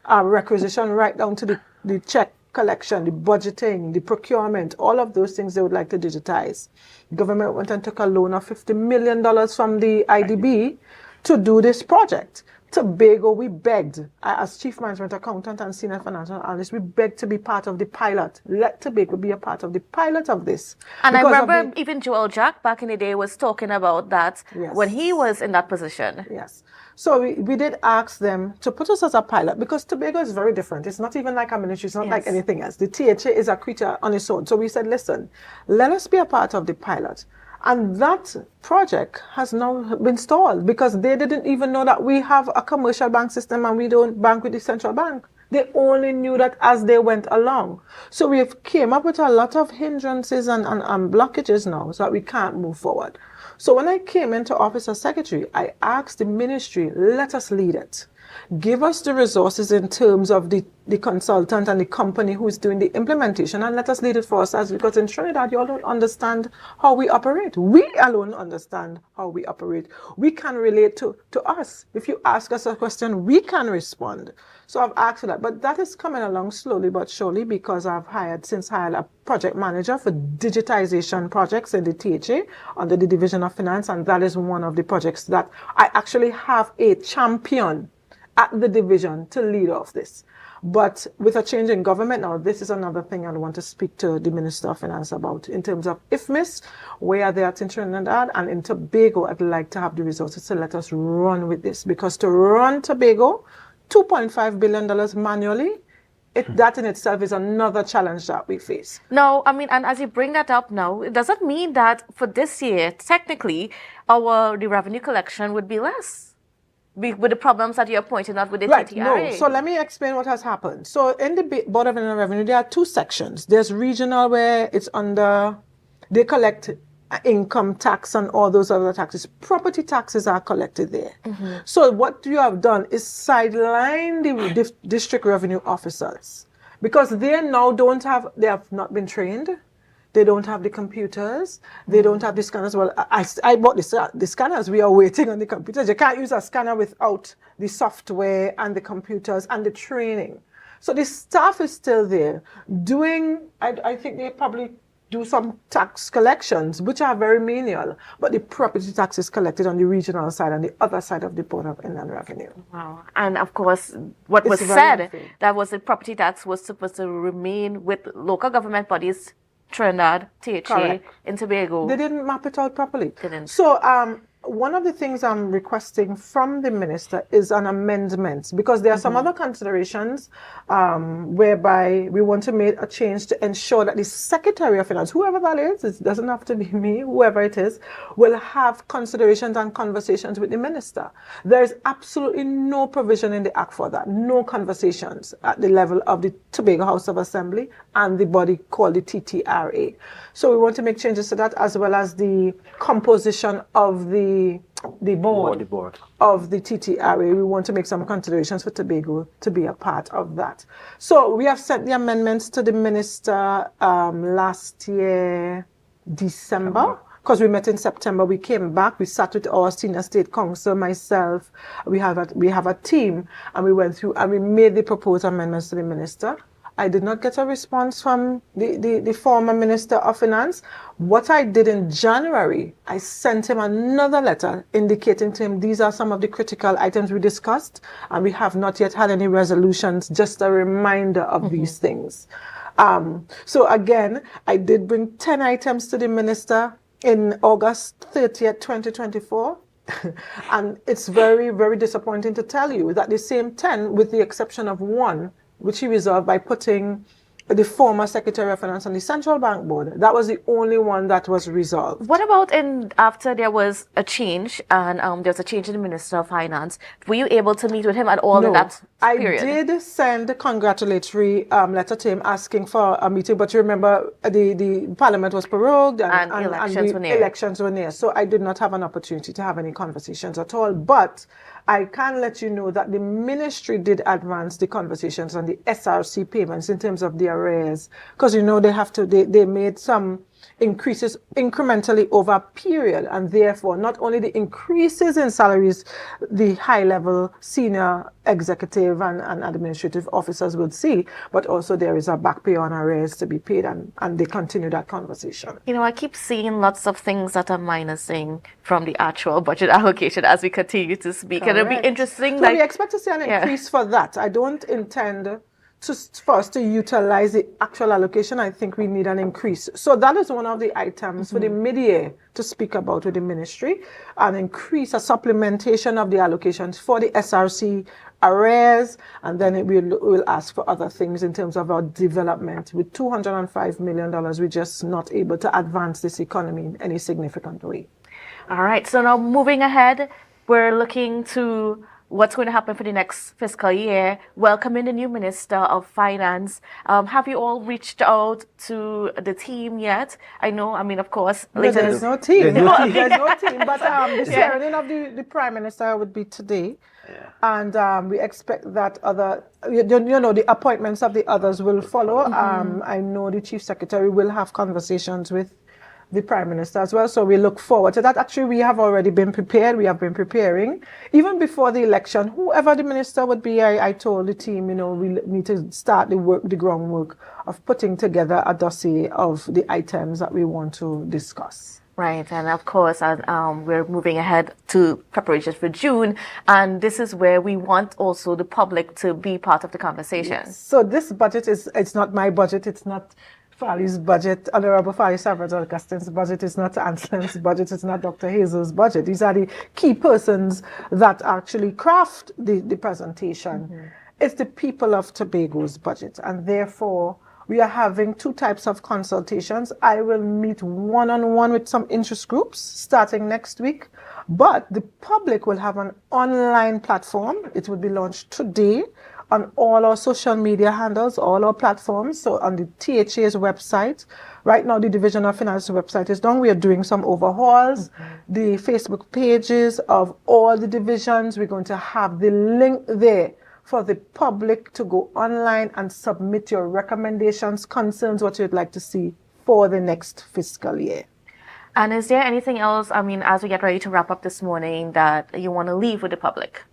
requisition right down to the check collection, the budgeting, the procurement, all of those things they would like to digitize. The government went and took a loan of $50 million from the IDB to do this project. Tobago, we begged, as Chief Management Accountant and Senior Financial Analyst, we begged to be part of the pilot. Let Tobago be a part of the pilot of this. And I remember even Joel Jack back in the day was talking about that when he was in that position. Yes. So we did ask them to put us as a pilot because Tobago is very different. It's not even like a ministry. It's not like anything else. The THA is a creature on its own. So we said, listen, let us be a part of the pilot. And that project has now been stalled because they didn't even know that we have a commercial bank system and we don't bank with the central bank. They only knew that as they went along. So we came up with a lot of hindrances and blockages now so that we can't move forward. So when I came into office as secretary, I asked the ministry, let us lead it. Give us the resources in terms of the consultant and the company who is doing the implementation and let us lead it for ourselves because in Trinidad, you all don't understand how we operate. We alone understand how we operate. We can relate to us. If you ask us a question, we can respond. So I've asked for that. But that is coming along slowly but surely because I've since hired a project manager for digitization projects in the THA under the Division of Finance. And that is one of the projects that I actually have a champion at the division to lead off this. But with a change in government now, this is another thing I want to speak to the Minister of Finance about in terms of IFMIS, where they are in Trinidad and in Tobago. I'd like to have the resources to let us run with this because to run Tobago, $2.5 billion manually, that in itself is another challenge that we face. No, I mean, and as you bring that up now, does it mean that for this year, technically, the revenue collection would be less? With the problems that you're pointing out with the TTRA. No. So let me explain what has happened. So in the Board of Inland Revenue, there are two sections. There's regional where it's under, they collect income tax and all those other taxes. Property taxes are collected there. Mm-hmm. So what you have done is sideline the district revenue officers because they now they have not been trained. They don't have the computers. They don't have the scanners. Well, I bought the scanners. We are waiting on the computers. You can't use a scanner without the software and the computers and the training. So the staff is still there doing, I think they probably do some tax collections, which are very menial, but the property tax is collected on the regional side and the other side of the Board of Inland Revenue. Wow. And of course, what was said, that was the property tax was supposed to remain with local government bodies, Trinidad, THA, and Tobago. They didn't map it out properly. Didn't. So one of the things I'm requesting from the minister is an amendment, because there are some other considerations whereby we want to make a change to ensure that the Secretary of Finance, whoever that is, it doesn't have to be me, whoever it is, will have considerations and conversations with the minister. There is absolutely no provision in the Act for that, no conversations at the level of the Tobago House of Assembly and the body called the TTRA. So we want to make changes to that, as well as the composition of the board of the TTRA. We want to make some considerations for Tobago to be a part of that. So we have sent the amendments to the minister last year, December, because we met in September. We came back, we sat with our senior state council, myself, we have a team, and we went through and we made the proposed amendments to the minister. I did not get a response from the former Minister of Finance. What I did in January, I sent him another letter indicating to him these are some of the critical items we discussed, and we have not yet had any resolutions, just a reminder of these things. So again, I did bring 10 items to the minister in August 30th, 2024. And it's very, very disappointing to tell you that the same 10, with the exception of one, which he resolved by putting the former Secretary of Finance on the Central Bank Board. That was the only one that was resolved. What about after there was a change and there was a change in the Minister of Finance? Were you able to meet with him at all in that period? I did send a congratulatory letter to him asking for a meeting, but you remember the Parliament was prorogued and elections were near. So I did not have an opportunity to have any conversations at all. But I can let you know that the ministry did advance the conversations on the SRC payments in terms of the arrears, because they made some increases incrementally over a period, and therefore not only the increases in salaries the high level senior executive and administrative officers would see, but also there is a back pay on arrears to be paid, and they continue that conversation. I keep seeing lots of things that are minusing from the actual budget allocation as we continue to speak. Correct. And it'll be interesting. So we expect to see an increase for that. I don't intend for us to utilize the actual allocation. I think we need an increase. So that is one of the items for the mid-year to speak about with the ministry, an increase, a supplementation of the allocations for the SRC arrears, and then we'll ask for other things in terms of our development. With $205 million, we're just not able to advance this economy in any significant way. All right, so now moving ahead, we're looking to what's going to happen for the next fiscal year, welcoming the new Minister of Finance. Have you all reached out to the team yet? Of course, later there's no team. There's no team, but the swearing of the Prime Minister would be today. And we expect that the appointments of the others will follow. I know the Chief Secretary will have conversations with the Prime Minister as well. So we look forward to that. Actually, we have already been prepared. We have been preparing. Even before the election, whoever the minister would be, I told the team, we need to start the groundwork of putting together a dossier of the items that we want to discuss. Right, and of course, we're moving ahead to preparations for June, and this is where we want also the public to be part of the conversation. Yes. So this budget it's not my budget, it's not Farley's budget, Honorable Farley Salvador Augustin's budget, is not Anselm's budget, it's not Dr. Hazel's budget. These are the key persons that actually craft the presentation. It's the people of Tobago's budget, and therefore we are having two types of consultations. I will meet one-on-one with some interest groups starting next week, but the public will have an online platform. It will be launched today on all our social media handles, all our platforms. So on the THA's website, right now the Division of Finance website is done. We are doing some overhauls. The Facebook pages of all the divisions, we're going to have the link there for the public to go online and submit your recommendations, concerns, what you'd like to see for the next fiscal year. And is there anything else, as we get ready to wrap up this morning, that you want to leave with the public?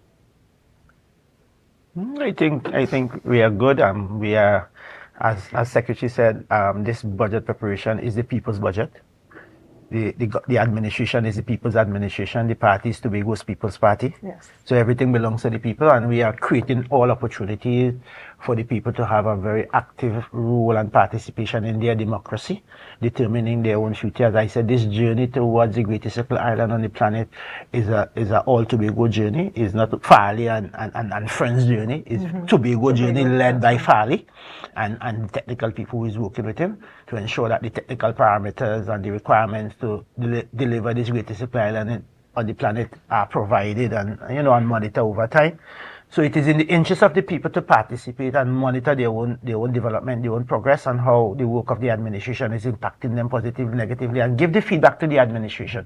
I think we are good. We are As Secretary said, this budget preparation is the people's budget. The administration is the people's administration. The party is Tobago's People's Party. Yes. So everything belongs to the people, and we are creating all opportunities for the people to have a very active role and participation in their democracy, determining their own future. As I said, this journey towards the greatest little island on the planet is a all Tobago journey. It's not Farley and Friends journey. It's Tobago journey led by Farley and technical people who is working with him to ensure that the technical parameters and the requirements to deliver this greatest little island on the planet are provided and and monitor over time. So it is in the interest of the people to participate and monitor their own development, their own progress, and how the work of the administration is impacting them positively, negatively, and give the feedback to the administration.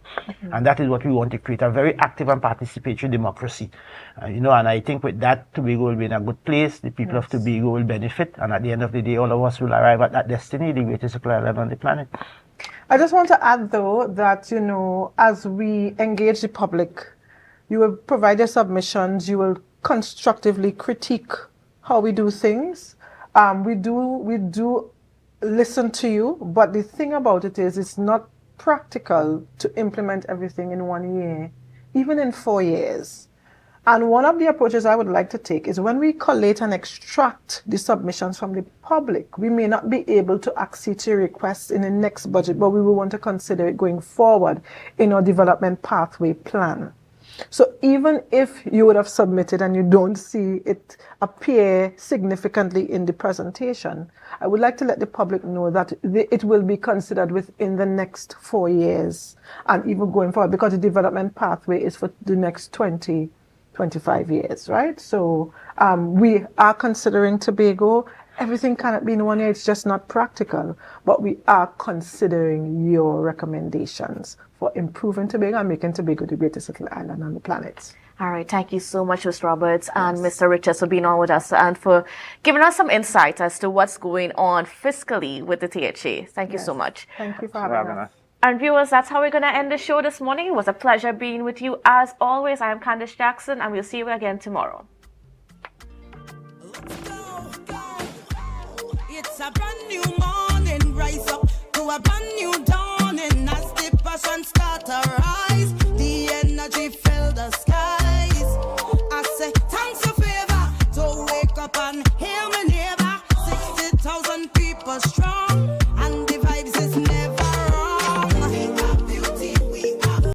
And that is what we want to create, a very active and participatory democracy. And I think with that, Tobago will be in a good place. The people of Tobago will benefit, and at the end of the day, all of us will arrive at that destiny, the greatest little island on the planet. I just want to add, though, that, as we engage the public, you will provide your submissions, you will constructively critique how we do things. We do listen to you, but the thing about it is it's not practical to implement everything in 1 year, even in 4 years. And one of the approaches I would like to take is when we collate and extract the submissions from the public, we may not be able to accede to requests in the next budget, but we will want to consider it going forward in our development pathway plan. So even if you would have submitted and you don't see it appear significantly in the presentation, I would like to let the public know that it will be considered within the next 4 years and even going forward, because the development pathway is for the next 25 years, right? So we are considering Tobago. Everything cannot be in 1 year, it's just not practical. But we are considering your recommendations for improving Tobago and making Tobago the greatest little island on the planet. All right, thank you so much, Mr. Roberts and Mr. Richards, for being on with us and for giving us some insight as to what's going on fiscally with the THA. Thank you so much. Thank you for having us. And viewers, that's how we're going to end the show this morning. It was a pleasure being with you. As always, I am Candice Jackson, and we'll see you again tomorrow. It's a brand new morning, rise up to a brand new dawning. As the passion start to rise, the energy fill the skies. I say thanks for favor, to wake up and hear me neighbor. 60,000 people strong.